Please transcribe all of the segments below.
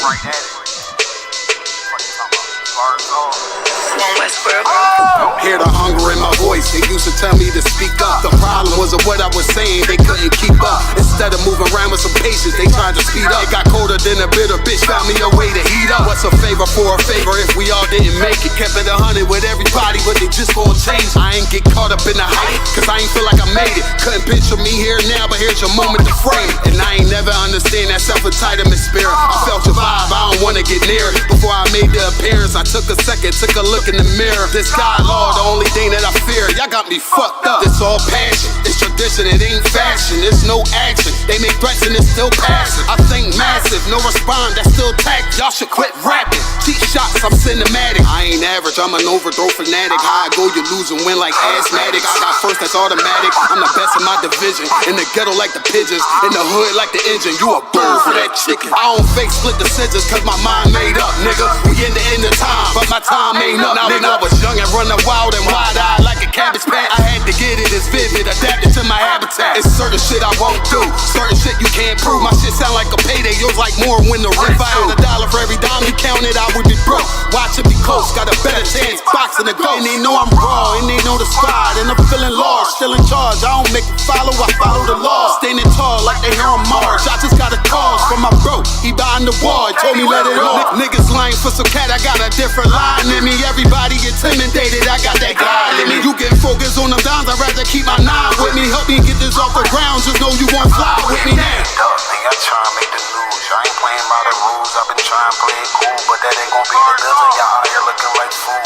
right at it. Hear the hunger in my voice, they used to tell me to speak up. The problem was of what I was saying, they couldn't keep up. Instead of moving around with some patience, they tried to speed up. It got colder than a bitter bitch, found me a way to heat up. What's a favor for a favor if we all didn't make it? Kept it 100 with everybody, but they just gon' change. I ain't get caught up in the hype, cause I ain't feel like I made it. Couldn't picture me here now, but here's your moment to frame it. And I ain't never understand that self-entitlement spirit. I felt your vibe, I don't wanna get near it. Before I made the appearance, I took a second, took a look in the mirror. This God, Lord, the only thing that I fear. Y'all got me fucked up. It's all passion, it's tradition, it ain't fashion. It's no action, they make threats and it's still passing. I think massive, no respond, that's still tact. Y'all should quit rapping. Cheap shots, I'm cinematic. I ain't average, I'm an overthrow fanatic. How I go, you lose and win like asthmatics. I got first, that's automatic. I'm the best in my division. In the ghetto like the pigeons, in the hood like the engine. You a bird for that chicken. I don't fake split decisions, cause my mind made up, nigga. We in the end of time, but my time ain't up, nigga. I was young and running wild and wide-eyed like a cabbage patch. I had to get it as vivid, adapted to my habitat. It's certain shit I won't do, certain shit you can't prove. My shit sound like a payday, yours like more when the rent. If I had $1 for every dime you counted, I would be broke. Watch it be close, got a better chance, boxing the ghost. And they know I'm raw, and they know the spot, and I'm feeling large, still in charge. I don't make it follow, I follow the law. Standing tall like they hear on March. I just got a call from my bro, he behind the wall, he told me let it off. Niggas lying for some cat, I got a different line in me. Everybody intimidated, I got that guy in me. You get focused on them dimes, I'd rather keep my nine with me. Help me get this off the ground, just know you won't fly with me now. I try to make the news, I ain't playing by the rules. I've been trying to play it cool, but that ain't gon' be the deal. Y'all out here looking like fool.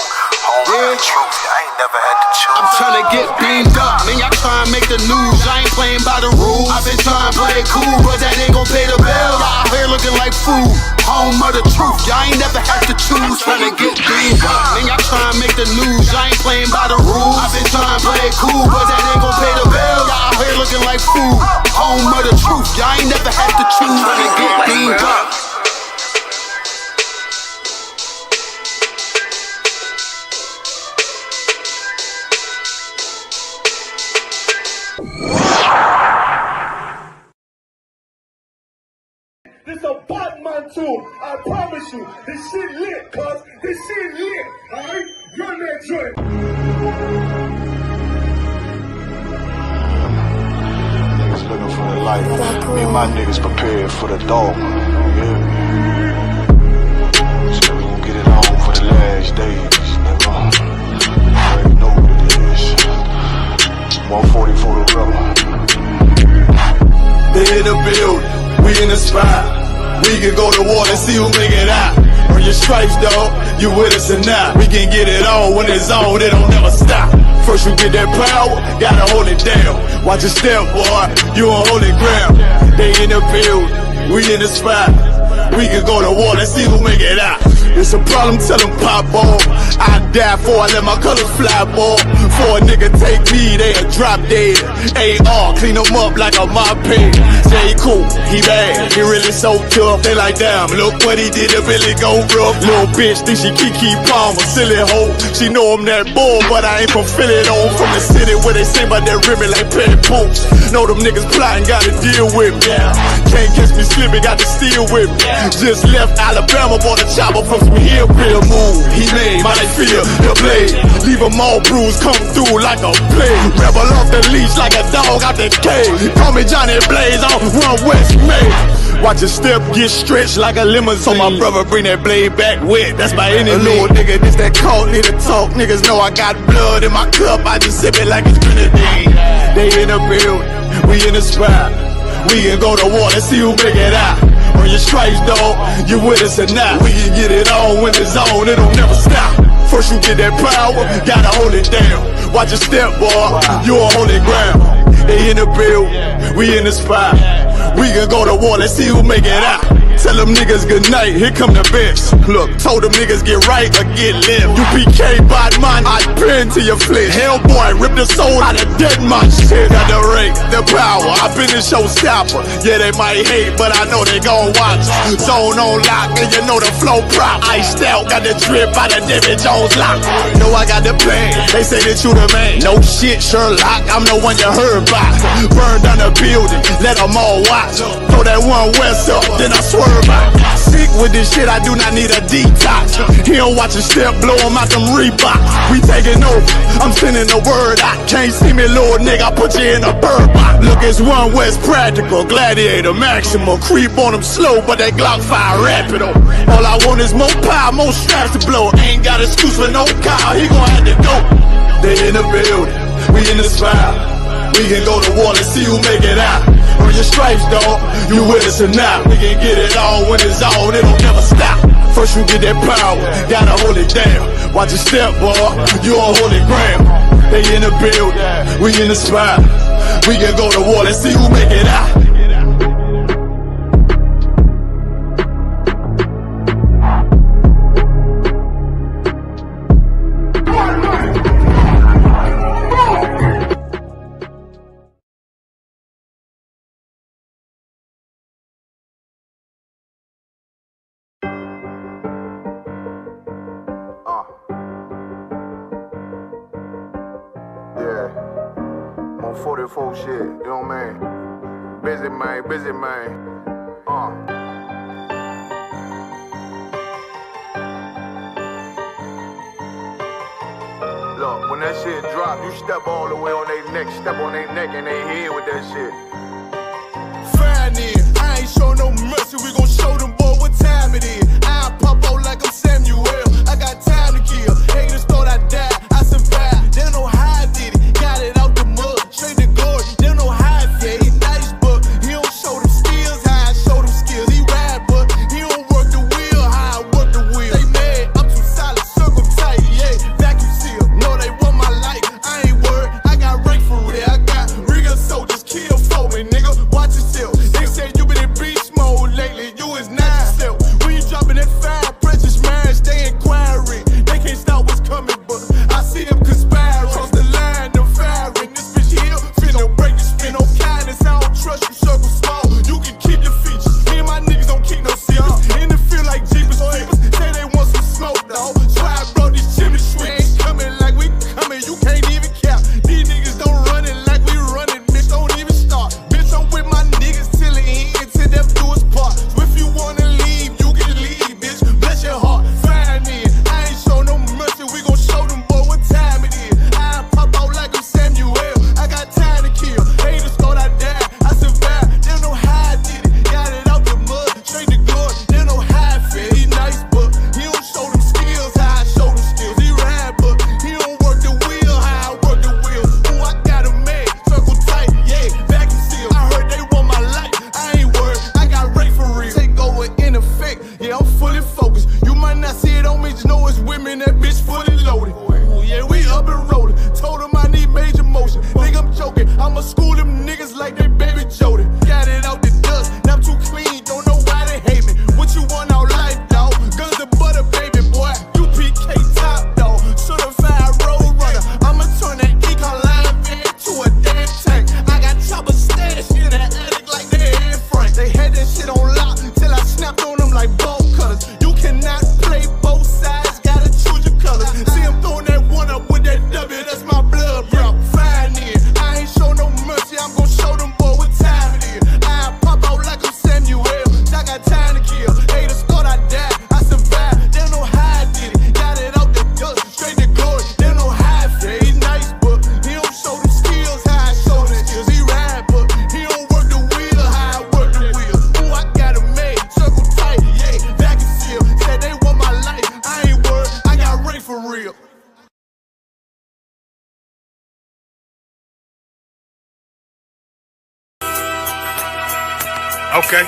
Home with the truth, I ain't never had to choose. I'm trying to get beamed up, man, y'all trying to make the news. I ain't playing by the rules. I've been trying to play it cool, but that ain't gon' pay the bill. Y'all out here looking like fool. Home of the truth, y'all ain't never had to choose. Trying to get beamed up, man, y'all trying to make the news. I ain't playing by the rules. I've been trying to play it cool, but that ain't gon' pay the bill. Y'all out here looking like fool. Home of the truth, y'all ain't never had to choose. Trying to get beamed up. This a Batman tune, I promise you. This shit lit, cuz. This shit lit, alright? Run that joint. Niggas looking for the light. Me and my niggas prepared for the dog. Yeah. So we gon' get it on for the last days, nigga. I already know what it is. 140 for the rubber. They in the building, we in the spot. We can go to war and see who make it out. Earn your stripes, dog, you with us or not. We can get it on when it's on, it don't never stop. First you get that power, gotta hold it down. Watch your step, boy, you on holy ground. They in the building, we in the spot. We can go to war and see who make it out. It's a problem, tell them pop off. I die for I let my colors fly, boy. For a nigga take me, they'll drop dead. AR, clean them up like a mop head. Say he cool, he bad, he really so tough. They like, damn, look what he did to Billy go rough. Little bitch think she Kiki Palmer, silly hoe. She know I'm that bull, but I ain't from Philly though. From the city where they say about that ribbon like Petty Poops. Know them niggas plotting, gotta deal with me. Can't catch me slipping, got to steal with me. Just left Alabama, bought a chopper from some hillbilly move. He made my feel the blade. Leave them all bruised, come through like a plague. Rebel off the leash like a dog out the cage. Call me Johnny Blaze on Run West May. Watch your step get stretched like a limousine. So my brother bring that blade back wet, that's my enemy. A little nigga, this that cult, need to talk. Niggas know I got blood in my cup, I just sip it like it's grenadine. They in the building, we in the spot. We can go to war and see who make it out. Earn your stripes, dog, you with us or not. We can get it on when it's on, it don't never stop. First you get that power, gotta hold it down. Watch your step, boy, you on holy ground. They in the building, we in the spot. We can go to war, let's see who make it out. Tell them niggas good night, here come the best. Look, told them niggas get right or get left. You PK bad man, I pin to your flesh. Hellboy, rip the soul out of dead man shit. Got the rate, the power, I been the showstopper. Yeah, they might hate, but I know they gon' watch. Zone on lock, and you know the flow prop. Iced out, got the drip out of David Jones lock. Know I got the plan, they say that you the man. No shit, Sherlock, I'm the one you heard about. Burn down the building, let them all watch. Throw that one west up, then I swear word about. Sick with this shit, I do not need a detox. He don't watch a step, blow him out them Reeboks. We taking over, I'm sending the word out. Can't see me, little nigga, I put you in a bird box. Look, it's one West Practical, Gladiator, Maximal. Creep on them slow, but that Glock fire rapido. All I want is more power, more straps to blow. Ain't got excuse for no car, he gon' have to go. They in the building, we in the spot. We can go to war and see who make it out. Earn your stripes, dog, you with us or not. We can get it all when it's on, it don't never stop. First you get that power, gotta hold it down. Watch your step, boy, you on holy ground. They in the building, we in the spot. We can go to war and see who make it out. Yeah, on 44 shit, you know what I mean? Busy man. Look, when that shit drop, you step all the way on their neck, step on their neck and they head with that shit. Fine in, I ain't show no mercy, we gon' show them boy what time it is. I pop out like I'm Samuel, I got time to kill. Haters thought I died, I survived. They don't know how I did it, got it out the mud, straight to glory. They don't know how I feel, he nice but he don't show them skills, how I show them skills. He ride but he don't work the wheel, how I work the wheel. They mad, I'm too solid, circle tight, yeah, vacuum seal. No, they want my life, I ain't worried, I got rank for real. I got real soldiers, kill for me, nigga, watch yourself. They say you been in beast mode lately, you is not yourself. When you dropping that fire, precious marriage, they inquiring. They can't stop what's coming, but I see them conspiring. Cross the line, them firing. This bitch here, finna break the spin. No kindness, I don't trust you, circle small. You can keep your features. Me and my niggas don't keep no secrets. In the field like Jeepers Creepers, say they want some smoke, dawg. So I brought these chimney sweeps. Coming like we coming, you can't even cap. These niggas don't run it like we running, bitch, don't even start. Bitch, I'm with my niggas till the end, till death do us part. So if you wanna leave, you can leave, bitch, bless your heart. Fine in, I ain't show no mercy, we gon' show them boy what time it is. I pop out like I'm Samuel, I got time to kill. Haters thought I died, I survived. They don't know how I did it, got it out the mud, straight to glory. They don't know how I feel, he nice but he don't show them skills, how I show them skills. He ride but he don't work the wheel, how I work the wheel. Ooh, I got him made, circle tight, yeah, vacuum seal. I heard they want my life, I ain't worried, I got rate for real. Take over in effect, yeah, I'm fully focused. You might not see it on me, just know it's women, that bitch fully loaded. Ooh, yeah, we up and rolling. Told him I need major motion. Think I'm joking, I'ma school them niggas like they baby Jody. Got it out the dust, now I'm too clean, don't know why they hate me. What you want out life, dawg? Guns and butter, baby boy. UPK top, dawg. Certified road runner. I'ma turn that econ line van to a damn tank. I got chopper stash in that attic like they Anne Frank. They had that shit on lock till I snapped on them like bolt cutters. You cannot play both sides, gotta choose your colors. See him throwing that one up with that W, that's my blood, bro. Fine in, I ain't show no mercy, I'm gon' show them boy what time it is. I pop out like I'm Samuel, I got time to kill. Haters thought I died, I survived. They don't know how I did it, got it out the dust, straight to glory. They don't know how I feel, he nice but he don't show them skills, how I show them skills. He ride but he don't work the wheel, how I work the wheel. Ooh, I got him made, circle tight, yeah, vacuum seal. Said they want my life, I ain't worried, I got rank for real. Okay.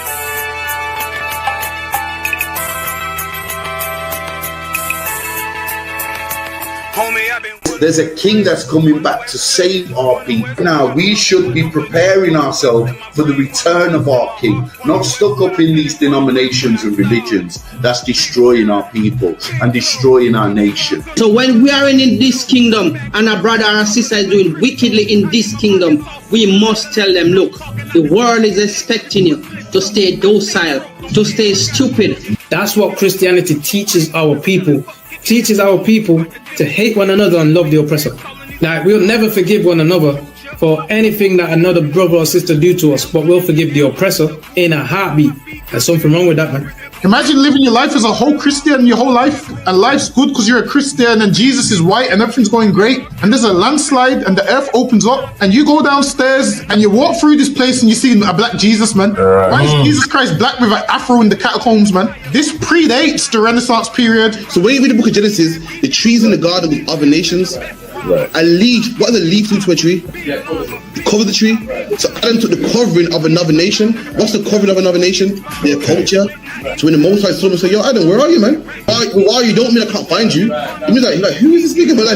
Homie, I've been. There's a king that's coming back to save our people. Now, we should be preparing ourselves for the return of our king, not stuck up in these denominations and religions that's destroying our people and destroying our nation. So when we are in this kingdom and a brother or a sister is doing wickedly in this kingdom, we must tell them, look, the world is expecting you to stay docile, to stay stupid. That's what Christianity teaches our people. Teaches our people to hate one another and love the oppressor. Like, we'll never forgive one another for anything that another brother or sister do to us, but we'll forgive the oppressor in a heartbeat. There's something wrong with that, man. Imagine living your life as a whole Christian your whole life, and life's good because you're a Christian and Jesus is white and everything's going great, and there's a landslide and the earth opens up and you go downstairs and you walk through this place and you see a black Jesus, man. Why is Jesus Christ black with an afro in the catacombs, man? This predates the Renaissance period. So when you read the book of Genesis, the trees in the garden with other nations, a leaf, what does a leaf do to a tree? Cover the tree. So Adam took the covering of another nation. What's the covering of another nation? Their culture. So when the Most High saw him and said, yo, Adam, where are you, man? Why are you? Don't mean I can't find you. He was like, who is this nigga, man?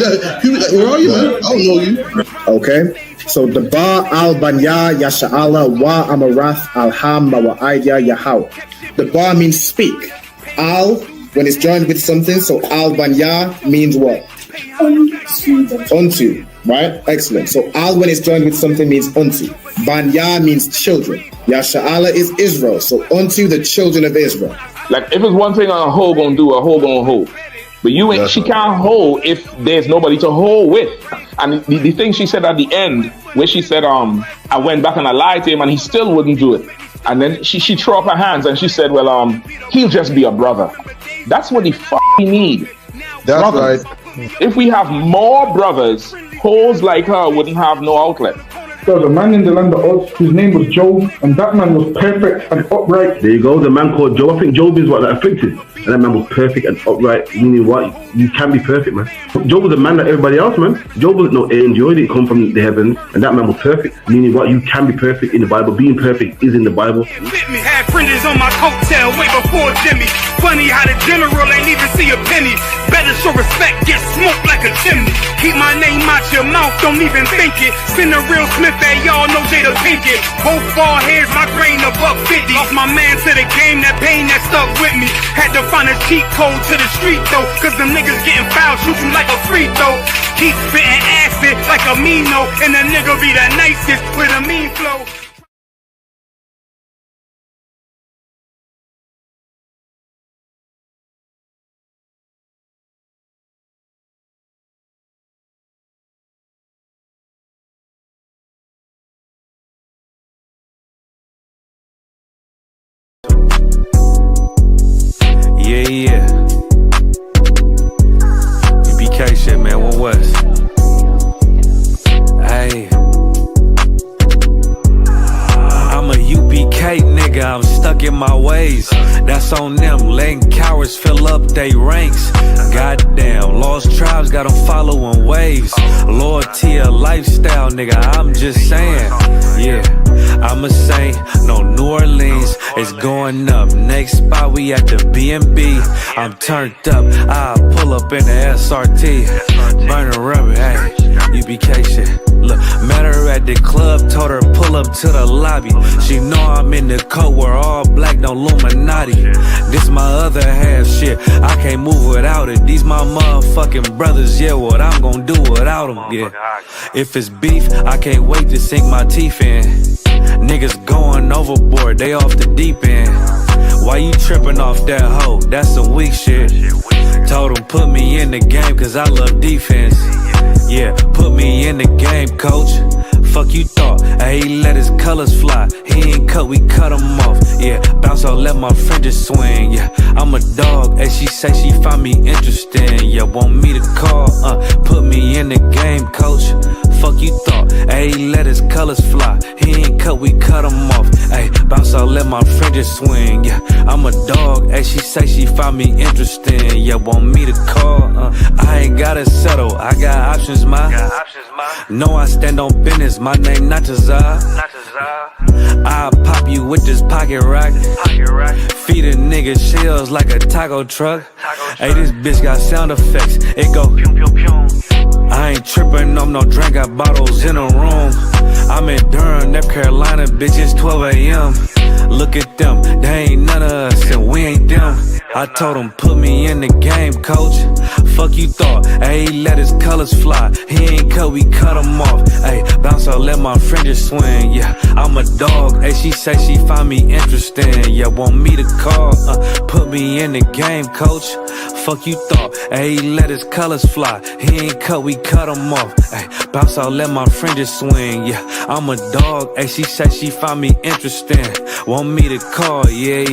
Where are you, man? I don't know you. Okay. So the Ba al Banya Yasha'ala wa Amarath al Hamma wa Aidya Yahau. The Ba means speak. Al, when it's joined with something, so al Banya means what? Unto, right? Excellent. So al when it's joined with something means unto. Banya means children. Yasha'ala is Israel. So unto the children of Israel. Like if it's one thing a hoe gonna do, a hoe gonna hold. But you ain't. She can't hold if there's nobody to hold with. And the thing she said at the end, where she said, I went back and I lied to him, and he still wouldn't do it. And then she threw up her hands and she said, well, he'll just be a brother. That's what he need. That's brothers. right. If we have more brothers, hoes like her wouldn't have no outlet. There was a man in the land of Oz whose name was Job, and that man was perfect and upright. There you go, the man called Job. I think Job is what, like afflicted. And that man was perfect and upright, meaning what? You can be perfect, man. Job was a man like everybody else, man. Job wasn't no angel, he didn't come from the heavens, and that man was perfect, meaning what? You can be perfect in the Bible. Being perfect is in the Bible. Had fringes on my coattail way before Jimmy. Funny how the general ain't even see a penny. Better show respect, get smoked like a chimney. Keep my name out your mouth, don't even think it. Send a real Smith, that y'all know Jada Pinkett. Both ball heads, my grain a $1.50. Lost my man to the game, that pain that stuck with me. Had to find a cheat code to the street though, cause them niggas getting foul, shoot you like a free throw. Keep spitting acid like a Mino, and the nigga be the nicest with a mean flow. Yeah. UPK shit, man. One West. Hey. I'm a UPK nigga. I'm stuck in my ways. That's on them. Letting cowards fill up they ranks. Goddamn. Lost tribes got them following waves. Loyalty a lifestyle, nigga. I'm just saying. Yeah. I'm a saint, no New Orleans, it's going up. Next spot we at the B&B. I'm turned up, I pull up in the SRT. Burning rubber, hey, UPK shit. Look, met her at the club, told her pull up to the lobby. She know I'm in the coat, we're all black, no Illuminati. This my other half shit, I can't move without it. These my motherfucking brothers, yeah, what I'm gonna do without them, yeah. If it's beef, I can't wait to sink my teeth in. Niggas going overboard, they off the deep end. Why you tripping off that hoe? That's some weak shit. Told him put me in the game cause I love defense. Yeah, put me in the game, coach. Fuck you thought, he let his colors fly. He ain't cut, we cut him off. Yeah, bounce out, let my fringes swing. Yeah, I'm a dog, and she say she find me interesting. Yeah, want me to call, put me in the game, coach. Fuck you thought, he let his colors fly. He ain't cut, we cut him off. Hey, bounce out, let my fringes swing. Yeah, I'm a dog, and she say she find me interesting. Yeah, want me to call, I ain't gotta settle, I got options, ma. No, I stand on business, my name not Tazar. I'll pop you with this pocket rock. Feed a nigga shells like a taco truck. Hey, this bitch got sound effects, it go pew pew pew. I ain't tripping on no drink, got bottles in a room. I'm in Durham, North Carolina, bitch, it's 12 a.m. Look at them, they ain't none of us and we ain't them. I told them put me in the game, coach. Fuck Fuck you thought, ayy, let his colors fly. He ain't cut, we cut him off. Ayy, bounce out, let my fringes swing. Yeah, I'm a dog. Ayy, she say she find me interesting. Yeah, want me to call, put me in the game, coach. Fuck you thought, ayy, let his colors fly. He ain't cut, we cut him off. Ayy, bounce out, let my fringes swing. Yeah, I'm a dog. Ayy, she say she find me interesting. Want me to call, yeah.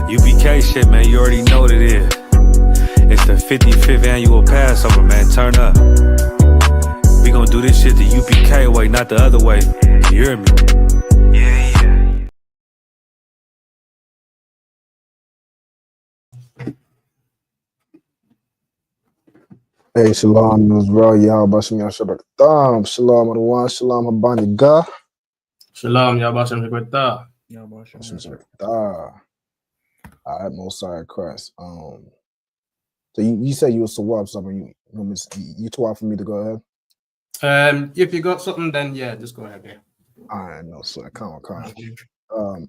UPK shit, man, you already know what it is. It's the 55th annual Passover, man. Turn up. We gonna do this shit the UPK way, not the other way. You hear me? Yeah. Hey, shalom, Nuzra, Yah, Bashim, Yah, Shabbat, Shalom, Adwan, Shalom, Habani, Gah. Shalom, Yah, Bashim, Shabbat, Bashim, Shabbat. All right, Mosiah Christ. So you said you was to swap something. You too hard for me to go ahead. If you got something, then yeah, just go ahead. Yeah. All right, no, so I can't.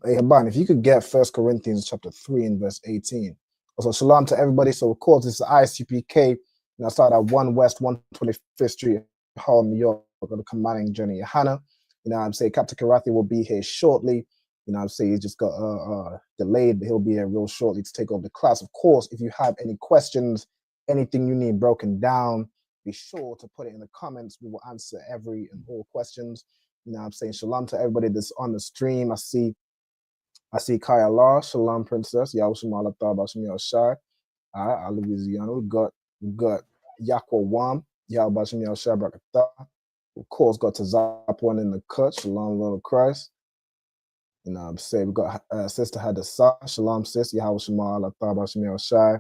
Hey, Haban, if you could get 1 Corinthians chapter 3 and verse 18. Also, shalom to everybody. So, of course, it's the ISUPK. And I started at 1 West 125th Street, Harlem, New York, on the commanding journey of Hannah. You know what I'm saying? Captain Karathi will be here shortly. You know what I'm saying? He just got delayed, but he'll be here real shortly to take over the class. Of course, if you have any questions, anything you need broken down, be sure to put it in the comments. We will answer every and all questions. You know what I'm saying? Shalom to everybody that's on the stream. I see Kaya Law. Shalom, Princess. Yahweh Shema Bashim Shai. All right, Louisiana. We got Yakwa Wam. Yahweh Bashim Shai Brakatah. Of course, got to Zap one in the cut. Shalom, Lord of Christ. You know what I'm saying? We got Sister Hadassah. Shalom, sis. Yahweh Shema Bashim Shai.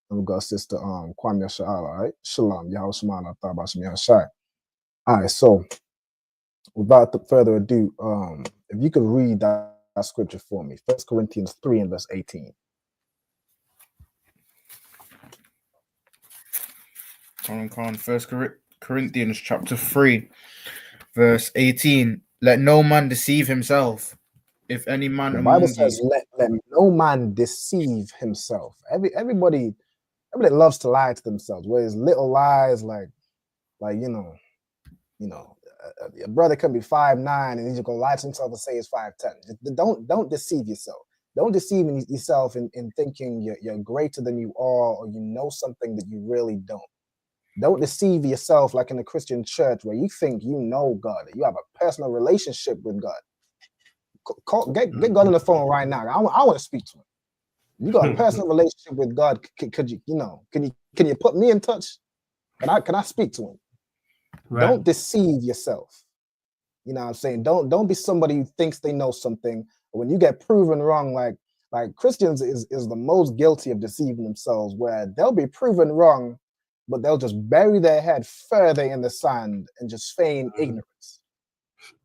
And we got Sister Kwame Sha'ala. All right. Shalom. Yahweh Shema Bashim Shai. All right, so without further ado, if you could read that scripture for me, 1 Corinthians 3 and verse 18. On 1 Corinthians chapter 3, verse 18. Let no man deceive himself. If any man The among Bible says, you... let no man deceive himself. Everybody loves to lie to themselves. Whereas little lies, like your brother can be 5'9" and he's just gonna lie to himself and say he's 5'10". Don't deceive yourself. Don't deceive yourself in thinking you're greater than you are, or you know something that you really don't. Don't deceive yourself like in the Christian church where you think you know God, you have a personal relationship with God. Get God on the phone right now. I want to speak to him. You got a personal relationship with God. Could you can you put me in touch? Can I speak to him? Right. Don't deceive yourself. You know what I'm saying? Don't be somebody who thinks they know something. When you get proven wrong, like Christians is the most guilty of deceiving themselves, where they'll be proven wrong, but they'll just bury their head further in the sand and just feign ignorance.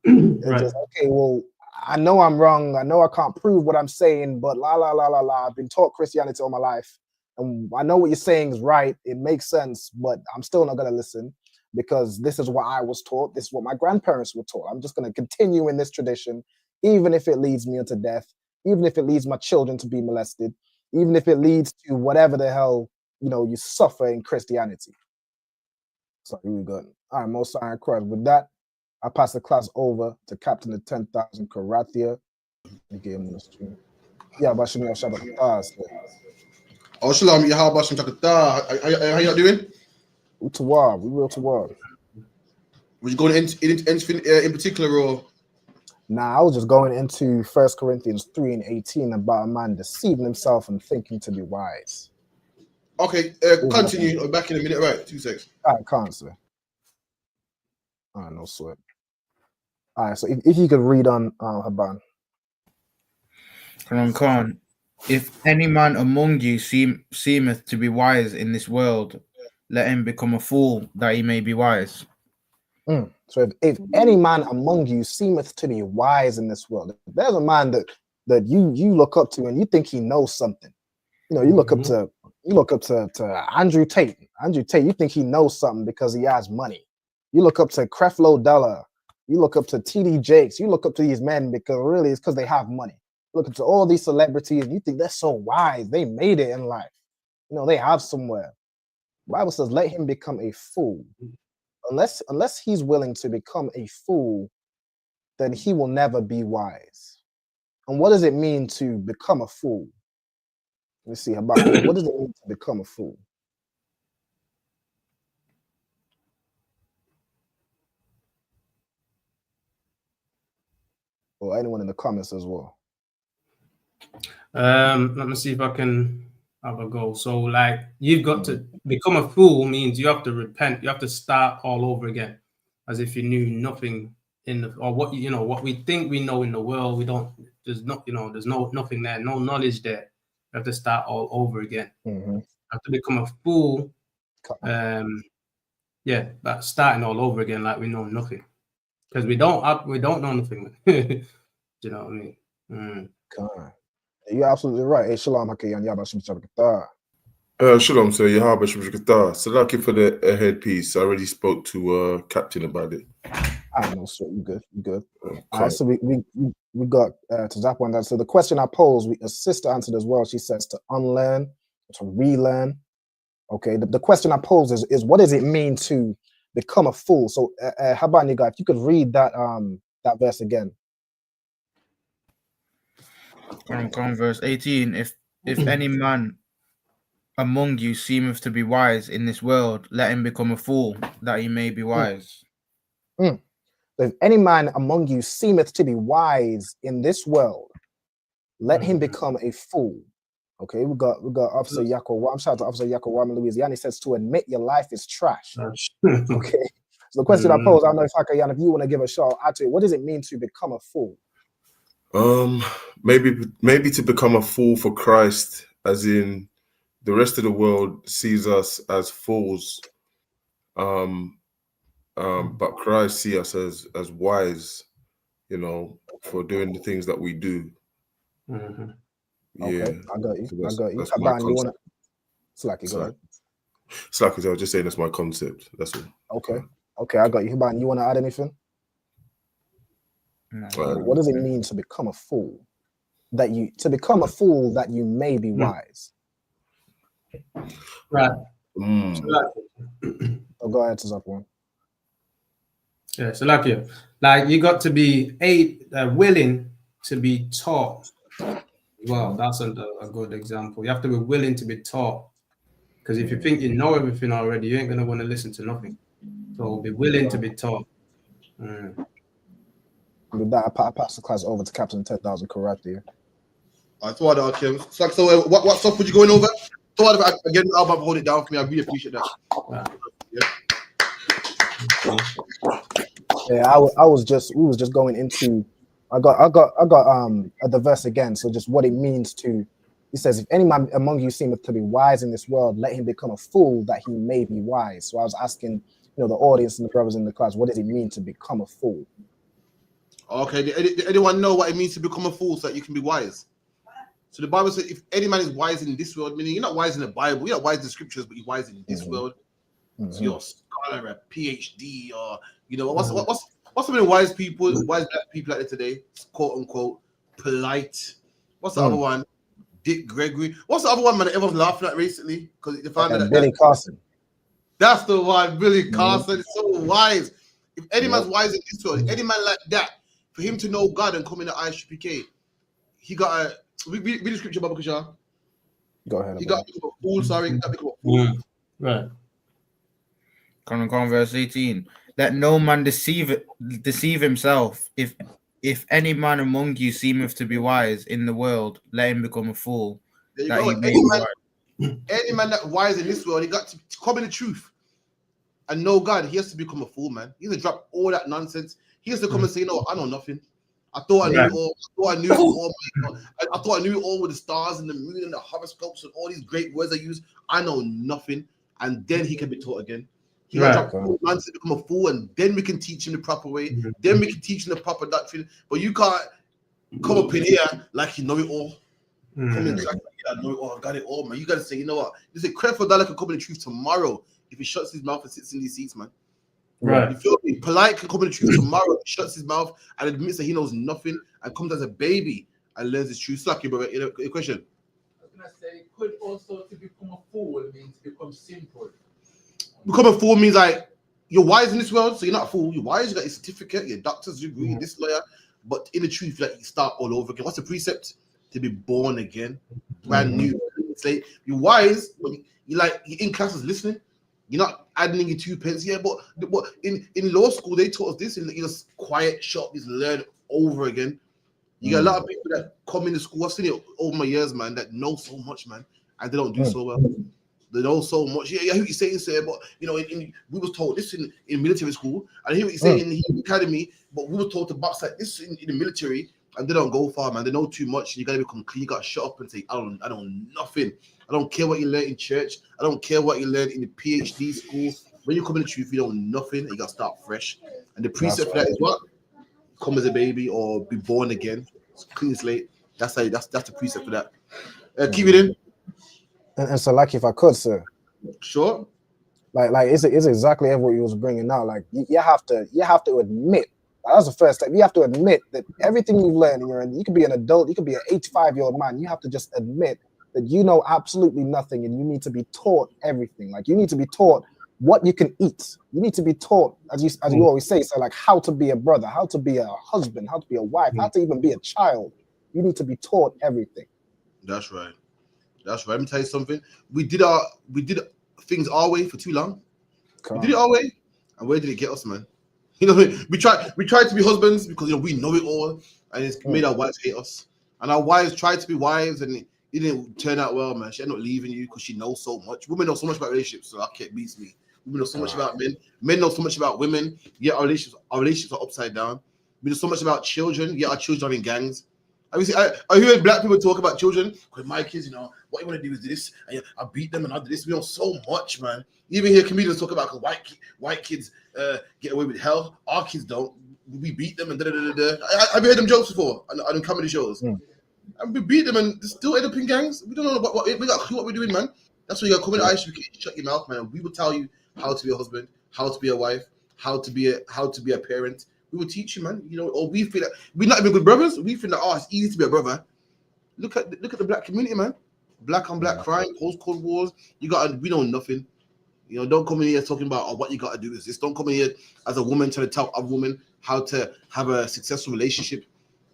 Right. Just, okay, well, I know I'm wrong. I know I can't prove what I'm saying, but la. I've been taught Christianity all my life, and I know what you're saying is right. It makes sense, but I'm still not going to listen because this is what I was taught. This is what my grandparents were taught. I'm just going to continue in this tradition, even if it leads me into death, even if it leads my children to be molested, even if it leads to whatever the hell, you suffer in Christianity. So here we go. All right, Most High Christ. With that, I pass the class over to Captain of 10,000 Karathia. We gave him the stream. Yeah, Bashim Shabbat. Oh, shalom, Yahweh Bashim Takatah. How you doing? We real toward. Were you going in particular, or? Nah, I was just going into 1 Corinthians 3 and 18 about a man deceiving himself and thinking to be wise. Okay, continue. I'm back in a minute, right? 2 seconds. All right, can't sir. All right, no sweat. All right, so if you could read on Haban. Khan, if any man among you seemeth to be wise in this world, let him become a fool that he may be wise. So if any man among you seemeth to be wise in this world, if there's a man that you look up to and you think he knows something, you look up to Andrew Tate. Andrew Tate, you think he knows something because he has money. You look up to Creflo Dollar. You look up to TD Jakes. You look up to these men because really it's because they have money. You look up to all these celebrities and you think they're so wise. They made it in life. They have somewhere. The Bible says, let him become a fool. Unless he's willing to become a fool, then he will never be wise. And what does it mean to become a fool? Let's see, Habakkuk. What does it mean to become a fool? Or anyone in the comments as well. Let me see if I can have a go. So, like, you've got to become a fool means you have to repent. You have to start all over again, as if you knew nothing or what what we think we know in the world. We don't. There's there's nothing there, no knowledge there. You have to start all over again. You have to become a fool. Yeah, but starting all over again, like we know nothing, because we don't know nothing. Do you know what I mean? God. You're absolutely right. Hey, shalom, Hakayan, Yabashim Shabakata. Shalom, sir. Yahaba Shabakata. So, lucky for the headpiece. I already spoke to Captain about it. I know, sir. You good? You good? All right. So we got to zap on that. So the question I posed, a sister answered as well. She says to unlearn, to relearn. Okay. The question I posed is what does it mean to become a fool? So, Habaniga, if you could read that verse again. Verse 18. If any man among you seemeth to be wise in this world, let him become a fool, that he may be wise. So if any man among you seemeth to be wise in this world, let him become a fool. Okay, we got Officer Yako. I'm shouting to Officer Yako Wam Louisiana. He says to admit your life is trash. Okay. So the question I pose, I don't know if Hakayan, if you want to give a shot at it, what does it mean to become a fool? Maybe to become a fool for Christ, as in the rest of the world sees us as fools, but Christ sees us as wise, for doing the things that we do. Okay, I got you. So I got you. that's my Haban, you wanna Slacky, go ahead. Slacky, I was just saying that's my concept. That's all. Okay, I got you. Haban, you want to add anything? What does it mean to become a fool? To become a fool that you may be wise. Right. So go ahead, Tazapwan. Yeah, so like you got to be willing to be taught. Well, that's a good example. You have to be willing to be taught, because if you think you know everything already, you ain't gonna want to listen to nothing. So be willing to be taught. With that, I pass the class over to Captain 10,000 correct here. I thought I'd Kim. So what stuff would you going over? Thought again, Album hold it down for me. I really appreciate that. Yeah, we was just going into I got the verse again. So just what it means to, he says, if any man among you seemeth to be wise in this world, let him become a fool that he may be wise. So I was asking, the audience and the brothers in the class, what does it mean to become a fool? Okay, did anyone know what it means to become a fool so that you can be wise? So the Bible says if any man is wise in this world, meaning you're not wise in the Bible, you're not wise in the scriptures, but you're wise in this world. So you're a scholar, a PhD, or what's some of the wise people, wise black people out there today, quote unquote, polite. What's the other one? Dick Gregory. What's the other one, man, everyone's laughing at recently? Because they found out Billy Carson. That's the one, Billy Carson. It's so wise. If any man's wise in this world, any man like that, for him to know God and come in the ISUPK, he got a read the scripture, Baba Kusha. Go ahead. He got to become a fool, sorry. He got to become a fool. Right. Verse 18. Let no man deceive himself. If any man among you seemeth to be wise in the world, let him become a fool. There you go. Any man that wise in this world, he got to come in the truth and know God. He has to become a fool, man. He has to drop all that nonsense. He has to come and say, I know nothing. I thought I knew it all. I thought I knew it all. I thought I knew it all with the stars and the moon and the horoscopes and all these great words I use. I know nothing. And then he can be taught again. He got to drop all nonsense, become a fool, and then we can teach him the proper way. Then we can teach him the proper doctrine. But you can't come up in here like you know it all. Come in like, I know it all. I got it all, man. You got to say, you know what? There's a credible dollar can come in the truth tomorrow if he shuts his mouth and sits in these seats, man. Right. You feel me? Polite can come in the truth tomorrow, shuts his mouth and admits that he knows nothing and comes as a baby and learns his truth. Slacky, brother, a question. I was gonna say, could also to become a fool mean to become simple. Become a fool means like you're wise in this world, so you're not a fool. You're wise. You got your certificate, your doctor's degree, this lawyer. But in the truth, like you start all over again. What's the precept? To be born again, brand new. Say you're wise, but you're in classes listening. You're not adding in your 2 pence. Yeah, but in law school they taught us this. You just quiet, shop, just learn over again. You got a lot of people that come into school. I've seen it over my years, man, that know so much, man, and they don't do so well. They know so much. Yeah, I hear what you're saying, sir, but we was told this in military school. I hear what you're saying in the academy, but we were told to box like this in the military, and they don't go far, man. They know too much. You gotta become clean. You gotta shut up and say, I don't nothing. I don't care what you learn in church. I don't care what you learn in the PhD school. When you come in the truth, you know nothing. You gotta start fresh. And the precept for that is what? Come as a baby or be born again. It's clean slate. That's the precept for that. Keep it in. And so, like, if I could, sir. Sure. Like it's exactly what you was bringing out. Like, you have to admit. That's the first step. You have to admit that everything you've learned, you can be an adult, you can be an 85-year-old man. You have to just admit that you know absolutely nothing, and you need to be taught everything. Like, you need to be taught what you can eat. You need to be taught, as you always say, so like how to be a brother, how to be a husband, how to be a wife, how to even be a child. You need to be taught everything. That's right. Let me tell you something. We did things our way for too long. We did it our way, and where did it get us, man? We tried to be husbands because we know it all, and it's made our wives hate us. And our wives tried to be wives, and it didn't turn out well, man. She ended up leaving you because she knows so much. Women know so much about relationships, so that can't beat me. Women know so much about men. Men know so much about women. Yet our relationships are upside down. We know so much about children. Yet our children are in gangs. I hear black people talk about children. Because my kids, what you want to do is this, and I beat them and I do this. We know so much, man. You even hear comedians talk about white kids get away with hell. Our kids don't. We beat them and da da da da. Have you heard them jokes before on comedy shows? And we beat them and still end up in gangs. We don't know what we got. What we're doing, man. That's why you got to come in ISUPK, shut your mouth, man. We will tell you how to be a husband, how to be a wife, how to be a parent. We will teach you, man. Or we feel that we're not even good brothers. We feel that it's easy to be a brother. Look at the black community, man. Black on black crime, post-Cold Wars. We know nothing. Don't come in here talking about what you got to do is this. Don't come in here as a woman trying to tell a woman how to have a successful relationship.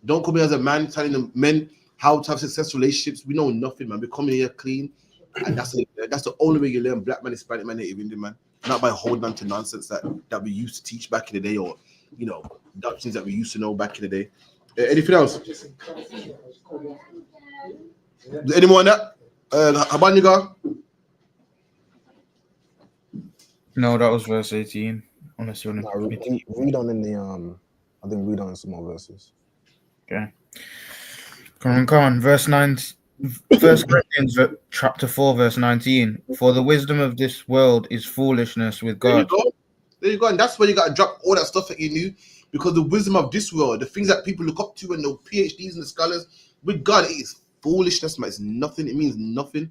Don't come in as a man telling the men how to have successful relationships. We know nothing, man. We come in here clean, and that's the only way you learn black man, Hispanic man, Native Indian man. Not by holding on to nonsense that we used to teach back in the day, or doctrines that we used to know back in the day. Anything else? Any more on that? Habaniga? No, that was verse 18. Unless you want to read on in the I think read on some more verses. Okay. Come on. Verse 9. 1 Corinthians chapter 4, verse 19. For the wisdom of this world is foolishness with God. There you go. And that's where you got to drop all that stuff that you knew, because the wisdom of this world, the things that people look up to and the PhDs and the scholars, with God, it is foolishness, man. It's nothing. It means nothing.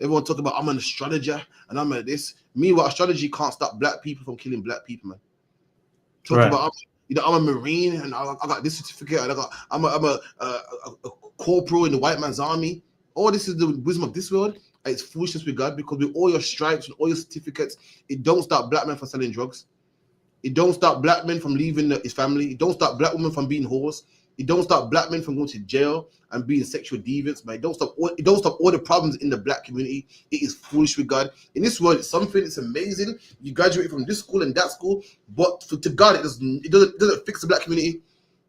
Everyone talk about I'm an astrologer and I'm at this. Meanwhile, astrology can't stop black people from killing black people, man. Talk about I'm a Marine and I got this certificate and I'm a corporal in the white man's army. All this is the wisdom of this world. And it's foolishness with God, because with all your stripes and all your certificates, it don't stop black men from selling drugs. It don't stop black men from leaving his family. It don't stop black women from being whores. It don't stop black men from going to jail and being sexual deviants, but it don't stop all the problems in the black community. It is foolish with God. In this world, it's something, it's amazing. You graduate from this school and that school, but to God, it doesn't fix the black community.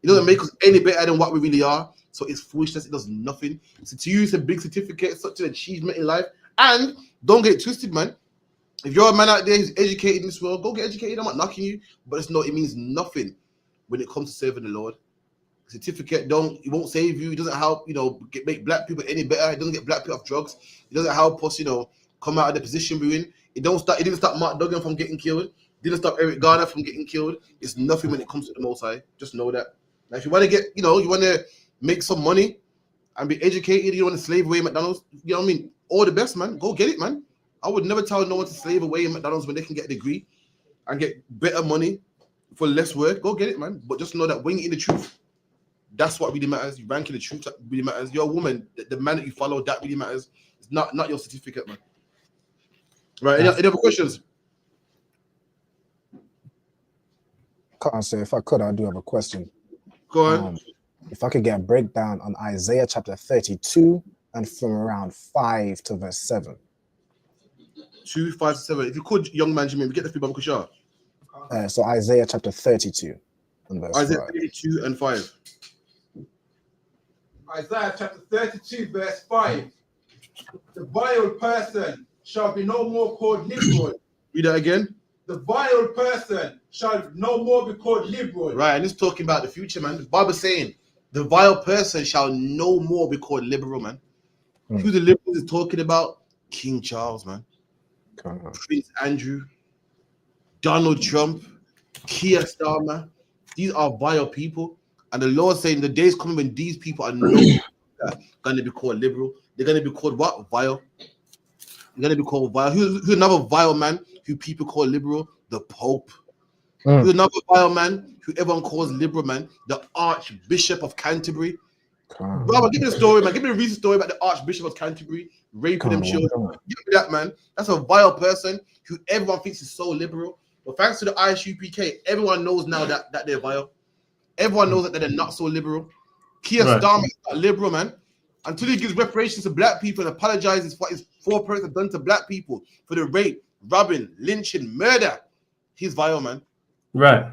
It doesn't make us any better than what we really are. So it's foolishness. It does nothing. So to you, it's a big certificate, it's such an achievement in life. And don't get it twisted, man. If you're a man out there who's educated in this world, go get educated. I'm not knocking you, but it means nothing when it comes to serving the Lord. Certificate it won't save you. It doesn't help, make black people any better. It doesn't get black people off drugs. It doesn't help us, come out of the position we're in. It didn't stop Mark Duggan from getting killed. It didn't stop Eric Garner from getting killed. It's nothing when it comes to the Most High. Just know that. Now, if you want to get, you want to make some money and be educated, you want to slave away at McDonald's, you know what I mean? All the best, man. Go get it, man. I would never tell no one to slave away in McDonald's when they can get a degree and get better money for less work. Go get it, man. But just know that when you're in the truth, that's what really matters. You rank in the truth, that really matters. You're a woman, the man that you follow, that really matters. It's not your certificate, man. Right. Any other questions? Can't say if I could, I do have a question. Go on. If I could get a breakdown on Isaiah chapter 32 and from around 5 to verse 7. 2, 5 to 7. If you could, young man, Jimmy, get the feedback because sure. So Isaiah chapter 32 and verse Isaiah 5. 32 and 5. Isaiah chapter 32, verse 5. The vile person shall be no more called liberal. Read that again. The vile person shall no more be called liberal. Right, and it's talking about the future, man. The Bible saying the vile person shall no more be called liberal, man. Who the liberals is talking about? King Charles, man. Prince Andrew, Donald Trump, Keir Starmer. These are vile people. And the Lord saying the days coming when these people are no going to be called liberal. They're going to be called what? Vile. They're going to be called vile. Who's another vile man who people call liberal? The Pope. Who's another vile man who everyone calls liberal, man? The Archbishop of Canterbury. Brother, give me the story, man. Give me the recent story about the Archbishop of Canterbury raping them children. Give me that, man. That's a vile person who everyone thinks is so liberal. But thanks to the ISUPK, everyone knows now that they're vile. Everyone knows that they're not so liberal. Keir Starmer is not liberal, man. Until he gives reparations to black people and apologizes for what his foreparents have done to black people for the rape, robbing, lynching, murder, he's vile, man. Right.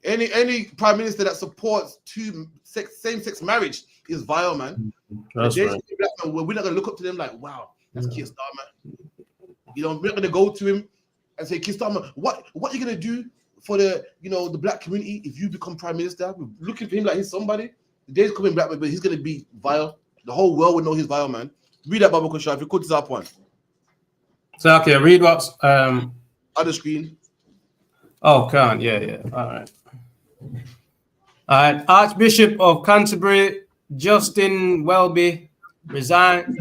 Any prime minister that supports same-sex marriage is vile, man. That's right. Black man, we're not gonna look up to them like, wow, that's Keir Starmer. You know, we're not gonna go to him and say, Keir Starmer, what are you gonna do for the black community if you become prime minister? We're looking for him like he's somebody. The day's coming black man, but he's gonna be vile. The whole world will know he's vile, man. Read that Bible question if you could to that point. So okay, read what's other screen. Oh, can't. Yeah. All right. Archbishop of Canterbury Justin Welby resigns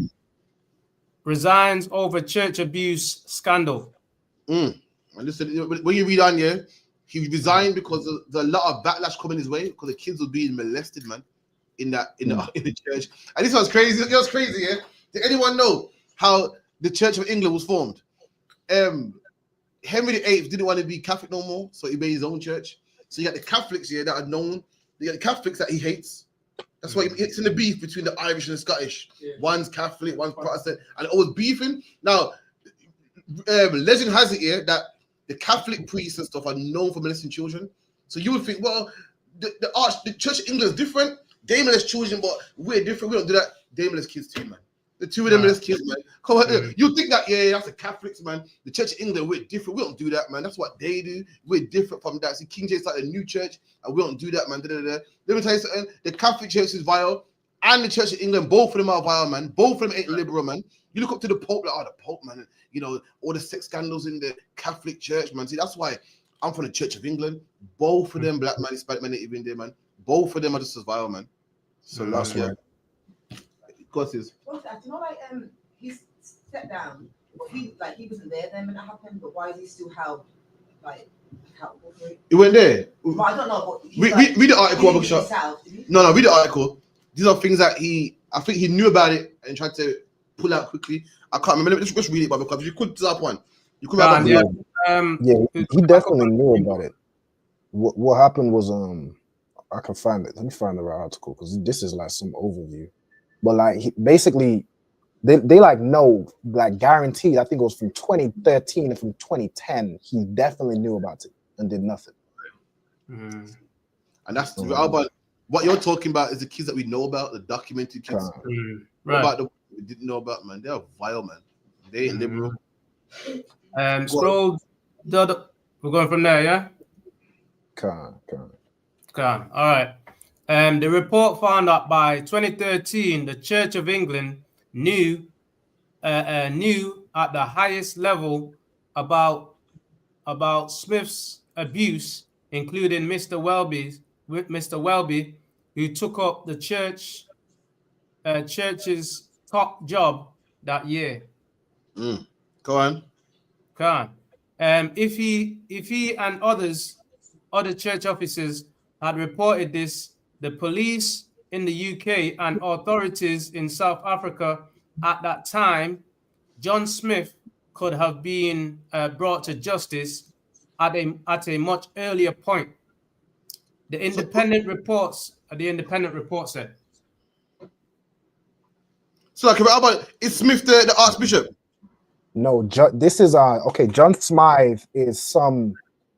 over church abuse scandal. And listen, when you read on here, he resigned because there's a lot of backlash coming his way because the kids were being molested, man, in the church. And this was crazy. It was crazy, yeah. Did anyone know how the Church of England was formed? Henry VIII didn't want to be Catholic no more, so he made his own church. So you got the Catholics here that are known. You got the Catholics that he hates. That's why it's in the beef between the Irish and the Scottish. One's Catholic, one's Protestant, and always beefing. Now, legend has it here that the Catholic priests and stuff are known for molesting children. So you would think, well, the Church of England is different. They molest children, but we're different. We don't do that. They molest kids too, man. The two of them molest kids, man. Come on, you think that, yeah, that's the Catholics, man. The Church of England, we're different. We don't do that, man. That's what they do. We're different from that. See, King James started a new church, and we don't do that, man. Let me tell you something. The Catholic Church is vile, and the Church of England, both of them are vile, man. Both of them ain't liberal, man. You look up to the Pope, like, the Pope, man. You know, all the sex scandals in the Catholic Church, man. See, that's why I'm from the Church of England. Both of them, black man, Hispanic man, native Indian, man. Both of them are just as vile, man. So that's right. What's that? You know, like he's stepped down, but he wasn't there then when that happened. But why is he still held accountable for it? He went there. But I don't know. But read the article. No, read the article. These are things that I think he knew about it and tried to pull out quickly. I can't remember. Let's just read it, because if you could to that one, you could. He definitely knew about it. What happened was I can find it. Let me find the right article because this is like some overview. But like basically, they like know, like guaranteed. I think it was from 2013 and from 2010. He definitely knew about it and did nothing. And that's but what you're talking about is the kids that we know about, the documented kids. Right. About the we didn't know about, man. They're vile, man. They ain't liberal. Scroll. We're going from there, yeah. Con. All right. The report found that by 2013, the Church of England knew at the highest level about Smith's abuse, including Mr. Welby, who took up the church's top job that year. Go on. If he and other church officers had reported this, the police in the UK and authorities in South Africa at that time, John Smith could have been brought to justice at a much earlier point. The independent report said. So, like, how about is Smith the Archbishop? No, this is okay. John Smythe is some.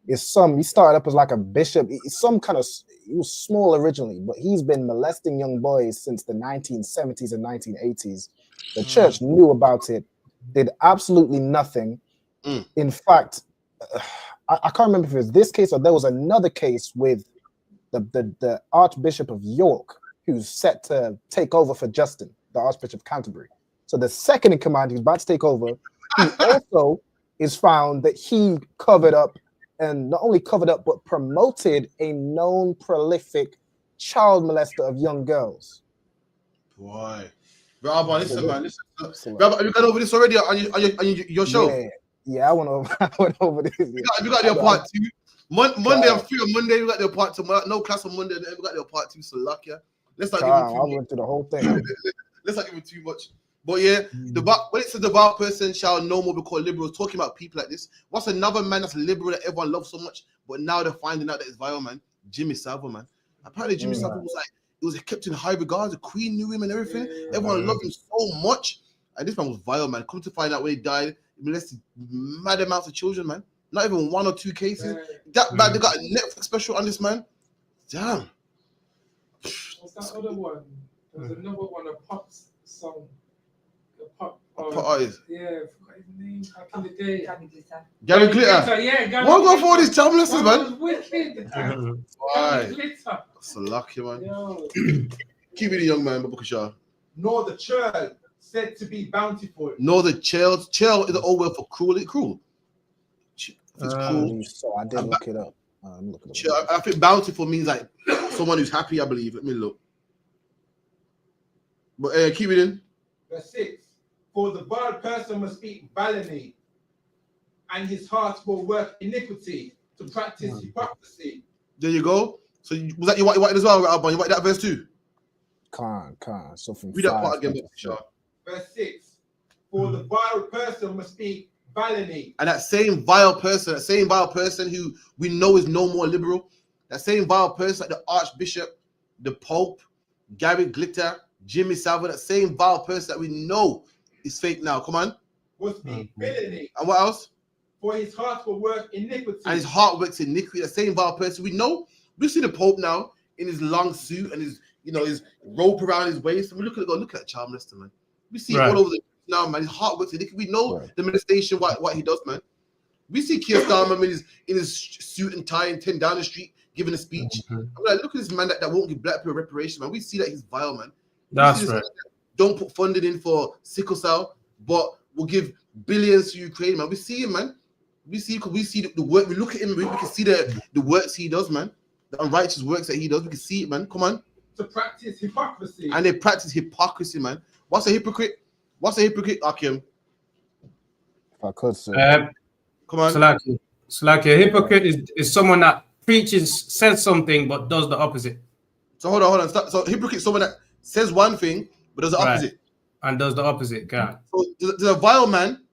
He started up as like a bishop. He's some kind of. He was small originally, but he's been molesting young boys since the 1970s and 1980s. The church knew about it, did absolutely nothing. In fact, I can't remember if it was this case or there was another case with the Archbishop of York, who's set to take over for Justin, the Archbishop of Canterbury. So the second in command, who's about to take over, he also is found that he covered up, and not only covered up, but promoted a known prolific child molester of young girls. Boy. Rabbi, listen, man. Listen. Rabbi, have you gone over this already on your show? Yeah, I went over this. You got their part 2. Monday, I'm free on Monday. We got their part 2. No class on Monday. We got their part 2. So luck, yeah. Let's not give him too much. I went through the whole thing. Let's not give him too much. But yeah, when it says the vile person shall no more be called liberal, talking about people like this. What's another man that's liberal that everyone loves so much, but now they're finding out that it's vile, man? Jimmy Savile, man. Apparently, Jimmy Savile was like, it was kept in high regard. The Queen knew him and everything. Everyone loved him so much. And this man was vile, man. Come to find out when he died, he molested mad amounts of children, man. Not even 1 or 2 cases. That man, they got a Netflix special on this man. Damn. What's that other one? There's another one, a pop song. Pop artist. Yeah, I forgot his name. Back in the day. Gary Glitter. Yeah, Gary What go for all these child molesters, man? Wicked. Why? Glitter. That's lucky, man. Keep it, young man, Babukasha. Nor the child said to be bountiful. Nor the child is the old word for cruel. It's cruel. It's cruel. So I did look it up. I think bountiful means like someone who's happy, I believe. Let me look. But keep it in. Verse 6. For the vile person must speak villainy, and his heart will work iniquity to practice hypocrisy. There you go. So was that you wanted as well, Alban? You wanted that verse too? Con. So from read that part again, Verse 6. For the vile person must speak villainy. And that same vile person who we know is no more liberal, that same vile person, like the Archbishop, the Pope, Gary Glitter, Jimmy Savile, that same vile person that we know is fake now. Come on. Must be villainy. And what else? For his heart will work iniquity. And his heart works iniquity. The same vile person we know. We see the Pope now in his long suit and his rope around his waist. And we look at that child molester, man. We see it all over the now, man. His heart works iniquity. We know the molestation, what he does, man. We see Keir Starmer in his suit and tie and 10 Downing Street giving a speech. I'm like, look at this man that won't give black people reparation, man. We see that he's vile, man. That's right. Don't put funding in for sickle cell, but we'll give billions to Ukraine, man. We see him, man. We see the work. We look at him. We can see the works he does, man. The unrighteous works that he does. We can see it, man. Come on. To practice hypocrisy. And they practice hypocrisy, man. What's a hypocrite? Akim? If I could, sir. Come on. Salaki, a hypocrite is someone that preaches, says something, but does the opposite. So hold on. So hypocrite is someone that says one thing, but does the opposite. And does the opposite, God. So there's a vile man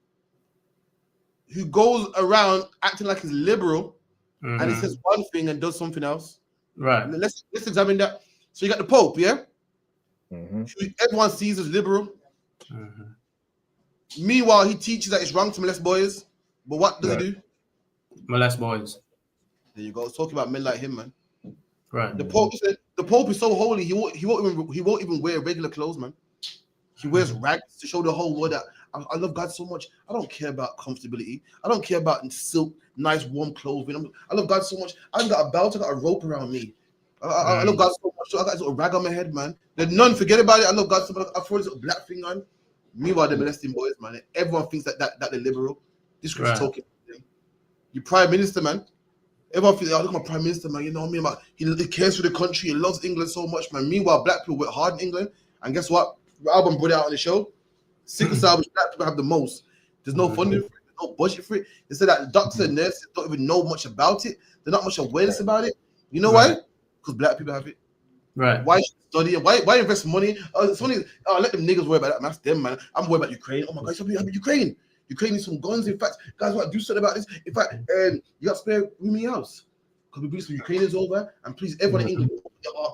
who goes around acting like he's liberal, and he says one thing and does something else. Right. Let's examine that. So you got the Pope, yeah? Everyone sees as liberal. Meanwhile, he teaches that it's wrong to molest boys. But what does he do? Molest boys. There you go. Let's talk about men like him, man. Right. The Pope is so holy. He won't even wear regular clothes, man. He wears rags to show the whole world that I love God so much. I don't care about comfortability. I don't care about silk, nice warm clothing. I love God so much. I got a belt. I got a rope around me. I love God so much. So I got this little rag on my head, man. There's none. Forget about it. I love God so much. I throw this little black thing on. Meanwhile, they're molesting boys, man. Everyone thinks that they're liberal. This scripture's talking to them. You prime minister, man. Everyone thinks, look at my prime minister, man. You know what I mean? He cares for the country. He loves England so much, man. Meanwhile, black people work hard in England. And guess what? Album brought it out on the show. Sickle cell, which black people have the most. There's no funding for it. There's no budget for it. They said that doctors and nurses don't even know much about it. There's not much awareness about it. You know why? Because black people have it. Right. Why study? Why invest money? Let them niggas worry about that. Man. That's them, man. I'm worried about Ukraine. Oh my God, somebody about Ukraine. Ukraine needs some guns. In fact, guys, want to do something about this. In fact, you got spare room in your house. Could we bring some Ukrainians over? And please, everyone in England,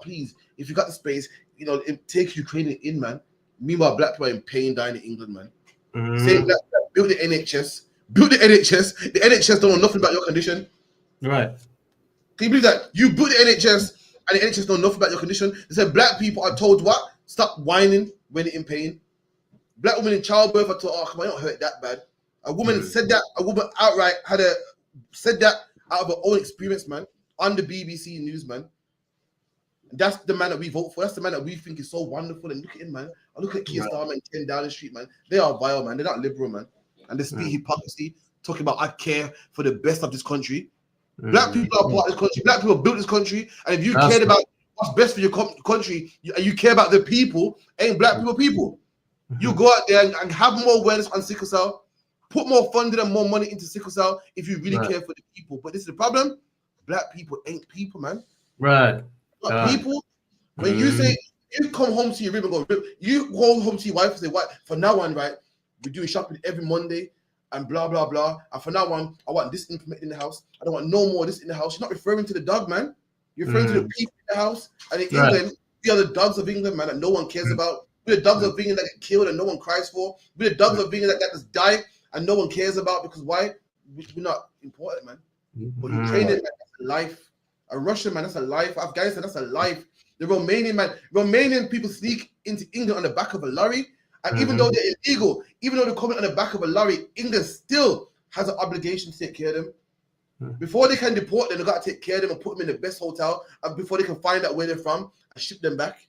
please, if you got the space, take Ukrainian in, man. Meanwhile, black people are in pain dying in England, man. Say black, build the NHS. Build the NHS. The NHS don't know nothing about your condition. Right. Can you believe that? You build the NHS and the NHS know nothing about your condition. They said black people are told what? Stop whining when they're in pain. Black women in childbirth are told, oh, come on, I don't hurt that bad. A woman said that, a woman outright said that out of her own experience, man, on the BBC News, man. That's the man that we vote for. That's the man that we think is so wonderful. And look at him, man. I look at Keir Starmer and Ken Downing Street, man. They are vile, man. They're not liberal, man. And they speak hypocrisy, talking about I care for the best of this country. Black people are part of this country. Black people built this country. And if you cared about what's best for your country, and you care about the people, ain't black people. You go out there and have more awareness on sickle cell, put more funding and more money into sickle cell if you really care for the people. But this is the problem. Black people ain't people, man. Right. People, when you say, you come home to your rib and go, you go home to your wife and say, what? For now on, right, we're doing shopping every Monday and blah, blah, blah. And for now on, I want this implement in the house. I don't want no more of this in the house. You're not referring to the dog, man. You're referring to the people in the house. And in England, we are the dogs of England, man, that no one cares about. We're the dogs of England that get killed and no one cries for. We're the dogs of England that just die and no one cares about because why? We're not important, man. But Ukrainian, man, that's a life. A Russian, man, that's a life. Afghanistan, that's a life. The Romanian, man, Romanian people sneak into England on the back of a lorry. And even though they're illegal, even though they're coming on the back of a lorry, England still has an obligation to take care of them. Before they can deport them, they got to take care of them and put them in the best hotel. And before they can find out where they're from and ship them back.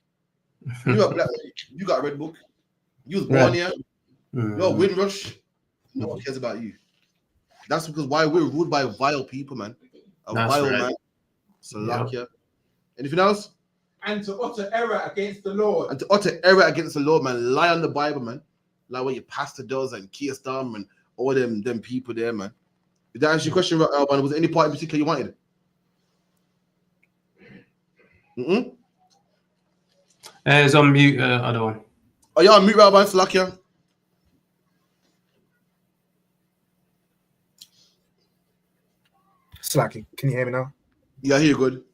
You are black. You got a red book. You was born here. You're Windrush. No one cares about you. That's because why we're ruled by vile people, man. A vile man. Slovakia. Anything else? And to utter error against the Lord. And to utter error against the Lord, man. Lie on the Bible, man. Like what your pastor does and Keir Starmer and all them people there, man. Did that answer your question, Alban? Was there any part in particular you wanted? It's on mute, other one. Oh, yeah, on mute, Alban, Slovakia. Slacky, can you hear me now? Yeah, I hear you good.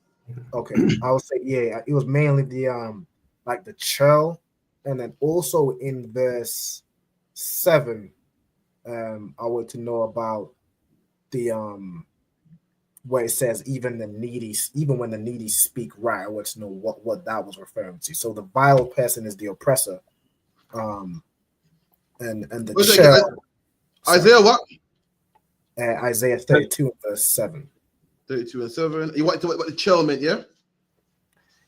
Okay, I would say it was mainly the like the churl, and then also in verse 7, I want to know about the where it says even when the needy speak right. I want to know what that was referring to. So the vile person is the oppressor, and the churl. Isaiah what? Isaiah 32 and verse 7. 32 and 7. You want to what the churl meant, yeah?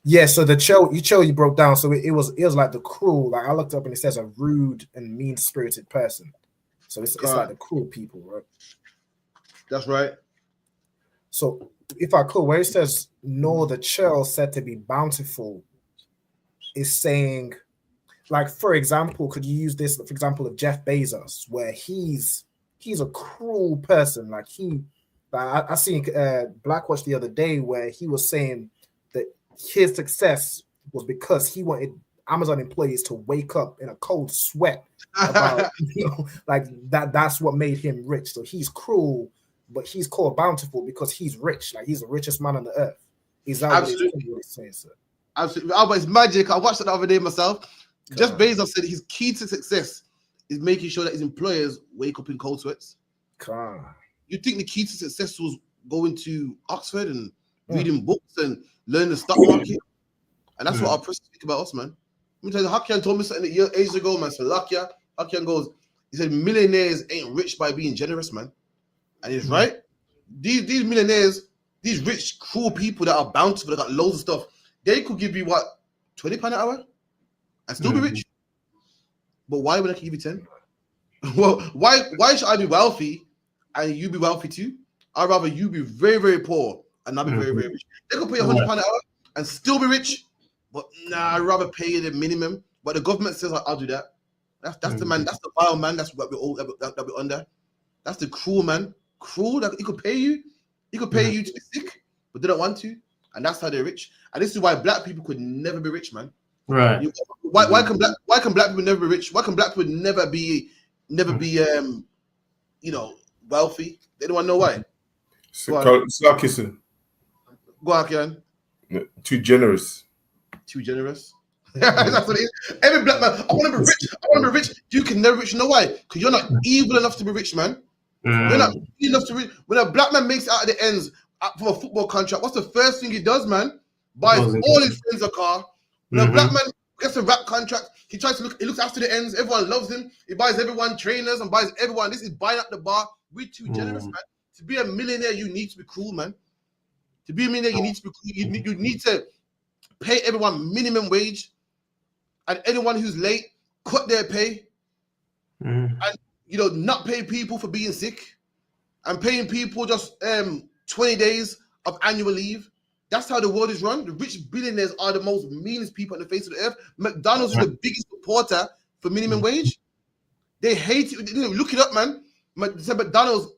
Yeah, so the churl you broke down. So it was like the cruel. Like I looked up and it says a rude and mean-spirited person. So it's like the cruel people, right? That's right. So if I could, where it says nor the churl said to be bountiful, is saying, like for example, could you use this for example of Jeff Bezos, where he's a cruel person. Like I seen Blackwatch the other day where he was saying that his success was because he wanted Amazon employees to wake up in a cold sweat about, like that's what made him rich. So he's cruel, but he's called bountiful because he's rich. Like he's the richest man on the earth. Is that absolutely what he's saying, sir? Absolutely. Oh, but it's magic. I watched it the other day myself. Jeff Bezos said his key to success is making sure that his employers wake up in cold sweats. You think the key to success was going to Oxford and reading books and learning the stock market? And that's what our press speak about us, man. Let me tell you, Hakian told me something ages ago, man. So Hakian goes, he said, millionaires ain't rich by being generous, man. And he's right. These millionaires, these rich, cruel people that are bountiful, that got loads of stuff, they could give you what, £20 an hour and still be rich. But why would I give you 10? Well, why should I be wealthy and you be wealthy too? I'd rather you be very, very poor and not be very, very rich. They could pay you £100 an hour and still be rich, but nah, I'd rather pay you the minimum. But the government says I'll do that. That's the man. That's the vile man. That's what we're under. That's the cruel man. Cruel that he could pay you. He could pay you to be sick, but they don't want to, and that's how they're rich. And this is why black people could never be rich, man. Right. Why can black people never be rich? Why can black people never be wealthy. They don't want to know why. Sarkism. Go on, Kian. Too generous. Too generous. That's what it is. Every black man, I want to be rich. I want to be rich. You can never rich. You know why? Because you're not evil enough to be rich, man. You're not evil enough to be rich. When a black man makes it out of the ends from a football contract, what's the first thing he does, man? Buys all his friends a car. When a black man gets a rap contract, he tries to he looks after the ends. Everyone loves him. He buys everyone trainers and buys everyone. This is buying up the bar. We're too generous, man. To be a millionaire, you need to be cruel, man. To be a millionaire, you need to be cruel. You need to pay everyone minimum wage. And anyone who's late, cut their pay, and not pay people for being sick, and paying people just 20 days of annual leave. That's how the world is run. The rich billionaires are the most meanest people on the face of the earth. McDonald's is the biggest supporter for minimum wage. They hate it. Look it up, man. McDonald's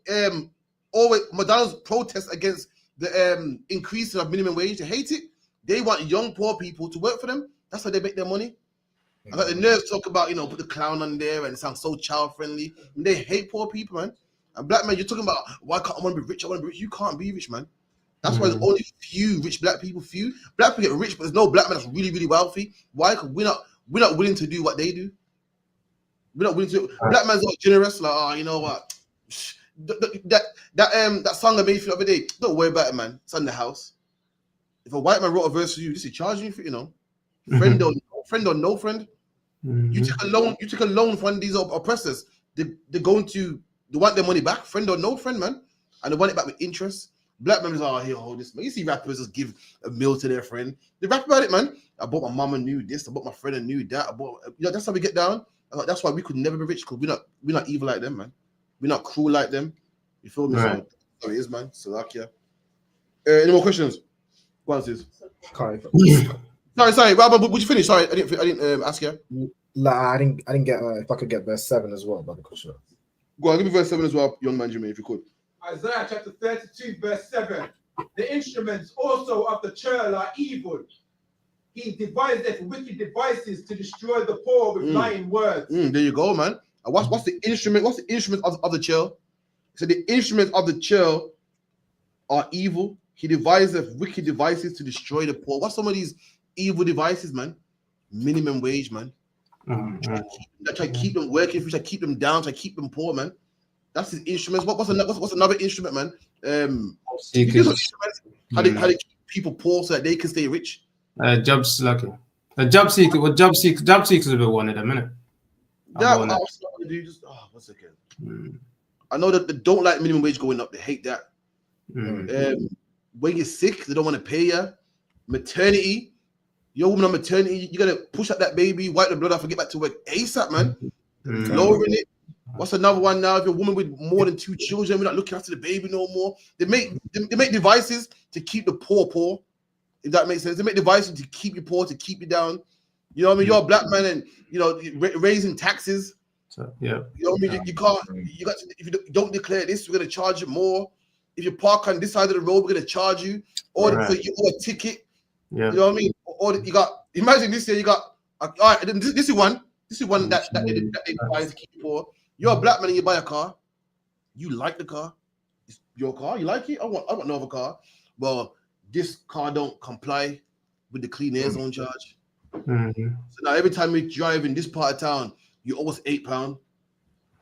protests against the increase of minimum wage. They hate it. They want young poor people to work for them. That's how they make their money. I got the nerve to talk about, put the clown on there and it sounds so child friendly. And they hate poor people, man. And black men, you're talking about why can't I want to be rich? I want to be rich. You can't be rich, man. That's why there's only few rich black people. Few black people get rich, but there's no black man that's really, really wealthy. Why? Because we're not willing to do what they do. We're not willing to. Black man's not generous. Like, you know what? That song I made for the other day. Don't worry about it, man. It's on the house. If a white man wrote a verse for you, this is charging you for, friend or no friend. You take a loan. You take a loan from these oppressors. They're going to want their money back, friend or no friend, man, and they want it back with interest. Black men is here, hold this, man. You see rappers just give a meal to their friend. They rap about it, man. I bought my mama new this. I bought my friend a new that. That's how we get down. That's why we could never be rich, because we're not evil like them, man. We're not cruel like them. You feel me? Right. So it is, man. So like, yeah. Any more questions? Go on, sis. Sorry, Robert, would you finish? Sorry, I didn't ask you. I didn't get if I could get verse 7 as well, brother Kushner. Go on, give me verse 7 as well, young man Jimmy, if you could. Isaiah chapter 32, verse 7. The instruments also of the churl are evil. He deviseth wicked devices to destroy the poor with lying words. There you go, man. And what's the instrument? What's the instrument of the churl? So the instruments of the churl are evil. He deviseth wicked devices to destroy the poor. What's some of these evil devices, man? Minimum wage, man. Try to keep them working, try to keep them down, try to keep them poor, man. That's his instruments. What's another instrument, man? How they keep people poor so that they can stay rich. Job seeker. Job seeker is a bit one of them, innit? Yeah, what's one second. I know that they don't like minimum wage going up. They hate that. When you're sick, they don't want to pay you. Maternity, your woman on maternity, you gotta push out that baby, wipe the blood off, and get back to work ASAP, man. Lowering it. What's another one now? If you're a woman with more than 2 children, we're not looking after the baby no more. They make devices to keep the poor. If that makes sense, they make devices to keep you poor, to keep you down. You know what I mean? You're a black man, and raising taxes. So, yeah. You know what I mean? You can't. You got to, if you don't declare this, we're gonna charge you more. If you park on this side of the road, we're gonna charge you, or you owe a ticket. Yeah. You know what I mean? Or you got. Imagine this year you got. All right, this is one. This is one that they buy to keep you poor. You're a black man and you buy a car. You like the car. It's your car. You like it. I want no other car. Well, this car don't comply with the clean air zone charge. So now every time you drive in this part of town, you owe us £8.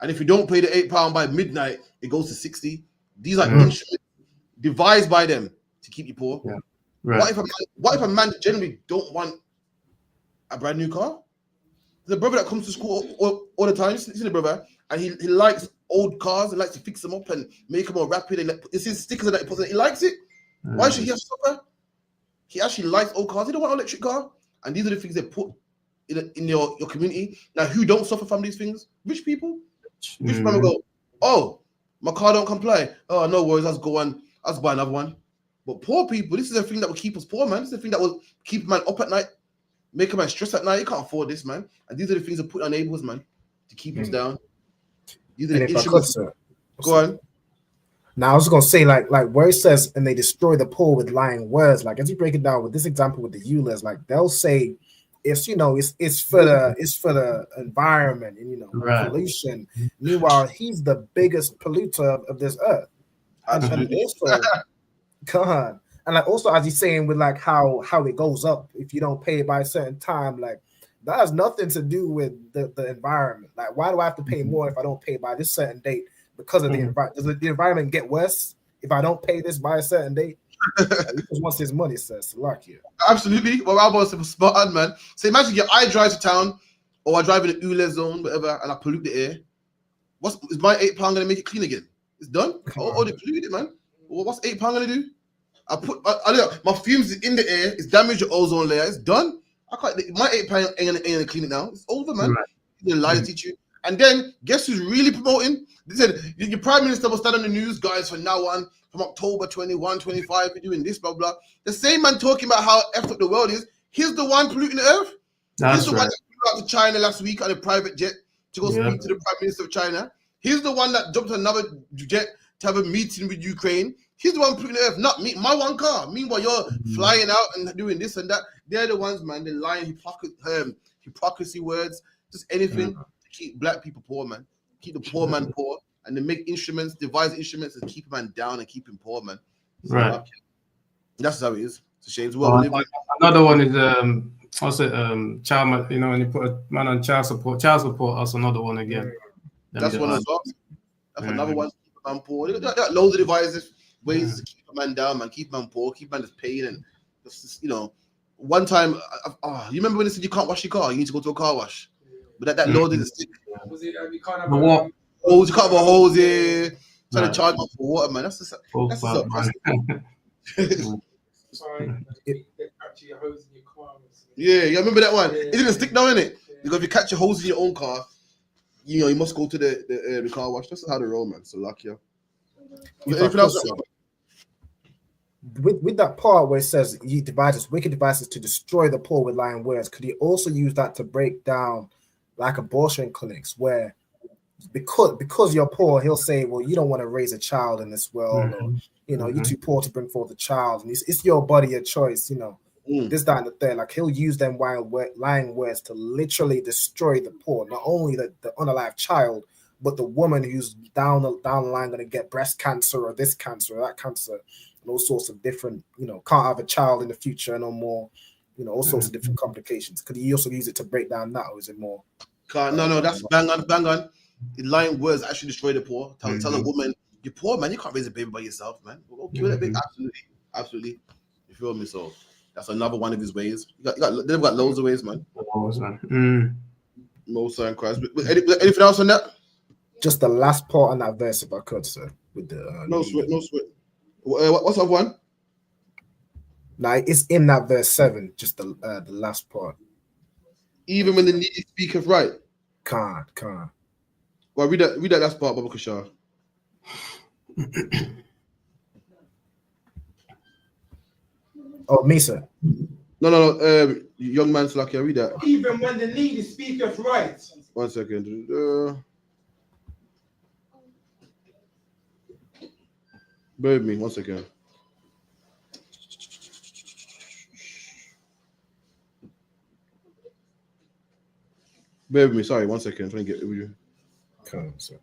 And if you don't pay the £8 by midnight, it goes to 60. These are instruments devised by them to keep you poor. Yeah. Right. What if a man generally don't want a brand new car? The brother that comes to school all the time, you see the brother, and he likes old cars and likes to fix them up and make them more rapid. And it's his stickers that he puts in. He likes it. Why should he have to suffer? He actually likes old cars. He don't want an electric car. And these are the things they put in your community. Now, who don't suffer from these things? Rich people. Rich people go, oh, my car don't comply. Oh, no worries. Let's buy another one. But poor people, this is the thing that will keep us poor, man. This is the thing that will keep a man up at night, make a man stress at night. You can't afford this, man. And these are the things that put on neighbors, man, to keep us down. These are the instruments. Go on. Now I was gonna say, like where it says, and they destroy the poor with lying words. Like as you break it down with this example with the Eulers, like they'll say, it's it's for the environment and Right. pollution. Meanwhile, he's the biggest polluter of this earth. And also, God, and like also as he's saying with like how it goes up if you don't pay it by a certain time, like that has nothing to do with the environment. Like, why do I have to pay more if I don't pay by this certain date because of the environment? Does the environment get worse if I don't pay this by a certain date? He just wants his money, says Salakia. Absolutely. Well, our boss is spot on, man. So imagine I drive to town, or I drive in the ULE zone, whatever, and I pollute the air. Is my £8 gonna make it clean again? It's done. Oh, they polluted it, man. Well, what's £8 gonna do? My fumes in the air. It's damaged the ozone layer. It's done. I can't. My £8 ain't gonna clean it now. It's over, man. Right. They lie to teach you. And then guess who's really promoting? They said your prime minister will stand on the news, guys, from now on, from October 21, 25, we're doing this, blah, blah. The same man talking about how effed up the world is, he's the one polluting the earth. He's the one that flew out to China last week on a private jet to go speak to the prime minister of China. He's the one that jumped on another jet to have a meeting with Ukraine. He's the one polluting the earth, not me. My one car. Meanwhile, you're flying out and doing this and that. They're the ones, man. They're lying, hypocrisy words, just anything to keep black people poor, man. Keep the poor man poor. And they make instruments, devise instruments to keep a man down and keep him poor, man. So, Right. That's how it is. It's a shame. Another one is what's it? Child, when you put a man on child support. Child support. That's another one again. That's one as well. That's another one. Keep a man poor. They got loads of devices, ways to keep a man down, man. Keep a man poor. Keep a man just paid and just, One time, you remember when they said you can't wash your car? You need to go to a car wash. But that law didn't stick. Was it? You can't have what? You can't have a hose here. Trying to charge for water, man. That's just Yeah, you remember that one? It didn't stick down in it. Because if you catch a hose in your own car, you must go to the car wash. That's how they roll, man. So lucky. Anything else? With that part where it says he devises wicked devices to destroy the poor with lying words, could he also use that to break down like abortion clinics where because you're poor, he'll say, well, you don't want to raise a child in this world, or you're too poor to bring forth a child, and it's your body, your choice, this, that, and the third. Like, he'll use them lying words to literally destroy the poor, not only the unalive child, but the woman who's down the line going to get breast cancer or this cancer or that cancer, and all sorts of different, can't have a child in the future no more, all sorts of different complications. Could he also use it to break down that, or is it more? No, that's bang on. The lying words actually destroy the poor. Tell a woman, you're poor, man. You can't raise a baby by yourself, man. Go kill that baby. Absolutely. You feel me? So that's another one of his ways. They've got loads of ways, man. Most and Christ. Anything else on that? Just the last part on that verse, if I could, sir. With the no sweat. What's that one? Like, it's in that verse 7, just the last part. Even when the needy speaketh right. Can't. Well, read that last part, Baba Kashar. Oh, me, sir. No. Young man, Slakia, read that. Even when the needy speaketh right. 1 second. Bear with me, 1 second. Bear with me, sorry, 1 second. I'm trying to get with you. Come, sir.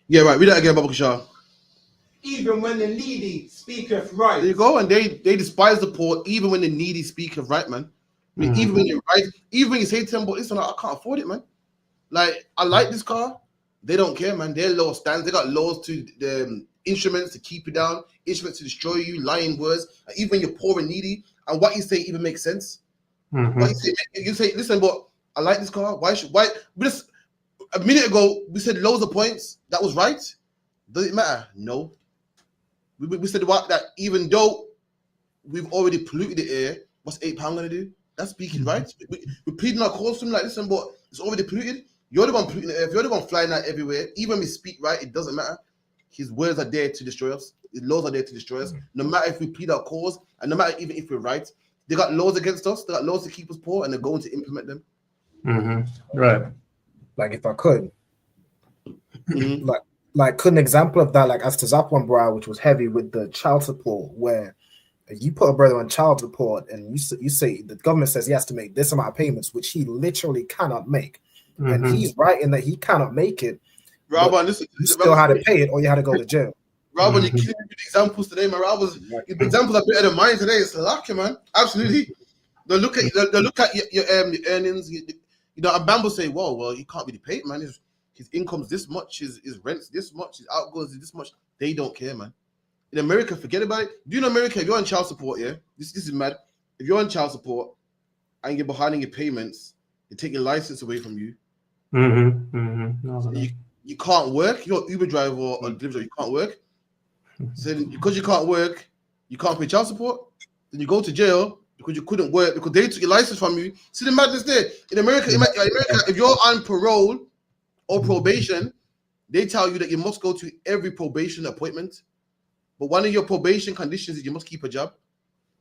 Yeah, right. Read that again, Baba Kashar. Even when the needy speaketh right. There you go. And they despise the poor, even when the needy speaketh right, man. I mean, even when you're right, even when you say to them, but listen, I can't afford it, man. Like, I like this car. They don't care, man. They're low stands. They got laws to the instruments to keep you down, instruments to destroy you, lying words. And even when you're poor and needy, and what you say even makes sense. What you say, listen, but I like this car. Why? Just a minute ago, we said loads of points. That was right. Does it matter? No. We said that even though we've already polluted the air, what's £8 gonna do? That's speaking right. We're pleading our cause to him like, listen, but it's already polluted. You're the one polluting the air. You're the one flying out everywhere. Even when we speak right, it doesn't matter. His words are there to destroy us. His laws are there to destroy us. No matter if we plead our cause, and no matter even if we're right, they got laws against us. They got laws to keep us poor, and they're going to implement them. Right. Like, if I could, Mm-hmm. Like an example of that, like as to Zap one bro, which was heavy with the child support, where you put a brother on child support and you say the government says he has to make this amount of payments, which he literally cannot make, and he's right in that he cannot make it. Rabban, listen, you still had to pay it, or you had to go to jail. Rabban, you're killing me with examples today, man. The examples are better than mine today. It's lucky, man. Absolutely. They'll look at your earnings. You know, a man will say, well, you can't really pay it, man. His income's this much, his rent's this much, his outgoings is this much. They don't care, man. In America, forget about it. Do you know America, if you're on child support, yeah? This is mad. If you're on child support and you're behind in your payments, they take your license away from you. You can't work. You're an Uber driver or delivery, you can't work. So because you can't work, you can't pay child support. Then you go to jail because you couldn't work because they took your license from you. See the madness there. In America, if you're on parole or probation, they tell you that you must go to every probation appointment. But one of your probation conditions is you must keep a job.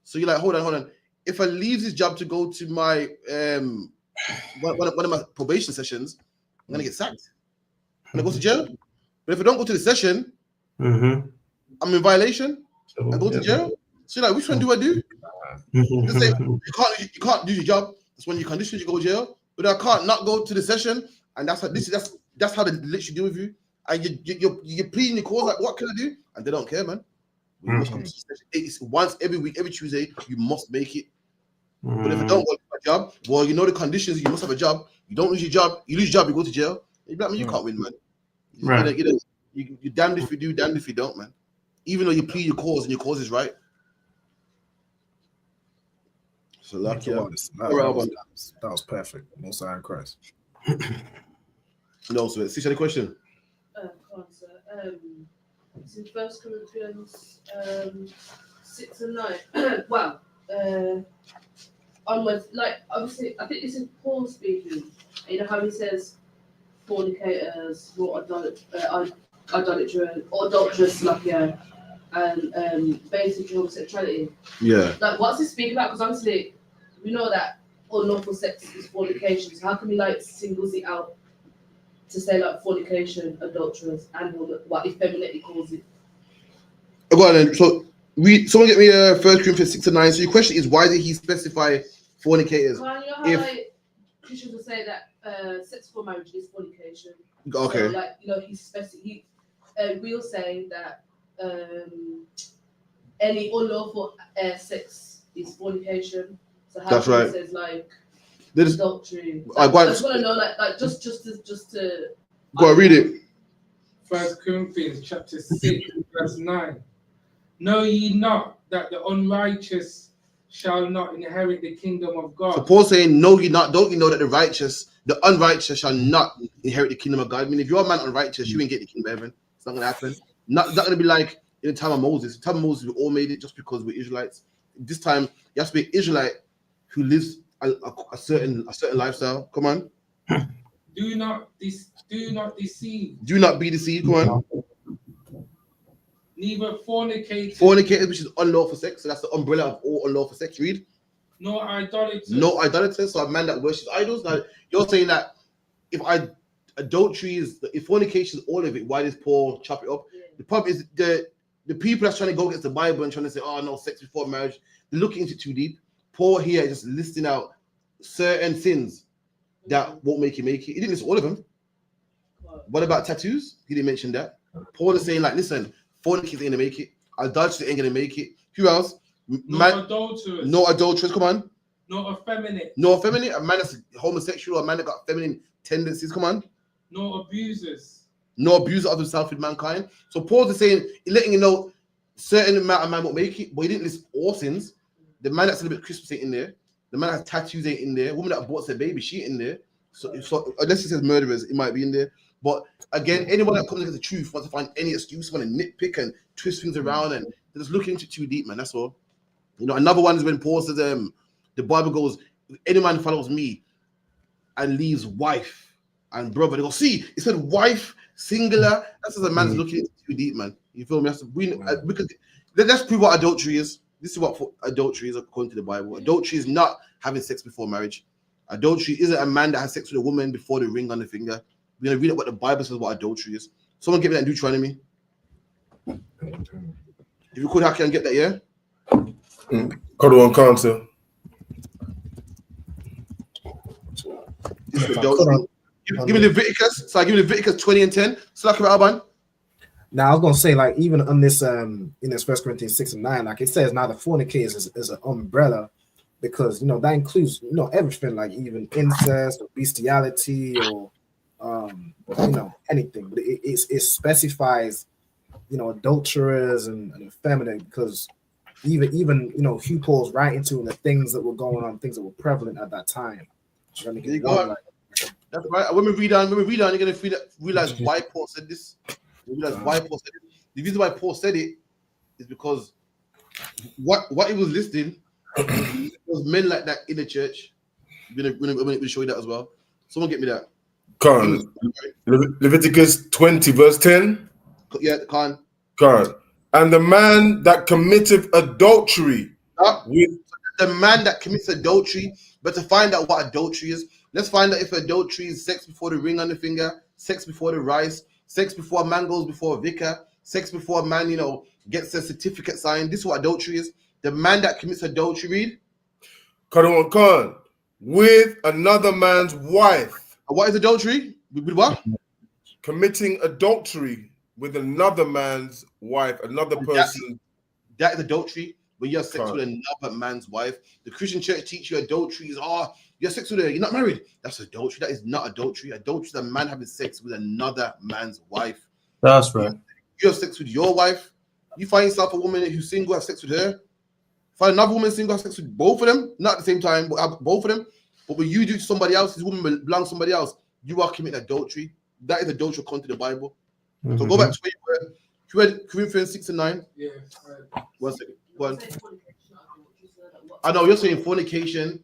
So you're like, hold on. If I leave this job to go to my one of my probation sessions, I'm gonna get sacked. I'm gonna go to jail. But if I don't go to the session, I'm in violation. I go to jail. So you're like, which one do I do? They say you can't do your job. That's when your conditions you go to jail. But I can't not go to the session, and that's how they literally deal with you. And you're pleading your cause like, what can I do? And they don't care, man. You must come to the session. It's once every week, every Tuesday. You must make it. But if I don't go to my job, well, you know the conditions. You must have a job. You don't lose your job. You lose your job. You go to jail. You're like, man, you can't win, man. Right. You're damned if you do, damned if you don't, man. Even though you plead your cause and your cause is right. So lucky. That was perfect. Most High in Christ. No, so see any question? It's in 1 Corinthians 6 and 9. Well, onwards, like obviously, I think this is Paul speaking. You know how he says fornicators, adulterers, like and basically homosexuality. Yeah. Like, what's he speaking about? Because obviously, we know that unlawful sex is fornication. So how can we like singles it out to say like fornication, adulterers, and what effeminate he calls it? Go on then. So someone get me 1 Corinthians 6 and 9. So your question is, why did he specify fornicators? Well, you know how like Christians will say that sex before marriage is fornication. Okay. So, like, you know, we'll say that any unlawful sex is fornication. So how that's right. Says like There's, adultery. I just want to know, like just to go and read it. 1 Corinthians chapter 6, verse 9. Know ye not that the unrighteous shall not inherit the kingdom of God? So Paul's saying, no, you not. Don't you know that the unrighteous shall not inherit the kingdom of God? I mean, if you're a man unrighteous, you ain't get the kingdom of heaven. It's not gonna happen. It's not gonna be like in the time of Moses. In the time of Moses, we all made it just because we're Israelites. This time, you have to be an Israelite who lives a certain lifestyle. Come on. Do not deceive. Do not be deceived. Come on. Neither fornicators. Fornicators, which is unlawful sex. So that's the umbrella of all unlawful sex. Read. No idolaters. No idolaters. So a man that worships idols. Now you're saying that if fornication is all of it, why does Paul chop it up? Yeah. The problem is the people that's trying to go against the Bible and trying to say, oh no, sex before marriage, they're looking into it too deep. Paul here is just listing out certain sins that won't make you make it. He didn't list all of them. What about tattoos? He didn't mention that. Paul is saying, like, listen, fornicators ain't gonna make it. Adultery ain't gonna make it. Who else? Adulterers. No adulterers. Come on. No effeminate. No effeminate. A man that's homosexual. A man that got feminine tendencies. Come on. No abusers. No abuser of himself with mankind. So Paul is saying, letting you know, certain amount of man won't make it, but he didn't list all sins. The man that's a little bit Christmas ain't in there. The man that has tattoos ain't in there. Woman that aborts her baby, she ain't in there. So unless it says murderers, it might be in there. But again, anyone that comes against the truth wants to find any excuse, want to nitpick and twist things around, and they're just looking into it too deep, man. That's all. You know, another one is when Paul says, the Bible goes, any man follows me and leaves wife and brother. They go, see, it said wife, singular. That's as a man's looking into too deep, man. You feel me? Let's prove what adultery is. This is what adultery is according to the Bible. Adultery is not having sex before marriage. Adultery isn't a man that has sex with a woman before the ring on the finger. We're gonna read what the Bible says what adultery is. Someone get me that in Deuteronomy. If you could, Haki, and get that, yeah? Cuddle on counter. This is adultery. Give me Leviticus. So I give you Leviticus 20 and 10. Slack about Alban. Now I was gonna say, like, even on this in this 1 Corinthians 6 and 9, like it says now the fornicators is an umbrella, because that includes everything, like even incest or bestiality or anything. But it specifies adulterers and effeminate, because even Hugh Paul's writing to the things that were going on, things that were prevalent at that time. There you go. That's right. When we read on, you're gonna realize why Paul said this. You realize why Paul said it. The reason why Paul said it is because what he was listing was men like that in the church. We're gonna show you that as well. Someone get me that. Khan. Leviticus 20, verse 10. Yeah, Khan. And the man that committeth adultery with the man that commits adultery, but to find out what adultery is, let's find out if adultery is sex before the ring on the finger, sex before the rice, sex before a man goes before a vicar, sex before a man, gets a certificate signed. This is what adultery is. The man that commits adultery, read. Khan, with another man's wife. What is adultery? With what? Committing adultery with another man's wife, another person. That is adultery. When you have sex with another man's wife, the Christian church teach you adultery is, you have sex with her, you're not married. That's adultery. That is not adultery. Adultery is a man having sex with another man's wife. That's right. You have sex with your wife. You find yourself a woman who's single, have sex with her. Find another woman single, have sex with both of them. Not at the same time, but have both of them. But when you do to somebody else, this woman belongs to somebody else, you are committing adultery. That is adultery according to the Bible. So go back to where you read Corinthians 6 and 9. Yeah. 1 second. I know you're saying fornication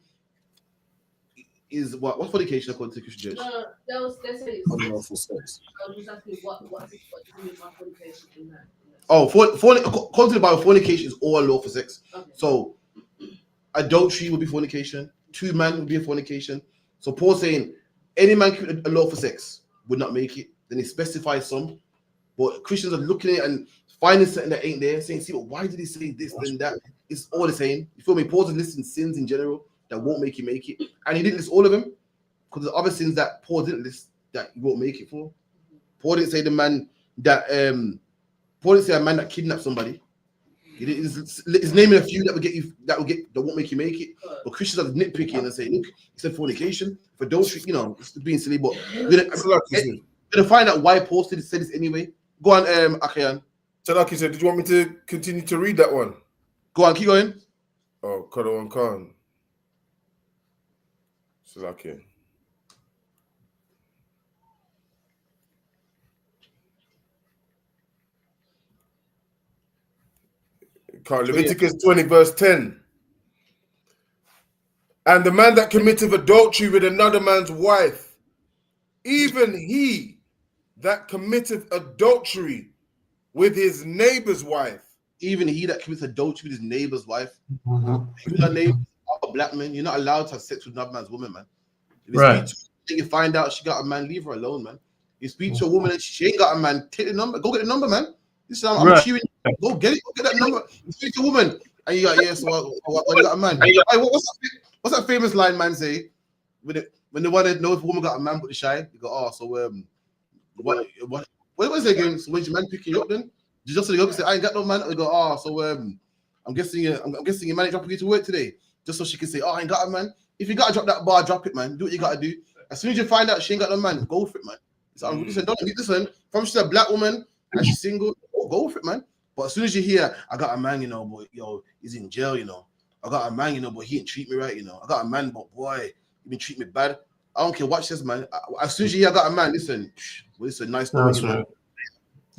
is what? What's fornication according to the Christian church? They say it's unlawful sex. I was asking what do you mean by fornication in that? According to the Bible, fornication is all lawful sex. Okay. So adultery would be fornication. Two men would be a fornication. So Paul's saying any man commit a lawful sex would not make it. Then he specifies some, but Christians are looking at it and finding something that ain't there, saying, see, but why did he say this and that? It's all the same. You feel me? Paul's listing sins in general that won't make you make it. And he didn't list all of them, because there's other sins that Paul didn't list that you won't make it for. Paul didn't say the man that Paul didn't say a man that kidnapped somebody. He's naming a few that won't make you make it. But Christians are nitpicking and saying, look, he said fornication, for adultery, it's being silly, but we're gonna find out why Paul said this anyway. Go on, Akayan. So like you said, did you want me to continue to read that one? Go on, keep going. Oh, Cuddle on Khan. So like it. Leviticus 20, verse 10. And the man that committeth adultery with another man's wife, even he that committeth adultery with his neighbor's wife. Even he that commits adultery with his neighbor's wife. Even a neighbor, a black man, you're not allowed to have sex with another man's woman, man. If you find out she got a man, leave her alone, man. You speak to a woman and she ain't got a man, take the number, go get the number, man. This is I'm cheering. Go get it, go get that number. You speak to a woman and you got so you got a man. What's that famous line man say? When they want to know if a woman got a man but the shy, you go, what was it again? So when's your man picking you up then? Just so they go say, I ain't got no man. They go, I'm guessing your man ain't dropping you to work today. Just so she can say, I ain't got a man. If you gotta drop that bar, drop it, man. Do what you gotta do. As soon as you find out she ain't got no man, go for it, man. Listen, from she's a black woman and she's single, go for it, man. But as soon as you hear, I got a man, but he's in jail, I got a man, but he didn't treat me right, I got a man, but boy, he been treating me bad. I don't care. Watch this, man. As soon as you hear I got a man, listen, it's a nice story, man.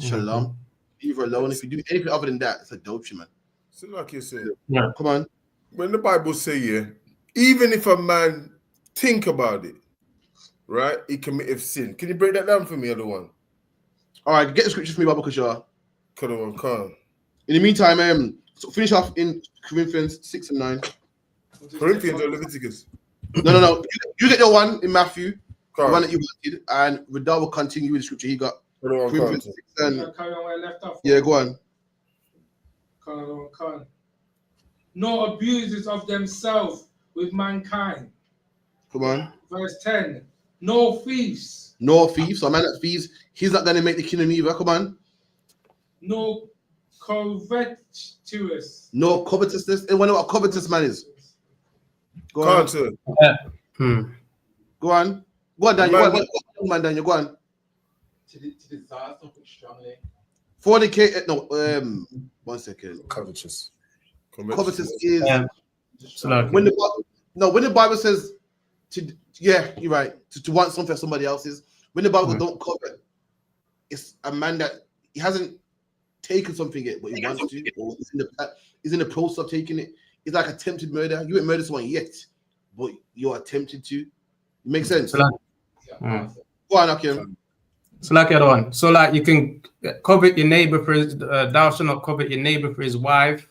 Shalom. Leave her alone. If you do anything other than that, it's adultery, man. So like you said, come on. When the Bible say even if a man think about it, right, he committed sin. Can you break that down for me, other one? All right, get the scripture for me, Bible Kashar. Come. In the meantime, so finish off in Corinthians 6 and 9. Corinthians or Leviticus? No. You get your one in Matthew. the one that you wanted, and Radar will continue with the scripture he got. Corinthians 6 and Carry on where I left off. yeah, go on. Con. Nor abusers of themselves with mankind. Come on. Verse 10. No thieves. No thieves. So a man that thieves, he's not gonna make the kingdom either. Come on. No covetous. No covetousness. Anyone know what a covetous man is? Go on. Go on. Go on, Daniel. Go on, Daniel. Go on. To desire something strongly. Fornicate. No. 1 second. Covetous. Covetous is like when the Bible says to you're right to want something for somebody else's. When the Bible don't covet, it's a man that he hasn't taken something yet, but he wants to, or is in the process of taking it. It's like attempted murder. You ain't murdered someone yet, but you're attempted to. It makes sense. So Go on, Akim. So like the other one. So like you can covet your neighbor for his, thou shalt not covet your neighbor for his wife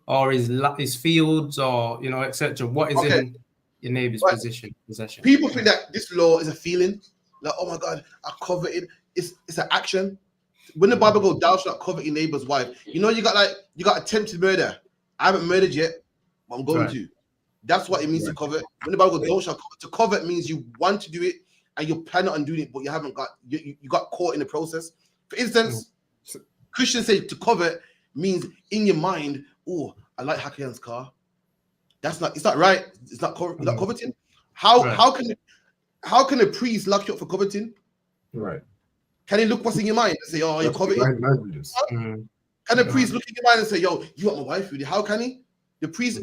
or his fields or etc. What is in your neighbor's possession? People think that this law is a feeling, like oh my God, I coveted. It's an action. When the Bible goes, thou shalt not covet your neighbor's wife. You got attempted murder. I haven't murdered yet, but I'm going to. That's what it means to covet. When the Bible goes, thou shalt covet, to covet means you want to do it and you're planning on doing it, but you haven't got you got caught in the process. For instance, Christians say to covet means in your mind, oh, I like Hakian's car. It's not right. It's not coveting. How can a priest lock you up for coveting? Right. Can he look what's in your mind and say, oh, you're coveting? Can a priest look in your mind and say, yo, you want my wife with you? How can he? The priest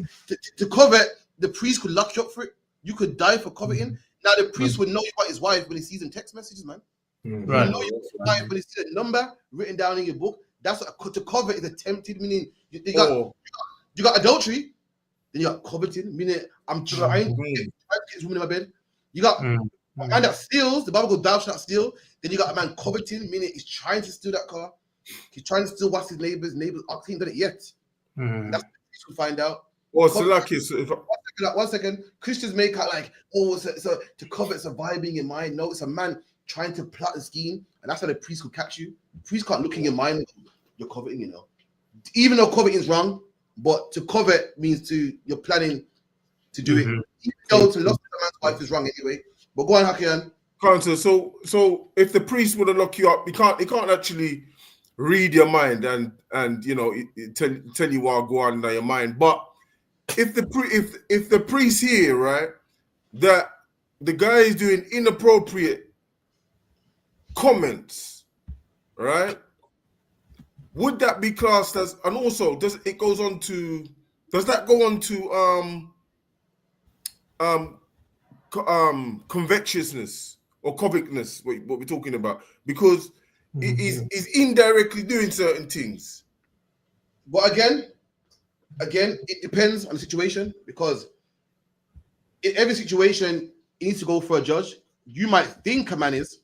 to covet, the priest could lock you up for it. You could die for coveting. Now the priest would know you want his wife when he sees in text messages, man. Right. You know your wife when he sees a number written down in your book. That's what to covet is attempted, meaning you got adultery, then you got coveting, meaning I'm trying to get this woman in my bed. You got a man that steals, the Bible goes, thou shalt not steal. Then you got a man coveting, meaning he's trying to steal that car. He's trying to steal what's his neighbor's ox. He ain't done it yet. That's what you find out. Oh, so lucky. So if 1 second, Christians make out like, oh, to covet, it's a vibe in your mind. No, it's a man trying to plot a scheme, and that's how the priest could catch you. The priest can't look in your mind. You're coveting, even though coveting is wrong, but to covet means you're planning to do it. Even though to lust a man's wife is wrong anyway. But go on, Hakian. So if the priest would have locked you up, he can't actually read your mind and tell you what go on in your mind. But if the priest here, right, that the guy is doing inappropriate comments, right? Would that be classed as, and also does that go on to covetousness or covetousness, what we're talking about? Because he's indirectly doing certain things. But again, it depends on the situation, because in every situation, it needs to go for a judge. You might think a man is,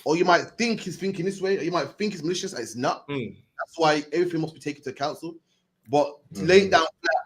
or you might think he's thinking this way, or you might think he's malicious, and it's not. That's why everything must be taken to counsel. But to lay it down flat,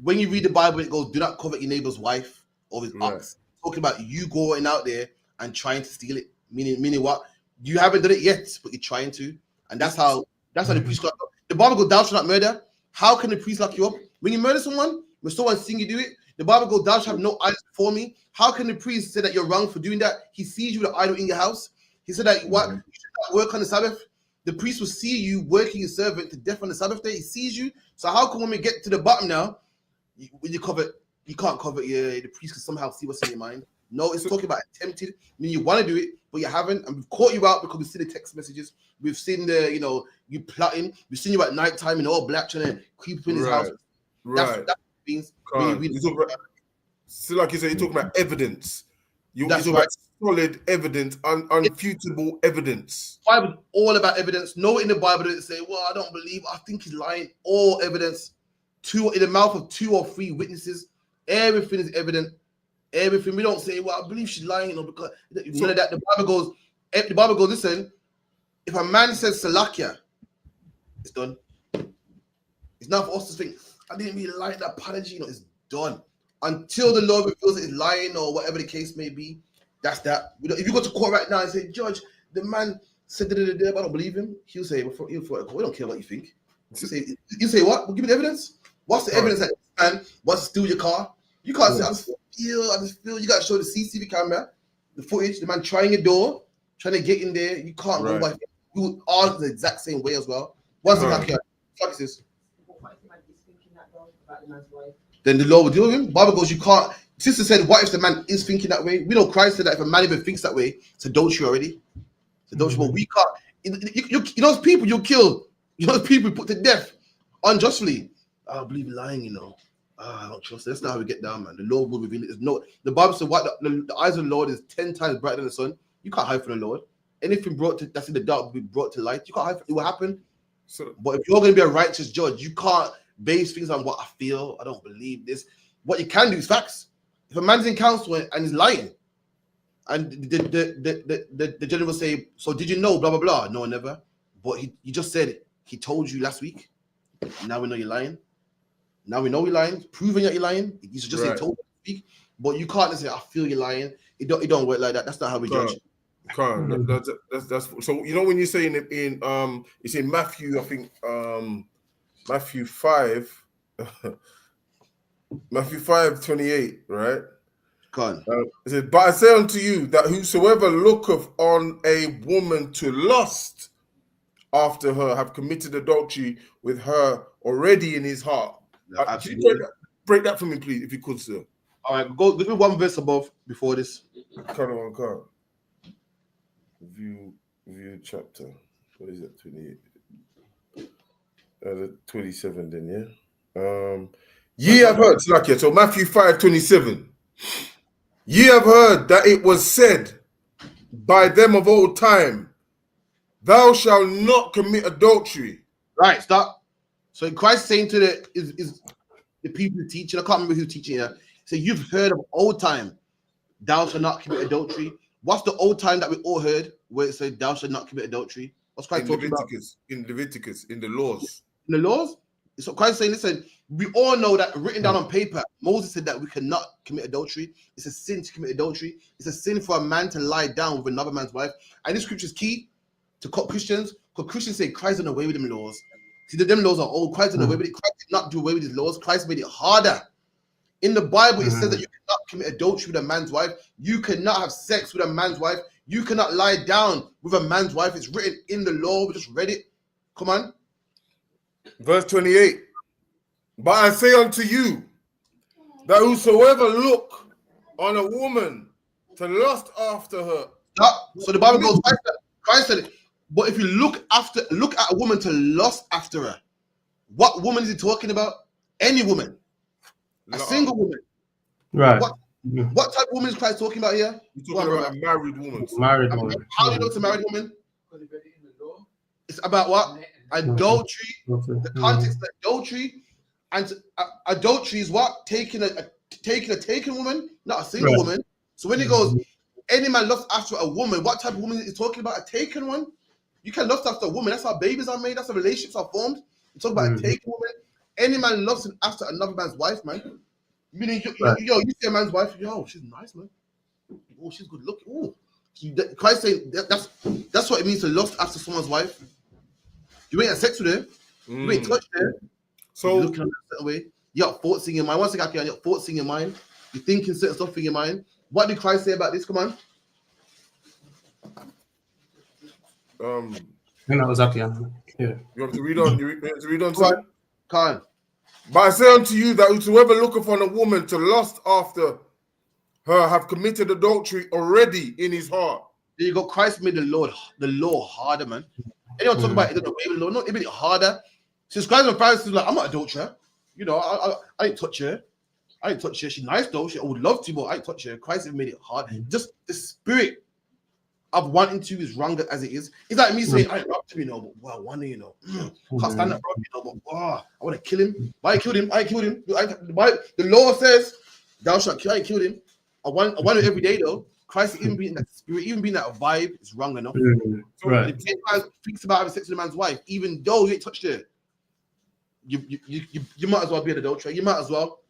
when you read the Bible, it goes, do not covet your neighbor's wife or his ox. Talking about you going out there and trying to steal it. Meaning what? You haven't done it yet, but you're trying to. And that's how the priest got up. The Bible goes, thou shalt not murder. How can the priest lock you up? When you murder someone, when someone's seeing you do it, the Bible goes, thou shalt have no eyes before me. How can the priest say that you're wrong for doing that? He sees you with an idol in your house. He said that you should not work on the Sabbath. The priest will see you working your servant to death on the Sabbath day. He sees you. So how come when we get to the bottom now, when you covet, you can't covet the priest can somehow see what's in your mind? No, it's talking about attempted. I mean, you want to do it, but you haven't. And we've caught you out because we've seen the text messages. We've seen you plotting. We've seen you at night time in all black trying to creep up in his house. That's what it means. So like you said, you're talking about evidence. You're talking about solid evidence, unfutable evidence. The Bible all about evidence. No, in the Bible doesn't say, well, I don't believe, I think he's lying. All evidence. In the mouth of 2 or 3 witnesses, everything is evident. Everything. We don't say, well, I believe she's lying, because none of that. The Bible goes, listen, if a man says Salakia, it's done. It's not for us to think, I didn't really like that apology, it's done. Until the Lord reveals that it's lying or whatever the case may be, That's that. If you go to court right now and say, Judge, the man said that I don't believe him, he'll say, we don't care what you think. You say what? Well, give me the evidence. What's the evidence that this man wants to steal your car? You can't say, I just feel. You got to show the CCTV camera, the footage, the man trying your door, trying to get in there. You can't go by. You are the exact same way as well. Once again, then the law will deal with him. The Bible goes, you can't. Sister said, what if the man is thinking that way? We know Christ said that if a man even thinks that way, it's adultery already. It's adultery, but we can't. You know those people you kill. You know those people put to death unjustly. I don't believe in lying, you know. I don't trust it. That's not how we get down, man. The Lord will reveal it. No, the Bible said, what the eyes of the Lord is 10 times brighter than the sun. You can't hide from the Lord. Anything that's in the dark will be brought to light. You can't hide from it. It will happen. But if you're going to be a righteous judge, you can't base things on what I feel. I don't believe this. What you can do is facts. If a man's in counsel and he's lying, and the judge will say, so did you know, blah, blah, blah. No, never. But he just said, he told you last week. Now we know you're lying. Now we know you're lying. Proving that you're lying. You should just say, told you last week. But you can't just say, I feel you're lying. It don't work like that. That's not how we judge. That's so. You know when you say it's in Matthew, I think Matthew 5, Matthew 5:28, right? It says, but I say unto you that whosoever looketh on a woman to lust after her have committed adultery with her already in his heart. Can you break that for me, please, if you could, sir? All right, give me one verse above before this. Card. View chapter. What is it? 28. 27 then, yeah. Ye have heard, so Matthew 5:27. Ye have heard that it was said by them of old time, thou shalt not commit adultery. Right, stop. So Christ saying to the people teaching, I can't remember who's teaching here. So you've heard of old time, thou shalt not commit adultery. What's the old time that we all heard where it said thou shalt not commit adultery? What's Christ talking about? In Leviticus, in the laws. In the laws? So Christ saying, listen, we all know that written down on paper, Moses said that we cannot commit adultery. It's a sin to commit adultery. It's a sin for a man to lie down with another man's wife. And this scripture is key to Christians, because Christians say Christ done away with them laws. See, them laws are old. Christ done away with it. Christ did not do away with his laws. Christ made it harder. In the Bible, it says that you cannot commit adultery with a man's wife. You cannot have sex with a man's wife. You cannot lie down with a man's wife. It's written in the law. We just read it. Come on. Verse 28. But I say unto you that whosoever look on a woman to lust after her. So the Bible goes, Christ said it. But if you look at a woman to lust after her, what woman is he talking about? Any woman. A single woman. Right. What type of woman is Christ talking about here? He's talking about a married woman. Married woman. How do you know it's a married woman? It's about what? Adultery. The context of adultery. And adultery is what? Taking a taken woman, not a single woman. So when he goes, any man lusts after a woman, what type of woman is he talking about? A taken one? You can lust after a woman. That's how babies are made. That's how relationships are formed. You talk about a taken woman. Any man loves after another man's wife, man. Meaning, you see a man's wife, yo, she's nice, man. Oh, she's good looking. Oh, Christ saying that's what it means to lust after someone's wife. You ain't had sex with her. You ain't touched her. So you're looking at a certain way. You got thoughts in your mind. Once again, you got thoughts in your mind. You're thinking certain stuff in your mind. What did Christ say about this? Come on. That was up, yeah. You have to read on. You have to read on. Can't. But I say unto you that whosoever looketh on a woman to lust after her have committed adultery already in his heart. There you go. Christ made the law harder, man. Anyone talk about it, the law, not even harder. Since Christ and Pharisees like, I'm not an adulterer. You know, I didn't touch her. I didn't touch her. She's nice though. I would love to, but I didn't touch her. Christ even made it hard. Just the spirit of wanting to is wrong as it is. It's like me saying, I ain't robbed him, you know, but wow, I want to, you know, can't stand that, bro, you know, but wow, I want to kill him. But I killed him. The law says, thou shalt kill. I killed him. I want it every day though. Christ even being that spirit, even being that vibe, is wrong enough. So Right. the same Christ speaks about having sex with a man's wife, even though you ain't touched her. You might as well be an adulterer. You might as well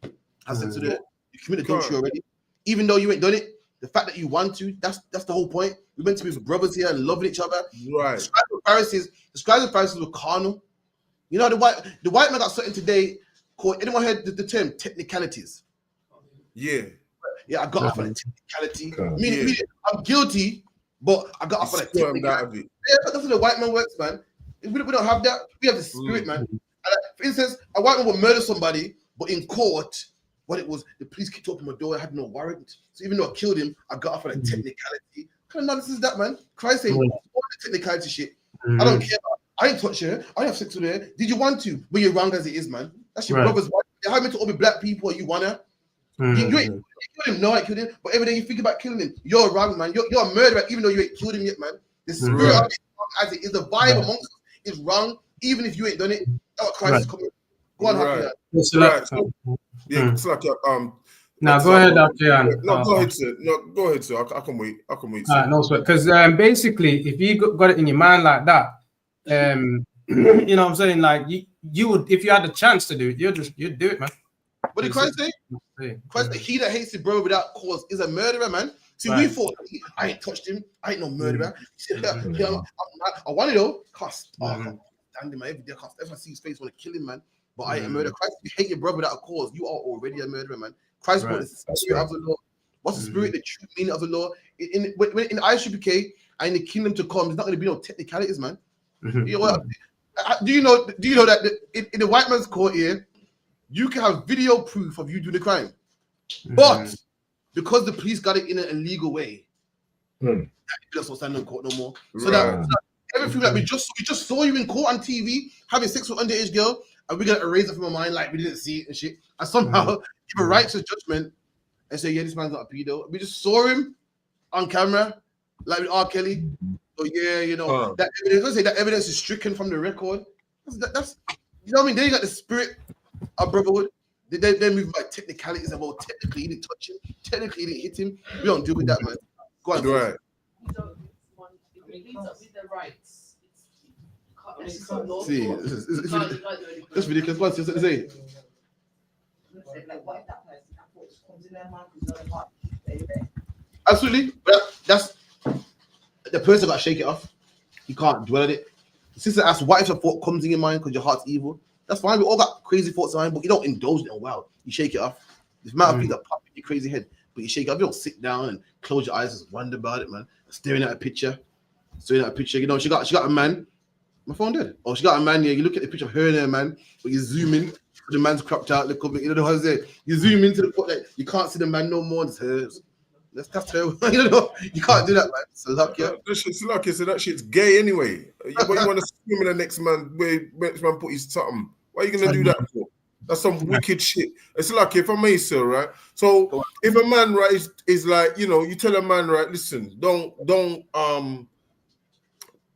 have sex with her. You committed adultery already, even though you ain't done it. The fact that you want to, that's the whole point. We're meant to be brothers here and loving each other. Right. The scribes and Pharisees were carnal. You know, the white man got something today called, anyone heard the term technicalities? Yeah. Yeah, I got off on a technicality. Meaning, I'm guilty, but I got off on a technicality. Yeah, that's how the white man works, man. We don't have that. We have the spirit, man. And for instance, a white man would murder somebody, but in court, what it was, the police kicked open my door. I had no warrant. So even though I killed him, I got off on a technicality. What kind of nonsense is that, man? Christ saying all the technicality shit. I don't care. I ain't touch her. I didn't have sex with her. Did you want to? But you're wrong as it is, man. That's your brother's wife. You're having to all be black people. You wanna? You ain't killed him. No, I killed him. But every day you think about killing him, you're wrong, man. You're a murderer, even though you ain't killed him yet, man. The spirit of it, as it is, the vibe amongst us is wrong, even if you ain't done it. That's what Christ is coming. Go on, Happy. Now go ahead, Happy. No, go ahead, sir. No, go ahead, sir. I can wait. No sweat. Because basically, if you got it in your mind like that, you know what I'm saying? Like you would, if you had the chance to do it, you'd do it, man. What did Christ say? Christ said, he that hates his brother without cause is a murderer, man. See, we thought, I ain't touched him. I ain't no murderer. He said, I want it though. Can't stand him, man. Every day, if I see his face, I want to kill him, man. But I ain't a murderer. Christ, if you hate your brother without a cause, you are already a murderer, man. Christ brought the spirit of the law. What's the spirit, the true meaning of the law? In the ISUPK and in the kingdom to come, there's not going to be no technicalities, man. You know, do you know that in the white man's court here, you can have video proof of you doing the crime, but because the police got it in an illegal way, that's not standing in court no more. So that everything that we just saw you in court on TV having sex with underage girl, and we're gonna erase it from our mind like we didn't see it and shit, and somehow give a righteous judgment and say, yeah, this man's not a pedo. We just saw him on camera, like with R. Kelly. So yeah, you know that evidence. Let's say that evidence is stricken from the record. That's you know what I mean. Then you got the spirit of brotherhood. They move by technicalities about technically he didn't touch him, technically he didn't hit him. We don't deal with that, man. Go on. Right. See, it's ridiculous. What's it say? Absolutely, but that's the person got to shake it off. You can't dwell on it. The sister asked, what if a thought comes in your mind because your heart's evil? That's fine. We all got crazy thoughts in mind, but you don't indulge in it. Wow, you shake it off. There's amount of people that pop in your crazy head, but you shake it off. You don't sit down and close your eyes and just wonder about it, man. Staring at a picture. You know, she got a man. My phone dead. Oh, she got a man here. You look at the picture of her and her man, but you zoom in. The man's cropped out. You know what I'm saying? You zoom into the photo, you can't see the man no more. It's hers. That's terrible. You know, you can't do that, man. So lucky. It's lucky. So that shit's gay anyway. What you want to swim in the next man where next man put his something? Why are you gonna do that for? That's some wicked shit. It's lucky if I may, sir, right? So if a man, right, is like, you know, you tell a man, right, listen, don't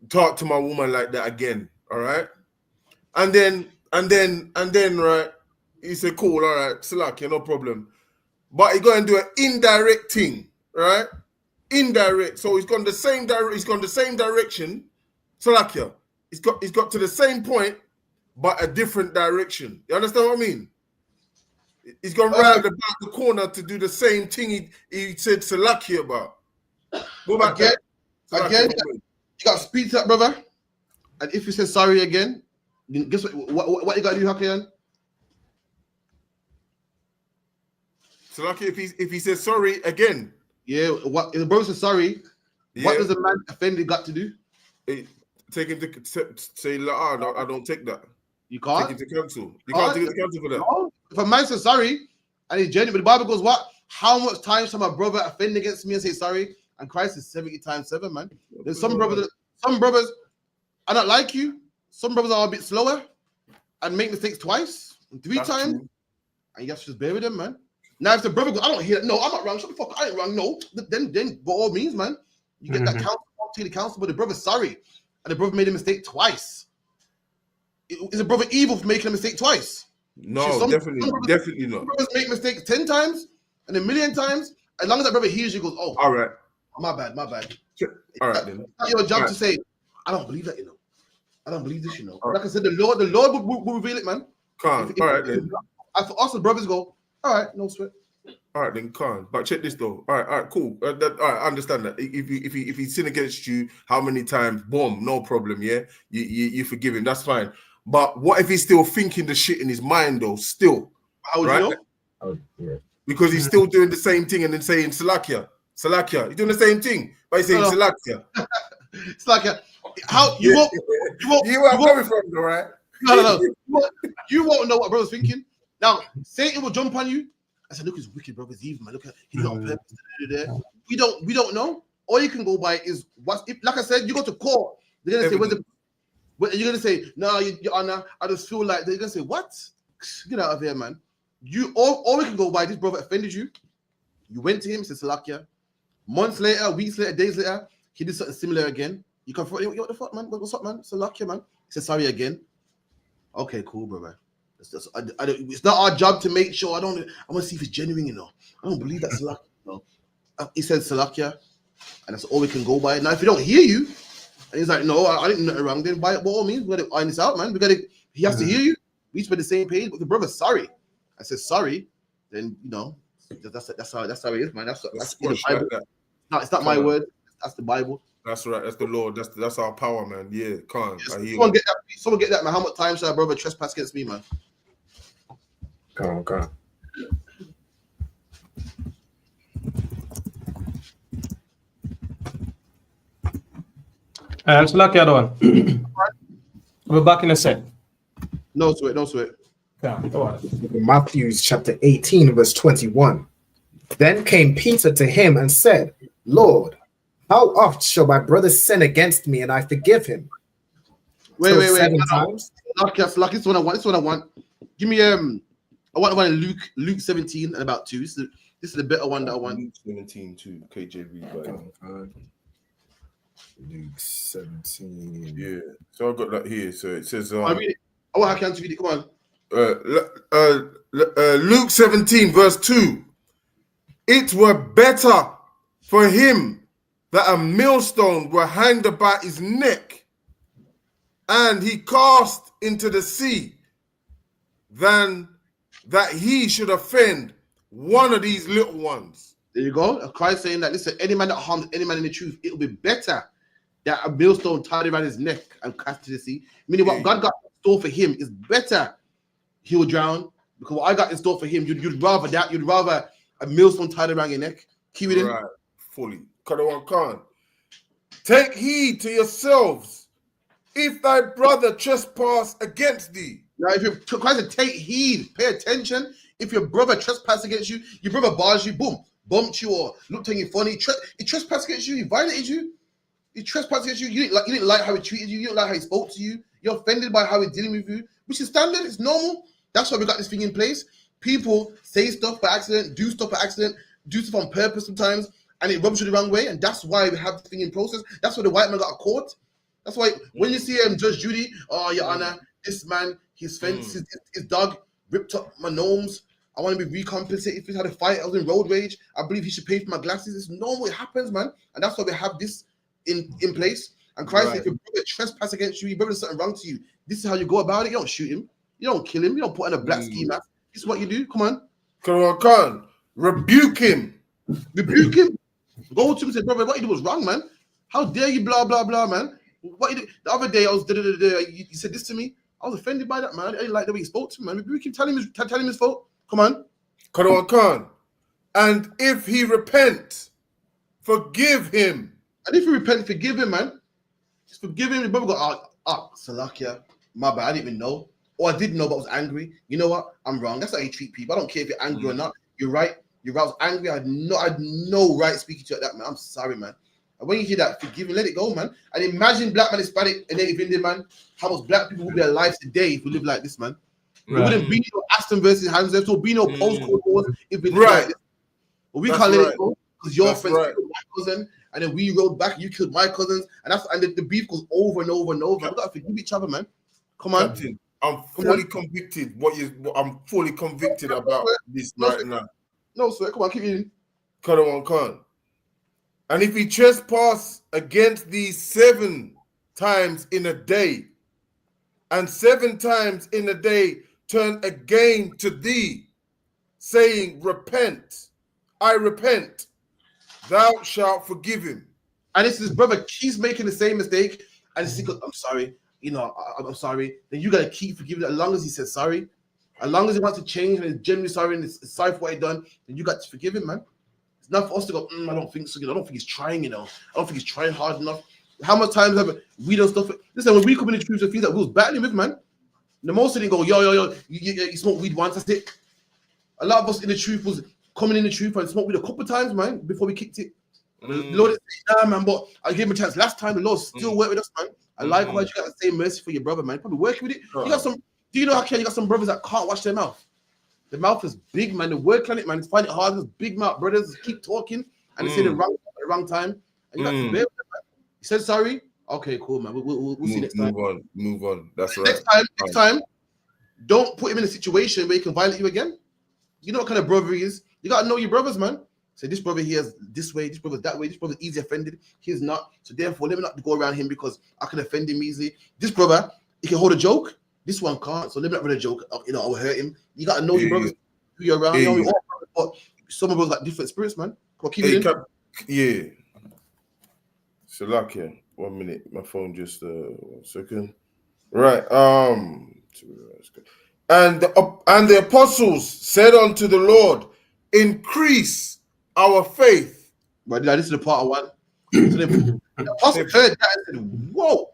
talk to my woman like that again, all right? And then, right, he said, cool, all right, Salakia, no problem. But he go and do an indirect thing, right? Indirect. So he's gone the same direction. Salakia. He's got to the same point, but a different direction. You understand what I mean? He's gone round about the corner to do the same thing he said Salakia about. What about again? Again, you got to speak to that brother. And if he says sorry again, guess what you got to do, Hakian? So lucky if he says sorry again. Yeah, what if the brother says sorry? Yeah. What does the man offended got to do? Take him to say, no, I don't take that. You can't take him to counsel. You can't take him to counsel for that. No. If a man says sorry and he's genuine, but the Bible goes, what? How much time shall my brother offend against me and say sorry? And Christ is 70 times 7, man. There's some brothers are not like you. Some brothers are a bit slower and make mistakes twice and 3 times. True. And you have to just bear with them, man. Now, if the brother goes, I don't hear that. No, I'm not wrong. Shut the fuck up. I ain't wrong. No. Then by all means, man, you get that counsel, take the counsel, but the brother's sorry. And the brother made a mistake twice. Is the brother evil for making a mistake twice? No, definitely not. Brothers make mistakes 10 times and 1,000,000 times. As long as that brother hears you, goes, oh, all right. My bad. All right, then. It's not your job to say, I don't believe that, you know. I don't believe this, you know. Like I said, the Lord will reveal it, man. All right, then. And for us, the brothers go, all right, no sweat. All right, then Khan. But check this though. All right, cool. All right, I understand that. If he sin against you, how many times? Boom, no problem. Yeah, you forgive him. That's fine. But what if he's still thinking the shit in his mind though? Still, how would right? you know? Oh, yeah. Because he's still doing the same thing and then saying Salakia. He's doing the same thing by saying Salakia. Salakia. How you won't? You where I'm coming from, though, right? No. You won't know what brother's thinking. Now, Satan will jump on you. I said, look, he's wicked, bro. He's evil, man. Look, he's not on purpose. We don't know. All you can go by is what. Like I said, you go to court. They're gonna say, you're gonna say, no, Your Honor, I just feel like they're gonna say, what? Get out of here, man. You all we can go by. This brother offended you. You went to him, said Salakia. Months later, weeks later, days later, he did something similar again. You confront him. What the fuck, man? What's up, man? Salakia, man. He said sorry again. Okay, cool, brother. It's not our job to make sure. I want to see if it's genuine, you know. I don't believe that's Salakia. No. He said Salakia, and that's all we can go by. Now, if he don't hear you, and he's like, no, I didn't do nothing wrong, then by all means, we got to iron this out, man. He has to hear you. We each be the same page. But the brother's sorry. I said sorry. Then that's how it is, man. That's in the Bible. No, it's not my word. That's the Bible. That's right. That's the Lord. That's our power, man. Yeah, can't. Someone get that, man. How much time should our brother trespass against me, man? Come on. So lucky other one. We're back in a sec. No sweat. Yeah, go on. Matthew chapter 18, verse 21. Then came Peter to him and said, Lord, how oft shall my brother sin against me and I forgive him? Wait. 7 times? Lucky, this is what I want. Give me I want one in Luke 17 and about 2. This is the better one that I want. Luke 17 2, KJV. Luke 17. Yeah. So I've got that here. So it says I read it. Oh, I can't read it. Come on. Luke 17 verse 2. It were better for him that a millstone were hanged about his neck and he cast into the sea than that he should offend one of these little ones. There you go. Christ saying that, listen, any man that harms any man in the truth, it will be better that a millstone tied around his neck and cast to the sea. Meaning what God got in store for him is better he will drown, because what I got in store for him, you'd rather that. You'd rather a millstone tied around your neck. Keep it in. Right, fully. Khan. Take heed to yourselves if thy brother trespass against thee. Now, if you Christ said, take heed, pay attention. If your brother trespass against you, your brother bars you, boom, bumped you or looked at you funny, he trespassed against you, he violated you, he trespassed against you, you didn't like how he treated you, you didn't like how he spoke to you, you're offended by how he's dealing with you, which is standard, it's normal. That's why we got this thing in place. People say stuff by accident, do stuff by accident, do stuff on purpose sometimes, and it rubs you the wrong way, and that's why we have this thing in process. That's why the white man got caught. That's why when you see Judge Judy, oh, Your Honor, this man, his fence, his dog ripped up my gnomes. I want to be recompensated. If he had a fight, I was in road rage. I believe he should pay for my glasses. It's normal. It happens, man. And that's why we have this in place. And Christ, if your brother trespass against you, your brother does something wrong to you, this is how you go about it. You don't shoot him. You don't kill him. You don't put on a black ski mask. This is what you do. Come on. Khan. Rebuke him. Rebuke him. Go to him and say, brother, what you did was wrong, man. How dare you, blah, blah, blah, man. What you did? The other day, I was, you said this to me. I was offended by that, man. I didn't like the way he spoke to me, man. Rebuke him. Tell him his fault. Come on. Khan. And if he repent, forgive him. And if you repent, forgive him, man. Just forgive him. Your brother go, Salakia, my bad, I didn't even know. Or I did know, but I was angry. You know what? I'm wrong. That's how you treat people. I don't care if you're angry or not. You're right. I was angry. I had no right speaking to you like that, man. I'm sorry, man. And when you hear that, forgive him, let it go, man. And imagine black man, Hispanic, and Native Indian, man, how much black people would be alive today if we live like this, man. There wouldn't be no Aston versus Hans. There would be no postcode wars if we live like this. But we can't let it go because your friends killed my cousin, and then we rode back. You killed my cousins, and the beef goes over and over and over. We gotta forgive each other, man. Come on. Captain, I'm fully convicted. I'm fully convicted about this right now. No, sir. Come on, keep it in. Khan. And if he trespass against thee 7 times in a day, and 7 times in a day turn again to thee, saying, repent, I repent, thou shalt forgive him. And it's his brother keeps making the same mistake, and it's because I'm sorry, I'm sorry. Then you gotta keep forgiving. As long as he says sorry, as long as he wants to change and is genuinely sorry and is sorry for what he done, then you got to forgive him, man. It's not for us to go. I don't think so. I don't think he's trying. I don't think he's trying hard enough. How much times have we done stuff? Listen, when we come in the truth, the things that we was battling with, man. The most of them go, yo, you smoke weed once, that's it. A lot of us in the truth was coming in the truth and smoked weed a couple times, man, before we kicked it. The Lord said, nah, man, but I gave him a chance. Last time, the Lord still worked with us, man. And likewise, you got the same mercy for your brother, man. Probably working with it. You got some. Do you know how you got some brothers that can't watch their mouth? The mouth is big, man. The word planet, man, it's find it hard. This big mouth brothers keep talking and they say the wrong time. And you got to bear with them, man. He said sorry. Okay, cool, man. We'll see next time. Move on. That's right. Next time, don't put him in a situation where he can violate you again. You know what kind of brother he is. You gotta know your brothers, man. Say this brother here is this way, this brother's that way, this brother's easy offended. He's not. So therefore, let me not go around him because I can offend him easily. This brother, he can hold a joke. This one can't. So let me not hold a joke. I will hurt him. You gotta know your brothers, who you're around. You know, but some of us got different spirits, man. Come on, keep it in. Yeah. So like, 1 minute. My phone just 1 second. Right. And the apostles said unto the Lord, increase our faith. But this is the part of one. So the apostle heard that and said, whoa,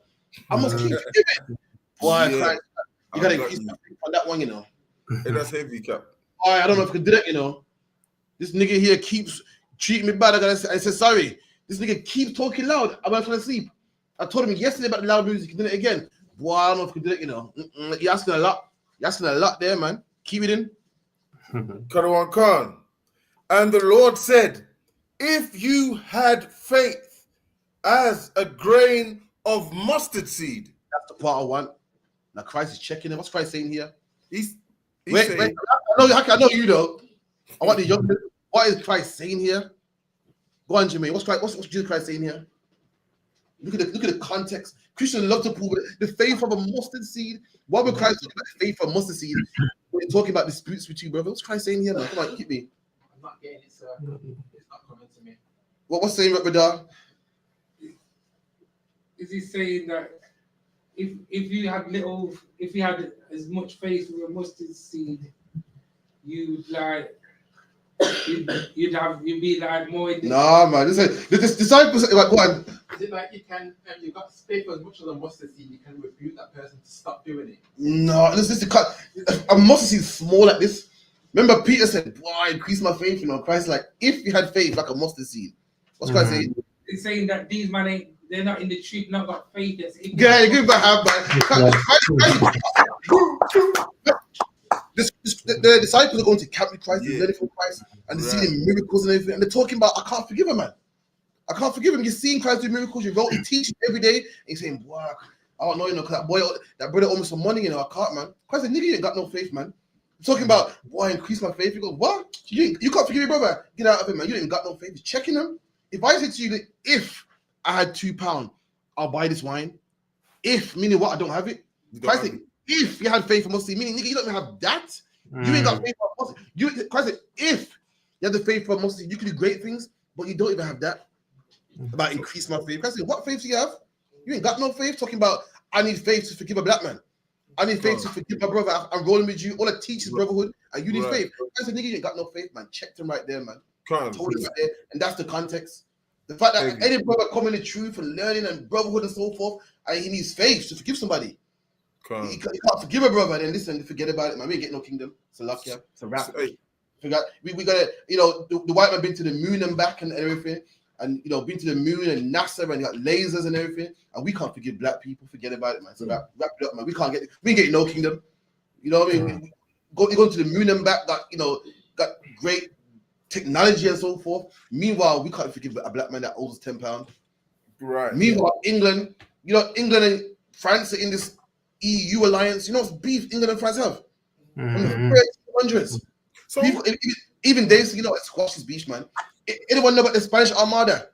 I must keep forgiving. Boy, Christ, you gotta increase my faith on that one, you know. Hey, that's heavy, cap. Boy, I don't know if I can do that, you know. This nigga here keeps treating me bad. I said sorry. This nigga keeps talking loud. I'm not trying to sleep. I told him yesterday about the loud music. He did it again. Boy, I don't know if I can do it, you know. You're asking a lot. You're asking a lot there, man. Keep it in. Karawan Khan. And the Lord said, if you had faith as a grain of mustard seed. That's the part I want. Now Christ is checking it. What's Christ saying here? He's wait. saying, I know you though. I want the young. What is Christ saying here? Go on, Jermaine. What's Jesus Christ saying here? Look at the context. Christians love to prove it. The faith of a mustard seed. Why would Christ talk about the faith of a mustard seed when he's talking about disputes between brothers? What's Christ saying here, man? Come on, keep me. I'm not getting it, sir. It's not coming to me. What's saying, brother? Is he saying that if you had as much faith with a mustard seed, you'd be like more. Nah, man. The disciples like, go on. Is it like you got faith as much as a mustard seed, you can rebuke that person to stop doing it? No, this is a mustard seed small like this. Remember, Peter said, "Boy, increase my faith." You know, Christ like, if you had faith like a mustard seed, what's Christ saying? He's saying that these man they're not in the truth, not got faith. Yeah, you give have man. The disciples are going to camp with Christ, learning from Christ, and they're seeing miracles and everything, and they're talking about, I can't forgive him, man. I can't forgive him. You're seeing Christ do miracles. He teaches every day, and he's saying, boy, I don't know, you know, because that brother owed me some money, you know, I can't, man. Christ said, nigga, you ain't got no faith, man. I'm talking about, boy, increase my faith. You go, what? You can't forgive your brother. Get out of it, man. You ain't got no faith. He's checking him. If I said to you that if I had £2, I'll buy this wine. If, meaning what? I don't have it. Christ said, if you had faith for mustard, meaning, nigga, you don't even have that. You ain't got faith for mustard. Christ said, if you have the faith for mustard, you can do great things, but you don't even have that. About increase my faith. Christ said, what faith do you have? You ain't got no faith. Talking about, I need faith to forgive a black man. I need faith to forgive my brother. I'm rolling with you. All I teach is brotherhood, and you need faith. Christ said, nigga, you ain't got no faith, man. Checked him right there, man. Told him right there, and that's the context. The fact that any brother coming in truth and learning and brotherhood and so forth, and he needs faith to forgive somebody. He can't forgive a brother, then listen, forget about it, man. We ain't get no kingdom. It's a luck, yeah. It's a wrap. We gotta, you know, the white man been to the moon and back and everything, and you know, been to the moon and NASA and got lasers and everything, and we can't forgive black people. Forget about it, man. So wrap it up, man. We ain't getting no kingdom. You know what I mean? You're going to the moon and back, got, you know, got great technology and so forth. Meanwhile, we can't forgive a black man that owes us £10. Right. Meanwhile, England, you know, England and France are in this EU alliance. You know what's beef England and France have? From the 1300s. So even they, you know, it squashes beef, man. Anyone know about the Spanish Armada?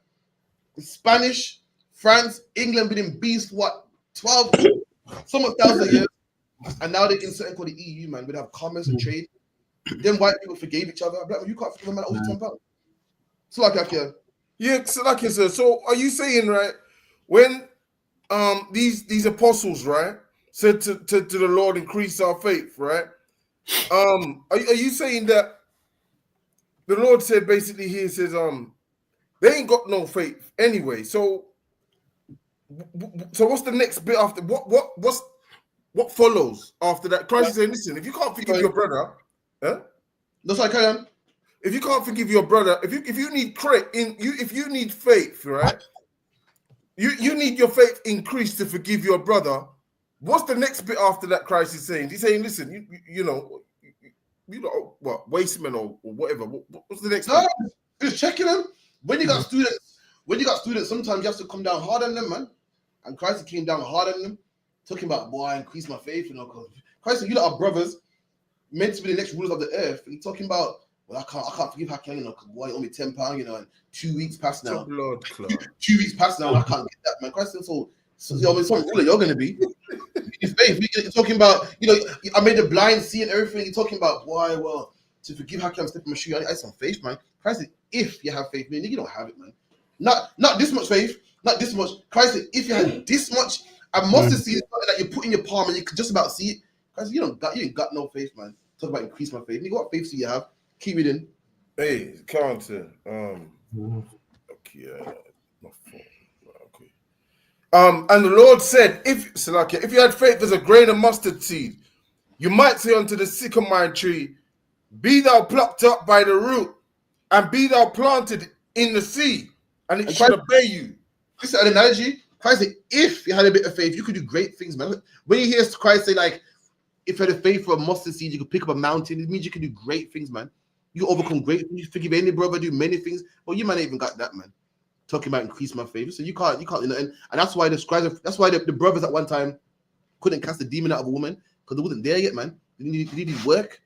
The Spanish, France, England been in beef for what, 12, somewhat thousand years, and now they can something called the EU, man. We have commerce and trade. Then white people forgave each other. Black, you can't forgive a man that owes £10. So like Hakia. Yeah, so like I said, so are you saying, right, when these apostles, right, said to the Lord, increase our faith, right? Are you saying that the Lord said basically here says they ain't got no faith anyway. So what's the next bit after what follows after that? Christ is saying, listen, if you can't forgive your brother, that's like I am. If you can't forgive your brother, if you need if you need faith, right? You need your faith increased to forgive your brother. What's the next bit after that? Christ is saying, he's saying, listen, you know what, wastemen or whatever. What's the next? No, just checking them. When you got students, sometimes you have to come down hard on them, man. And Christ came down hard on them, talking about, boy, I increase my faith, you know, because Christ said, you lot are brothers, meant to be the next rulers of the earth. And he's talking about, well, I can't forgive Hakim, you know, because boy, he owe me £10, you know, and 2 weeks passed now. 2 weeks passed now, and I can't get that, man. Christ said, so you know, some ruler you're gonna be. His faith. You're talking about, you know, I made the blind see and everything. You're talking about, boy, well, to forgive Hakim, step in my shoe. I have some faith, man. Christ said, if you have faith, man, you don't have it, man. Not this much faith, not this much. Christ said, if you had this much, I must have seen something that you put in your palm and you could just about see it. Christ said, you ain't got no faith, man. Talk about increase my faith. Nigga, what faith do you have? Keep it in. Hey, counter. Okay, my phone. Okay. And the Lord said, if you had faith as a grain of mustard seed, you might say unto the sycamore tree, be thou plucked up by the root, and be thou planted in the sea, and it should obey you. This is an analogy. Christ said, if you had a bit of faith, you could do great things, man. When you hear Christ say, like, if you had a faith for a mustard seed, you could pick up a mountain, it means you can do great things, man. You overcome great things, you forgive any brother, do many things. Well, you might not even got that, man. Talking about increase my faith. So you can't, you know, and that's why the brothers at one time couldn't cast the demon out of a woman, because they wasn't there yet, man. They needed work.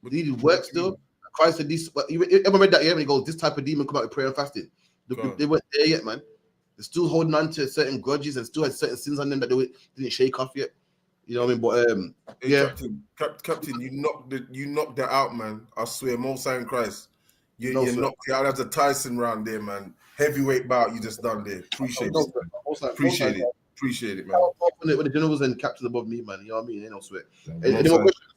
They needed work still. Christ said this. Everyone read that here, and he goes, this type of demon come out with prayer and fasting. They weren't there yet, man. They're still holding on to certain grudges and still had certain sins on them that they didn't shake off yet. You know what I mean? But hey, yeah, Captain, you knocked that out, man. I swear, Most High in Christ, you knocked it out. That's a Tyson round there, man. Heavyweight bout you just done there. Appreciate it. Appreciate it, man. When the generals and captains above me, man, you know what I mean? Ain't no sweat. Any more questions?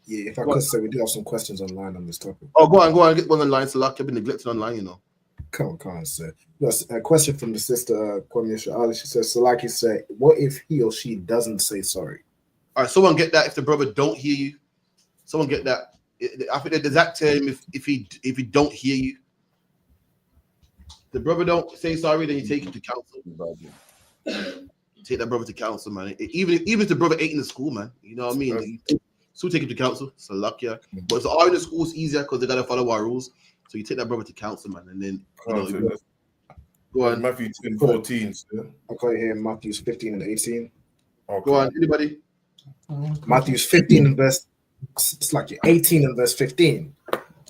Yeah, if I could say, we do have some questions online on this topic. Oh, go on, get one online. So like I've been neglected online, you know. Come on, sir. That's a question from the sister Kwamisha Ali. She says, so like you said, what if he or she doesn't say sorry? All right, someone get that. If the brother don't hear you, someone get that. I think there's that term. If he don't hear you, the brother don't say sorry, then you take him to counsel. Take that brother to counsel, man. Even if the brother ain't in the school, man, you know what I mean. Still take him to counsel. So luck, yeah. But it's all in the school is easier because they gotta follow our rules. So you take that brother to counsel, man, and then go on. Matthew 10:14. I'll call you here Matthews 15 and 18. Okay. Go on, anybody? Matthews 15 and verse 18 and verse 15.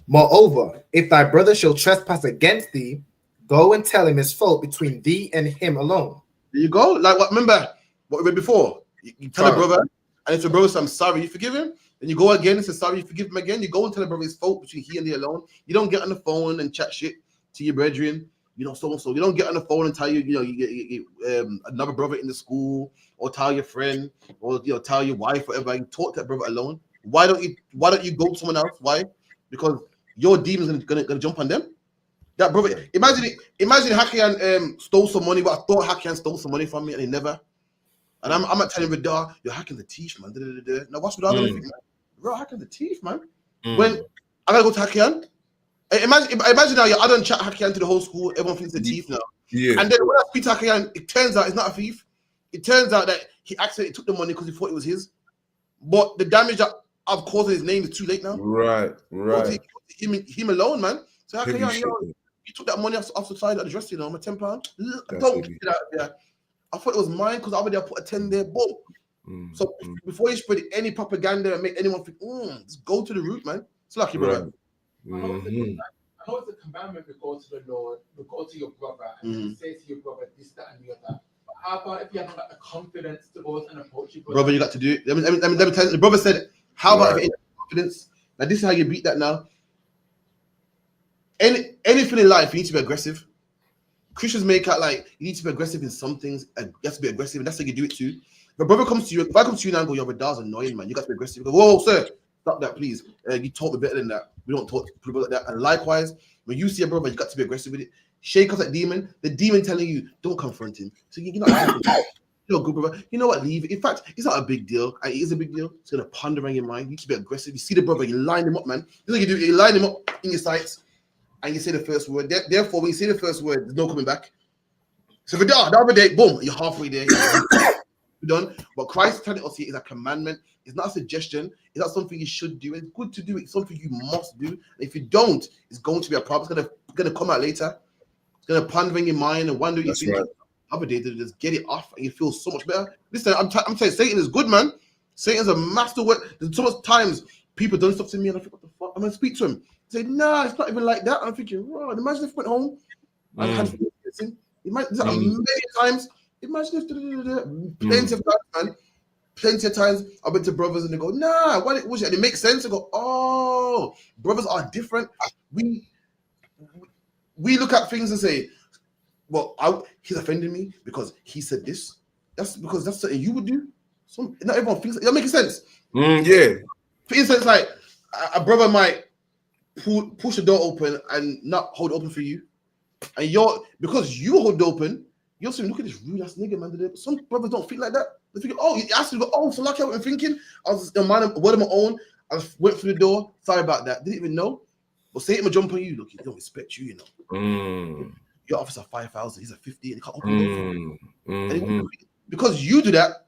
Moreover, if thy brother shall trespass against thee, go and tell him his fault between thee and him alone. There you go. Like what? Remember what we read before. You tell the brother, and if the brother says, "I'm sorry," you forgive him. Then you go again and say, "Sorry," you forgive him again. You go and tell the brother his fault between he and thee alone. You don't get on the phone and chat shit to your brethren. You know, so and so. You don't get on the phone and tell you know, you another brother in the school, or tell your friend, or tell your wife, whatever. You talk to that brother alone. Why don't you go to someone else? Why? Because your demon's gonna jump on them. That brother, imagine Hakian stole some money, but I thought Hakian stole some money from me and he never. And I'm not telling him, you're hacking the teeth, man. Now what's with other thing, man? Bro, hacking the teeth, man. When I gotta go to Hakian, imagine now I don't chat Hakian to the whole school, everyone thinks the thief now. Yeah. And then when I speak to Hakian, it turns out he's not a thief. It turns out that he accidentally took the money because he thought it was his. But the damage that I've caused his name is too late now. Right. Him alone, man. So Hakian, you took that money off the side of the dress, you know, my £10. Don't get it out there. I thought it was mine because already I put a 10 there. Boom. So before you spread any propaganda and make anyone think, just go to the root, man. It's lucky, brother. I know it's a commandment to go to the Lord, to go to your brother, and say to your brother this, that, and the other. But how about if you haven't got the confidence to go and approach your brother? Brother, you got to do it. Let me tell you. The brother said, how about if you ain't confidence? Now, this is how you beat that now. anything in life, you need to be aggressive. Christians make out like you need to be aggressive in some things. You have to be aggressive, and that's how you do it too. If a brother comes to you, if I come to you now and go, "Your brother's annoying, man. You got to be aggressive." You go, "Whoa, sir, stop that, please. You talk me better than that. We don't talk to people like that." And likewise, when you see a brother, you got to be aggressive with it. Shake off that demon. The demon telling you, "Don't confront him." So you're not. You're a good brother. You know what? Leave it. In fact, it's not a big deal. And it is a big deal. It's gonna ponder on your mind. You need to be aggressive. You see the brother, you line him up, man. This is what you do. You line him up in your sights, and you say the first word. Therefore, when you say the first word, there's no coming back. So the other day, boom, you're halfway there. You're done. But Christ telling us here is a commandment. It's not a suggestion. It's not something you should do. It's good to do. It's something you must do. And if you don't, it's going to be a problem. It's gonna come out later. It's gonna ponder in your mind and wonder what you think. Right. Other day, to just get it off and you feel so much better. Listen, I'm saying Satan is good, man. Satan's a master work. There's so much times people done stuff to me and I think, what the fuck? I'm gonna speak to him. Say, nah, it's not even like that. I'm thinking, bro, imagine if I went home and had many times. Imagine if plenty of times, man. Plenty of times I went to brothers and they go, nah, what it was, and it makes sense. I go, oh, brothers are different. We look at things and say, well, he's offending me because he said this. That's because that's something you would do. Not everyone thinks that makes sense. Yeah. For instance, like a brother might push the door open and not hold it open for you, and because you hold it open, you're saying, look at this rude ass nigga, man. Some brothers don't think like that. They think, oh, he asked me to go, oh, so lucky I wasn't thinking. I was a word of my own. I went through the door. Sorry about that. Didn't even know. But Satan will jump on you. Look, he don't respect you, you know. Your officer 5,000, he's a 50, and he can't open the door for you. Because you do that,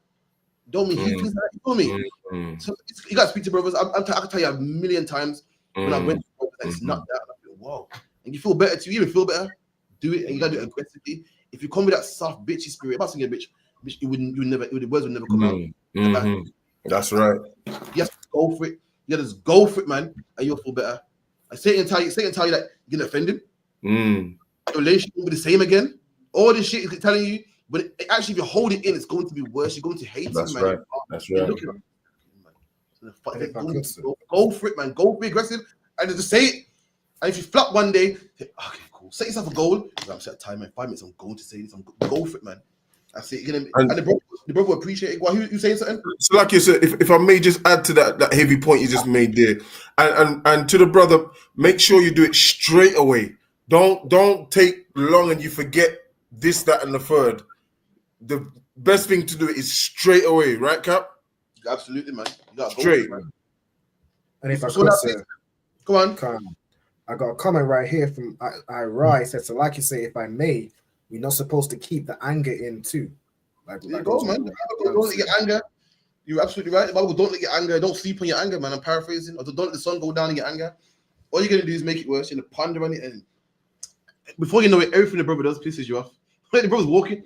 don't mean he thinks that. You know me? So you got to speak to brothers. I can tell you a million times when I went to brothers, it's not that. And I feel, wow. And you feel better too. You even feel better. Do it, and you got to do it aggressively. If you come with that soft, bitchy spirit, I'm not saying a bitch, the words would never come out. That's right. You have to go for it. You got to just go for it, man, and you'll feel better. Satan tell you that you're gonna offend him. Your relationship will be the same again. All this shit is telling you, but actually, if you hold it in, it's going to be worse. You're going to hate That's him, right. man. That's right. Go for it, man. Go be aggressive, and just say it. And if you flop one day, say, okay, cool. Set yourself a goal. I'm set a time in 5 minutes. I'm going to say this. Go for it, man. That's it. And the brother will appreciate it. Why you saying something? So, like you said, if I may just add to that heavy point you just made there, and to the brother, make sure you do it straight away. Don't take long and you forget this, that, and the third. The best thing to do is straight away, right, Cap? Absolutely, man. You gotta straight. Go for it, man. And if I could, sir, go on. I got a comment right here from Ira. It says, so like you say, if I may, we're not supposed to keep the anger in too. There you go, man. Don't let your anger. You're absolutely right. The Bible, don't let your anger, don't sleep on your anger, man. I'm paraphrasing. Or don't let the sun go down in your anger. All you're gonna do is make it worse. You're gonna ponder on it, and before you know it, everything the brother does pisses you off. The brother's walking.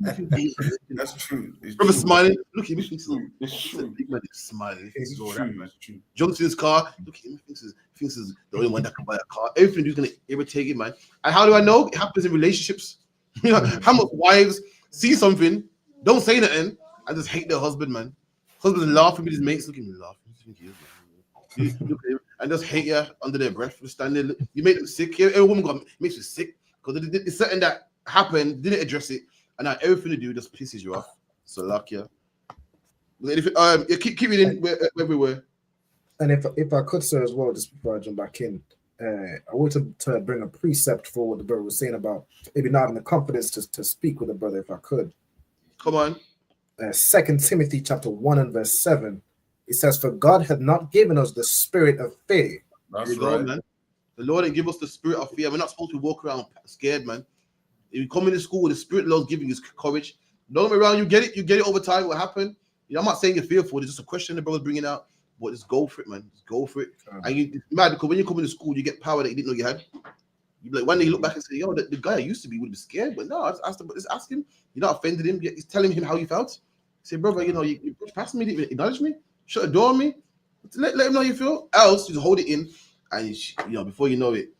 That's true. Brother's smiling. Look at him. It's true. Big man is smiling. It's true. Jumps in his car. Look at him. Thinks he's the only one that can buy a car. Everything is gonna irritate him, man. And how do I know? It happens in relationships. You know, how much wives see something, don't say nothing, and just hate their husband, man. Husband's laughing with his mates. Look at him laughing. Look at him, and just hate you under their breath for standing. You make them sick. Every woman makes you sick because it's something that happened, didn't address it, and now everything to do just pisses you off. So luck, yeah. Keep reading where we were. And if I could, sir, as well, just before I jump back in, I wanted to bring a precept for what the brother was saying about maybe not having the confidence to speak with the brother, if I could. Come on. 2 Timothy chapter 1 and verse 7. It says, for God had not given us the spirit of fear. That's right, man. The Lord didn't give us the spirit of fear. We're not supposed to walk around scared, man. If you come into school, the spirit of the Lord's giving you courage. Don't get me wrong, you get it over time. What happened? You know, I'm not saying you're fearful. It's just a question the brother's bringing out. But just go for it, man. Just go for it. And it's mad because when you come into school, you get power that you didn't know you had. You like one day you look back and say, yo, the guy I used to be would be scared, but no, I just ask him. You're not offended him. He's telling him how you felt. Say, brother, you know, you pushed past me, didn't acknowledge me, shut the door on me. Let him know how you feel. Else, you just hold it in, and before you know it,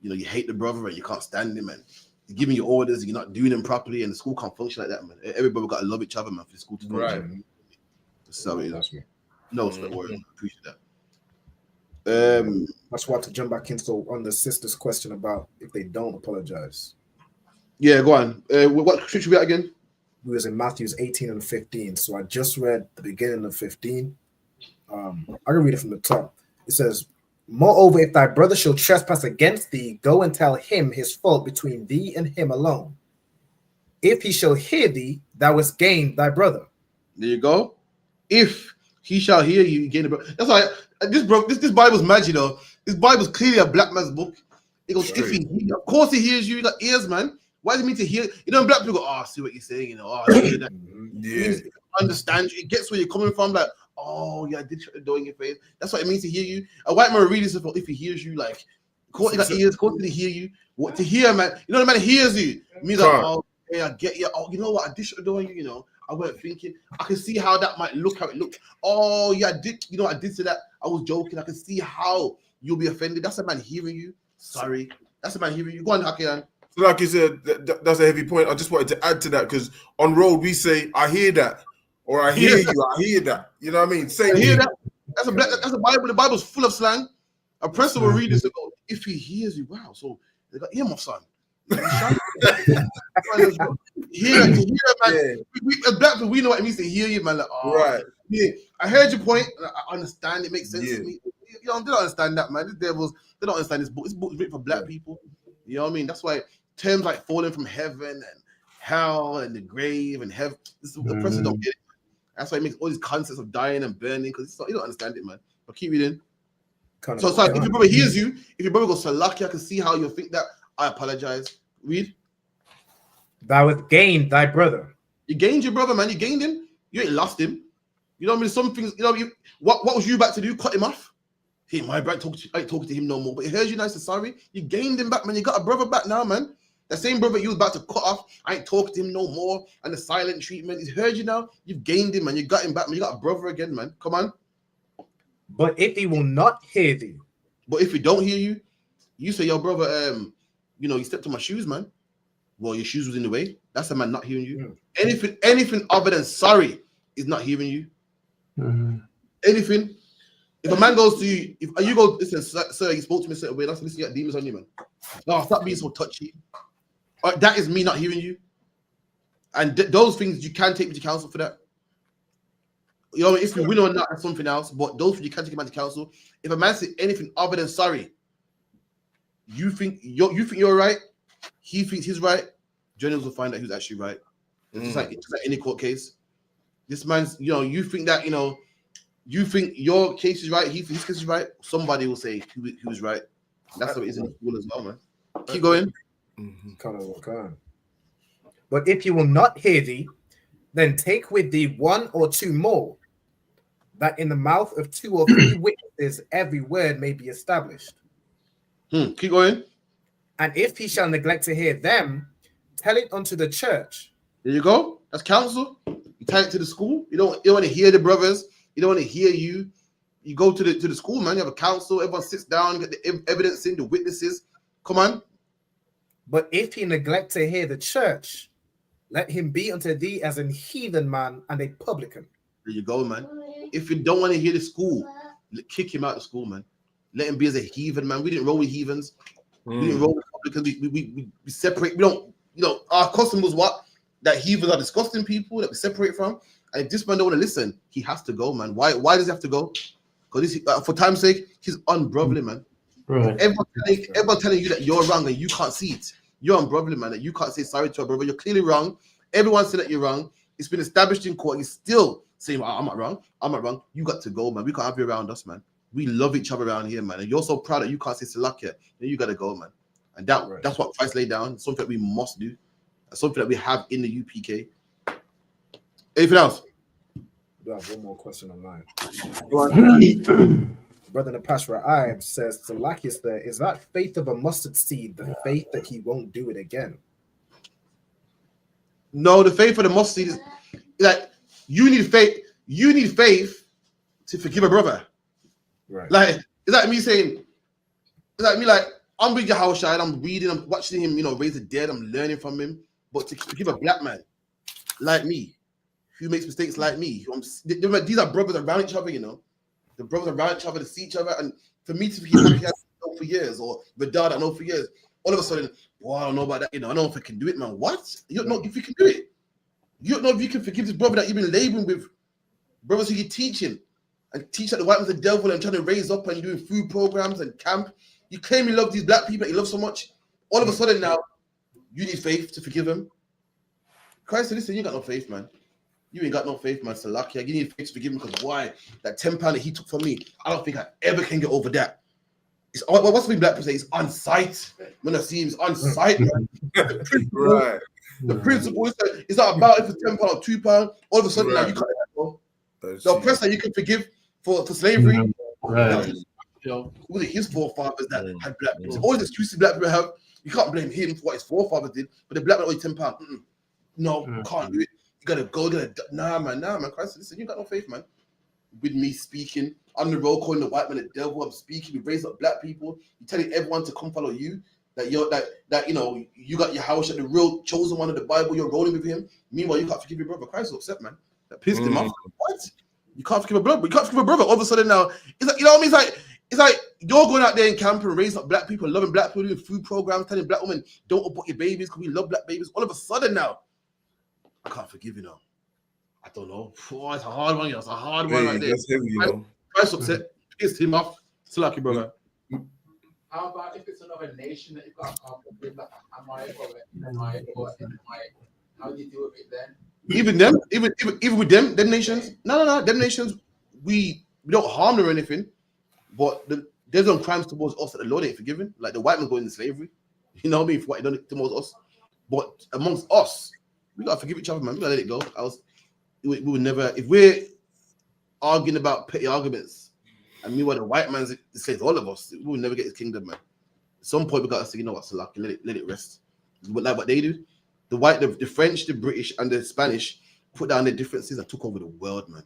you hate the brother and you can't stand him, man. You're giving your orders, and you're not doing them properly, and the school can't function like that, man. Everybody got to love each other, man, for the school to function. Right. So it is. No, sweat word. Appreciate that. That's why to jump back into on the sister's question about if they don't apologize. Yeah, go on. What scripture we at again? We was in Matthews 18 and 15. So I just read the beginning of 15. I can read it from the top. It says, "Moreover, if thy brother shall trespass against thee, go and tell him his fault between thee and him alone. If he shall hear thee, thou hast gained thy brother." There you go. If he shall hear you, you gain the brother. That's why this Bible's mad, you know. This Bible's clearly a black man's book. It goes, if he, of course he hears you. You got ears, man. Why does it mean to hear? You know, black people go, "Oh, I see what you're saying," you know. "Oh, I hear that." It means understand you. It gets where you're coming from. Like, "Oh, yeah, I did shut the door in your face." That's what it means to hear you. A white man reading stuff, if he hears you, like, of course he got ears, of course he hear you. What to hear, man? You know, the man hears you. It means like, "Oh, yeah, I get you. Oh, you know what? I did shut the door on you, you know. I weren't thinking. I can see how that might look, how it looked. Oh, yeah, I did. You know, I did say that. I was joking. I can see how you'll be offended." That's a man hearing you. Sorry. That's a man hearing you. Go on, Hakian. So like you said, that's a heavy point. I just wanted to add to that because on road we say, "I hear that," or "I hear you." I hear that. You know what I mean? Same. I hear that. That's a Bible. The Bible's full of slang. A person will read this and go, "If he hears you, wow." So they got earmuffs on. Hear that, man. We, as black people, we know what it means to hear you, man. Like, "Oh, right. Yeah, I heard your point. I understand. It makes sense to me. You know, they don't understand that, man. These devils, they don't understand this book. This book is written for black people. You know what I mean? That's why terms like falling from heaven and hell and the grave and heaven, the person don't get it. That's why it makes all these concepts of dying and burning, because you don't understand it, man. But keep reading. So it's like, if your brother hears you, if your brother goes, "Salaki, I can see how you think that. I apologize." Read. "Thou hast gained thy brother." You gained your brother, man. You gained him. You ain't lost him. You know what I mean? Some things, you know, what was you about to do? Cut him off? Hey, my brother, I ain't talking to him no more. But he heard you nice and sorry. You gained him back, man. You got a brother back now, man. The same brother you was about to cut off, I ain't talking to him no more. And the silent treatment, he's heard you now. You've gained him, man. You got him back, man. You got a brother again, man. Come on. "But if he will not hear thee." But if he don't hear you, you say, "Yo, brother, you know, you stepped on my shoes, man." Well, your shoes was in the way. That's a man not hearing you. Anything other than sorry is not hearing you. Anything. If a man goes to you, if you go, "Listen, sir, you spoke to me a certain way. That's listen, you got demons on you, man. No, stop being so touchy." That is me not hearing you. And those things, you can take me to counsel for that. You know, if you win or not, that's something else. But those things, you can take a man to counsel. If a man says anything other than sorry, you think you're right, he thinks he's right, journalists will find out who's actually right. It's just like any court case. This man's, you know, you think that, you know, you think your case is right, he thinks his case is right, somebody will say who's right. That's what it is in the school as well, man. Keep going. "But if he will not hear thee, then take with thee 1 or 2 more, that in the mouth of 2 or 3 witnesses every word may be established." Keep going. "And if he shall neglect to hear them, tell it unto the church." There you go. That's counsel. You tell it to the school. You don't want to hear the brothers. You don't want to hear you. You go to the school, man. You have a council. Everyone sits down, get the evidence in, the witnesses. Come on. "But if he neglect to hear the church, let him be unto thee as an heathen man and a publican." There you go, man. If you don't want to hear the school, kick him out of school, man. Let him be as a heathen, man. We didn't roll with heathens. We didn't roll with publicans. We separate. We don't, you know, our custom was what? That heathens are disgusting people that we separate from. And if this man don't want to listen, he has to go, man. Why does he have to go? Because for time's sake, he's unbrotherly, man. Right. Everyone telling you that you're wrong and you can't see it. You're unbrotherly, man. That you can't say sorry to a brother. You're clearly wrong. Everyone said that you're wrong. It's been established in court. You're still saying, "I'm not wrong. I'm not wrong." You got to go, man. We can't have you around us, man. We love each other around here, man. And you're so proud that you can't say Salakia. Then you got to go, man. And that's what Christ laid down. It's something that we must do. It's something that we have in the UPK. Anything else? I have one more question online. Go on. Brother Napashra Ives says, "Salakis, there is that faith of a mustard seed, the faith that he won't do it again?" No, the faith of the mustard seed is like you need faith. You need faith to forgive a brother. Right. Like, is that me saying? Is that me like I'm with Yahushua and I'm reading, I'm watching him, you know, raise the dead. I'm learning from him. But to forgive a black man like me, who makes mistakes like me, these are brothers around each other, you know. The brothers around each other to see each other, and For me to forgive Happy I know for years, or Vedad I know for years, all of a sudden, well, I don't know about that. I don't know if I can do it, man. What? You don't know if you can do it. You don't know if you can forgive this brother that you've been laboring with, brothers who you're teaching, and teach that the white man's the devil and trying to raise up and doing food programs and camp. You claim you love these black people that you love so much. All of a sudden now, you need faith to forgive him. Christ said, listen, you got no faith, man. You ain't got no faith, man. Salakia. You need faith to forgive him because why? That £10 that he took from me, I don't think I ever can get over that. It's what's the black people say? It's on sight. When I see him, it's on sight, man. Right. The principle is that it's not about if it's £10 or £2. All of a sudden now you can't. The oppressor you can forgive for slavery. Right. Was it his forefathers that had black people? All the excuses black people have, you can't blame him for what his forefathers did. But the black man only £10. No, can't do it. You gotta go. Nah, man. Christ, listen, you got no faith, man. With me speaking on the road, calling the white man the devil. I'm speaking. We raise up black people. You're telling everyone to come follow you. That you're that you know you got your house at the real chosen one of the Bible. You're rolling with him. Meanwhile, you can't forgive your brother. Christ is upset, man. That pissed him off. What? You can't forgive a brother. You can't forgive a brother. All of a sudden now, it's like, you know what I mean? It's like you're going out there in camp and raising up black people, loving black people, doing food programs, telling black women don't abort your babies because we love black babies. All of a sudden now, I can't forgive you now. I don't know. Oh, it's a hard one. It's a hard one right there. That's heavy, you know. Christ upset, pissed him off. It's lucky, brother. How about if it's another nation that you've got a conflict with, like Amai or how do you deal with it then? Even them, even with them nations. No. Them nations, we don't harm them or anything, but they've done crimes towards us that the Lord ain't forgiven. Like the white man going into slavery. You know what I mean? For what he done towards us. But amongst us, we gotta forgive each other, man. We gotta let it go. We would never, if we're arguing about petty arguments, and meanwhile the white man's says all of us, we will never get his kingdom, man. At some point we gotta say, you know what, so lucky, let it rest. But like what they do, the French, the British, and the Spanish put down their differences and took over the world, man.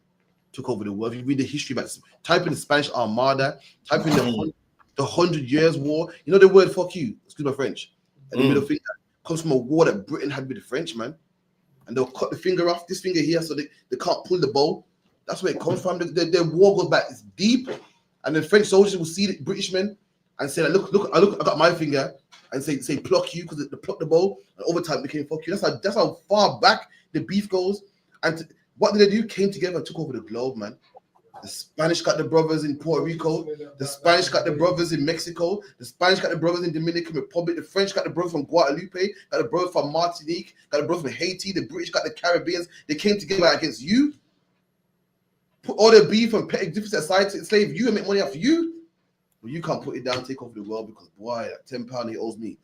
Took over the world. If you read the history about type in the Spanish Armada, type in the 100 Years War. You know the word "fuck you"? Excuse my French. And the middle finger comes from a war that Britain had with the French, man. And they'll cut the finger off, this finger here, so they can't pull the bow. That's where it comes from. Their war goes back, it's deep. And the French soldiers will see the British men and say, look, I got my finger, and say pluck you, because they pluck the bow, and over time became fuck you. That's how far back the beef goes. And what did they do? Came together and took over the globe, man. The Spanish got the brothers in Puerto Rico. The Spanish got the brothers in Mexico. The Spanish got the brothers in Dominican Republic. The French got the brothers from Guadalupe. Got the brothers from Martinique. Got the brothers from Haiti. The British got the Caribbeans. They came together against you. Put all their beef and petty differences aside to enslave you and make money off you. But you can't put it down, take over the world, because boy, that £10 he owes me.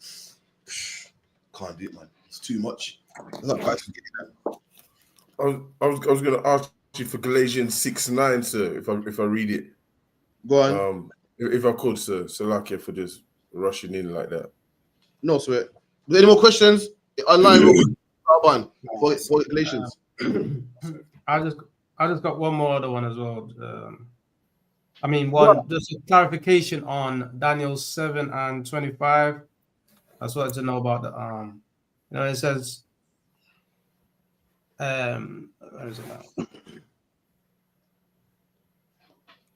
Can't do it, man. It's too much. That's not quite to get it done. I was gonna ask you for Galatians 6:9, sir, if I read it. Go on. If I could, sir. Salakia for just rushing in like that. No sweat. Any more questions? Online for Galatians. I just got one more other one as well. Just a clarification on Daniel 7:25. I just wanted to know about the it says where is it now?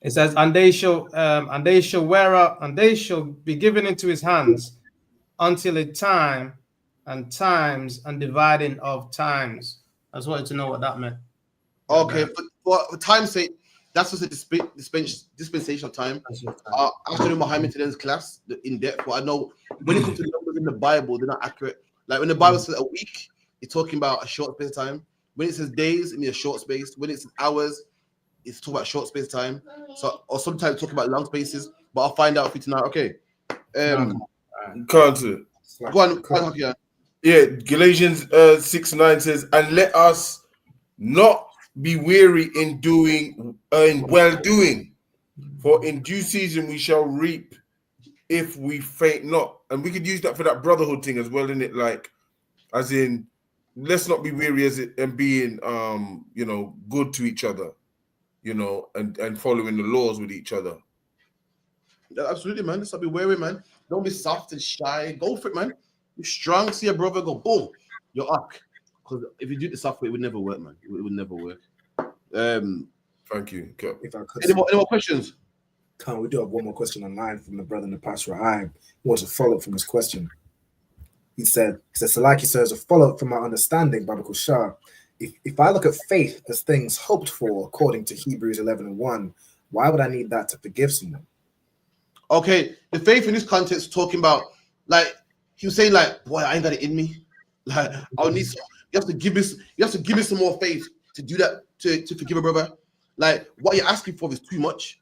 It says, and they shall wear out, and they shall be given into his hands until a time and times and dividing of times. I just wanted to know what that meant. Okay, for time's sake, that's just a dispensational time. After the Muhammad Tadin's class in depth, but I know when it comes to numbers in the Bible, they're not accurate. Like when the Bible says a week, it's talking about a short space of time. When it says days, it means a short space. When it says hours, it's talking about short space of time. So, or sometimes talking about long spaces. But I'll find out for you tonight. Okay. Can't. Go on. Yeah, Galatians 6:9 says, and let us not be weary in well doing, for in due season we shall reap if we faint not. And we could use that for that brotherhood thing as well, isn't it? Like, as in, let's not be weary and being good to each other, and following the laws with each other. Yeah, absolutely, man. Let's not be weary, man. Don't be soft and shy. Go for it, man. You're strong. See a brother go, boom, you're up. Because if you do the soft way, it would never work, man. It would never work. Thank you. Any more questions? We do have one more question online from the brother in the pastor. I want to follow up from his question. He said, Salaki says, a follow-up from my understanding, Biblical Shah, if I look at faith as things hoped for, according to Hebrews 11:1, why would I need that to forgive someone? Okay, the faith in this context talking about, like, he was saying, like, boy, I ain't got it in me. Like, I'll need some, you have to give me some more faith to do that, to forgive a brother. Like, what you're asking for is too much.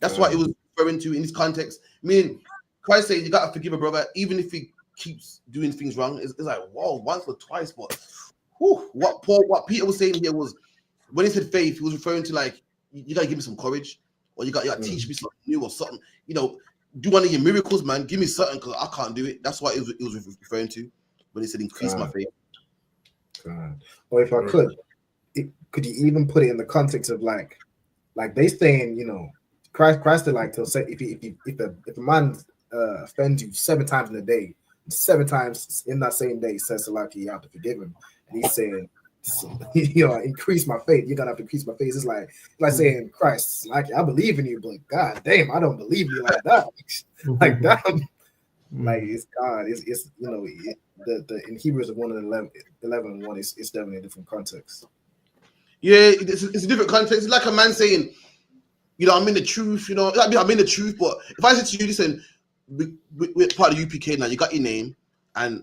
That's what it was referring to in this context. Meaning, Christ said you gotta forgive a brother, even if he keeps doing things wrong. It's like, whoa, once or twice, but what Peter was saying here was, when he said faith, he was referring to, like, you gotta give me some courage, or you gotta teach me something new or something. You know, do one of your miracles, man. Give me something, because I can't do it. That's what it was referring to when he said increase my faith. Or if I could you even put it in the context of like they saying, you know, Christ like to say if a man offends you 7 times in a day, 7 times in that same day, says like you have to forgive him, and he's saying, you know, increase my faith. You're gonna have to increase my faith. It's like saying, Christ, like, I believe in you, but God damn, I don't believe you like that. Like that. Like, it's God. It's you know, the in Hebrews 11:1, it's definitely a different context. Yeah, it's a different context. It's like a man saying, you know, I'm in the truth. You know, I'm in the truth. But if I said to you, listen, we're part of UPK now. You got your name, and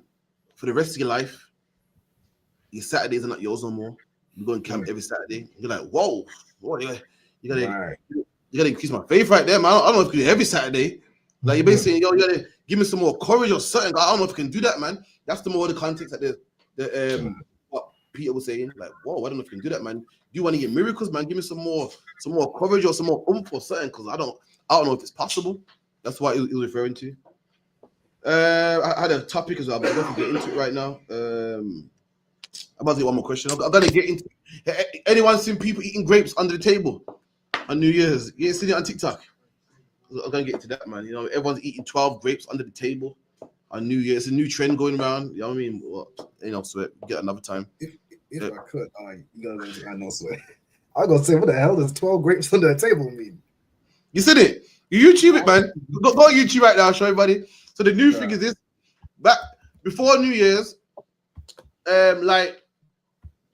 for the rest of your life, your Saturdays are not yours no more. You go and camp every Saturday. You're like, whoa, you gotta increase my faith right there, man. I don't know if you can do it every Saturday. Like, you're basically saying, yo, you gotta give me some more courage or something. I don't know if you can do that, man. That's the more the context that what Peter was saying. Like, whoa, I don't know if you can do that, man. Do you want to get miracles, man? Give me some more courage or some more oomph or something, because I don't know if it's possible. That's what he was referring to. I had a topic as well, but I'm going to get into it right now. I'm about to get one more question. I'm going to get into it. Anyone seen people eating grapes under the table on New Year's? You ain't seen it on TikTok? I'm going to get into that, man. You know, everyone's eating 12 grapes under the table on New Year. It's a new trend going around. You know what I mean? Well, you know, so get another time. If I could, you gotta I know sweat. I'm gonna say, what the hell does 12 grapes under the table mean? You said it. You YouTube it, man. Go on YouTube right now, show everybody. So the new thing is this: back before New Year's, like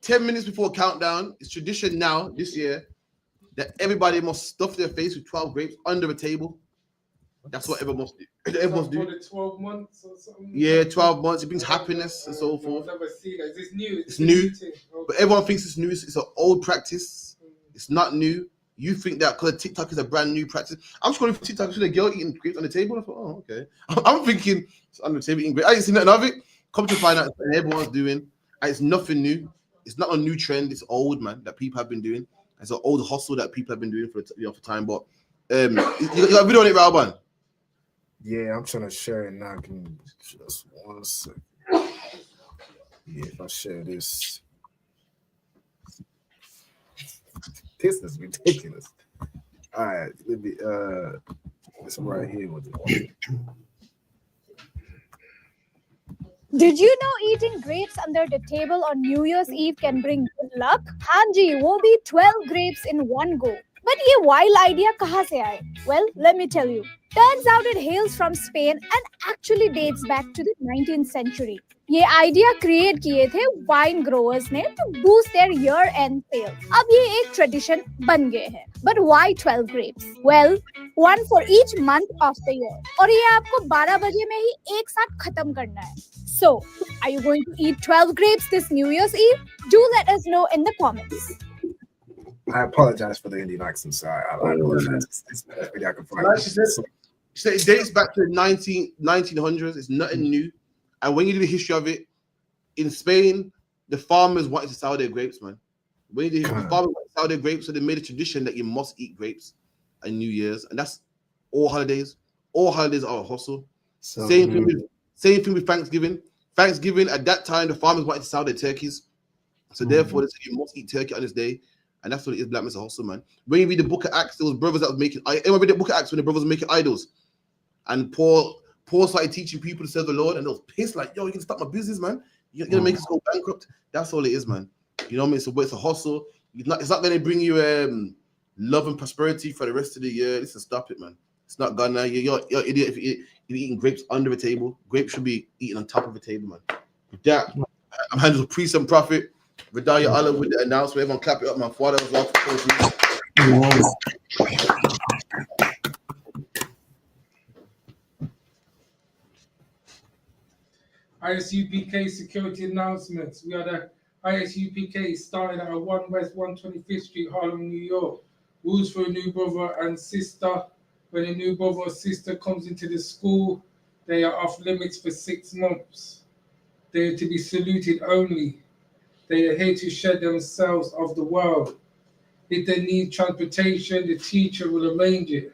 10 minutes before countdown, it's tradition now this year that everybody must stuff their face with 12 grapes under a table. That's what everyone must do. Everyone's do. For the 12 months or something? Yeah, 12 months. It brings happiness and so forth. I've never seen that. Is this new? It's new, but everyone thinks it's new. It's an old practice. It's not new. You think that because TikTok is a brand new practice. I'm scrolling for TikTok, see a girl eating grapes on the table. I thought, oh, okay. I'm thinking it's on the table eating grapes. I ain't seen nothing of it. Come to find out, everyone's doing. And it's nothing new. It's not a new trend. It's old, man, that people have been doing. It's an old hustle that people have been doing for time. But you got a video on it, Ralban? Yeah, I'm trying to share it now. Give me just 1 second. Yeah, if I share this. This is ridiculous. All right, let me this right here was it. Did you know eating grapes under the table on New Year's Eve can bring good luck? Hanji, wo bhi 12 grapes in one go. But ye wild idea kahan se aaye? Well, let me tell you. Turns out it hails from Spain and actually dates back to the 19th century. ये idea create किए थे wine growers ने to boost their year end sales. अब ये एक tradition बन गए हैं। But why 12 grapes? Well, one for each month of the year. और ये आपको 12 बजे में ही एक साथ खत्म करना है। So, are you going to eat 12 grapes this New Year's Eve? Do let us know in the comments. I apologize for the Indian accent, so I apologize. It's the best video I can find. She said it dates back to the 1900s. It's nothing new. And when you do the history of it, in Spain, the farmers wanted to sell their grapes, man. When you do the farmers wanted to sell their grapes, so they made a tradition that you must eat grapes on New Year's, and that's all holidays. All holidays are a hustle. So, same thing with Thanksgiving. Thanksgiving at that time, the farmers wanted to sell their turkeys, so therefore they said you must eat turkey on this day, and that's what it is. Black man's a hustle, man. When you read the Book of Acts, there was brothers that was making. Everyone read the Book of Acts when the brothers were making idols, and Paul started teaching people to serve the Lord, and they was pissed like, yo, you can stop my business, man. You're gonna make us go bankrupt. That's all it is, man. You know what I mean? So it's a hustle. It's not gonna bring you love and prosperity for the rest of the year. Listen, stop it, man. It's not gonna. You're idiot if you're eating grapes under the table. Grapes should be eaten on top of the table, man. With that, I'm handling the priest and prophet. Vidaya Allah with the announcement. Everyone clap it up. My father was off. ISUPK security announcements. We are the ISUPK starting at 1 West 125th Street, Harlem, New York. Rules for a new brother and sister. When a new brother or sister comes into the school, they are off limits for 6 months. They are to be saluted only. They are here to shed themselves of the world. If they need transportation, the teacher will arrange it.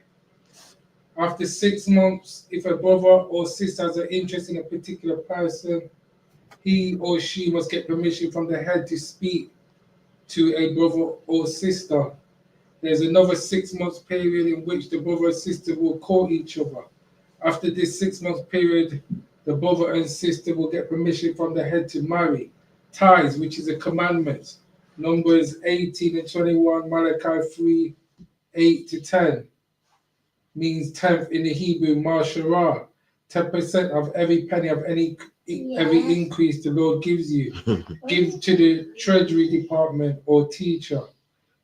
After 6 months, if a brother or sister has an interest in a particular person, he or she must get permission from the head to speak to a brother or sister. There's another 6 month period in which the brother or sister will court each other. After this 6 month period, the brother and sister will get permission from the head to marry. Ties, which is a commandment. Numbers 18 and 21, Malachi 3, 8 to 10. Means 10th in the Hebrew, Masharah. 10% of every penny of every increase the Lord gives you. Give to the Treasury Department or teacher.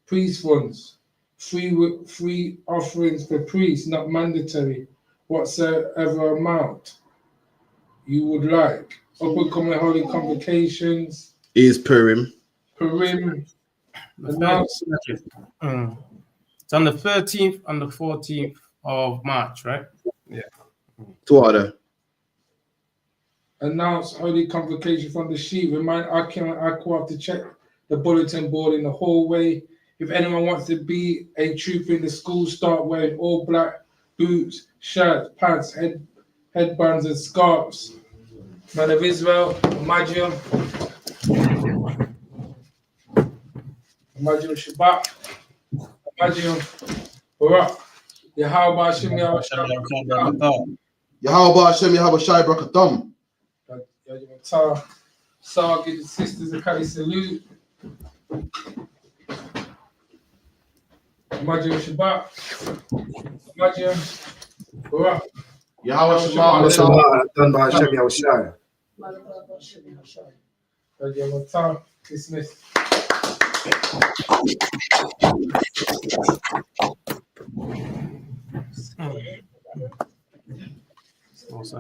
Priest funds. Free offerings for priests, not mandatory. Whatsoever amount you would like. Upper Common Holy Convocations. Is Purim. Purim. It's on the 13th and the 14th of March, right? Yeah. To order. Announce Holy Convocation from the sheet. Remind Akim and Aqua to check the bulletin board in the hallway. If anyone wants to be a trooper in the school, start wearing all black boots, shirts, pants, headbands, and scarves. Man of Israel, Imagine Shabbat, Imagine Barak, Yahweh Hashem, Yahweh Hashem, Yahweh Shai Brakatham. Sar, give the sisters a Kali salute. Imagine Shabbat, Imagine Barak. Yahweh Shabbat, done by Hashem Yahushua. Dismissed. Also,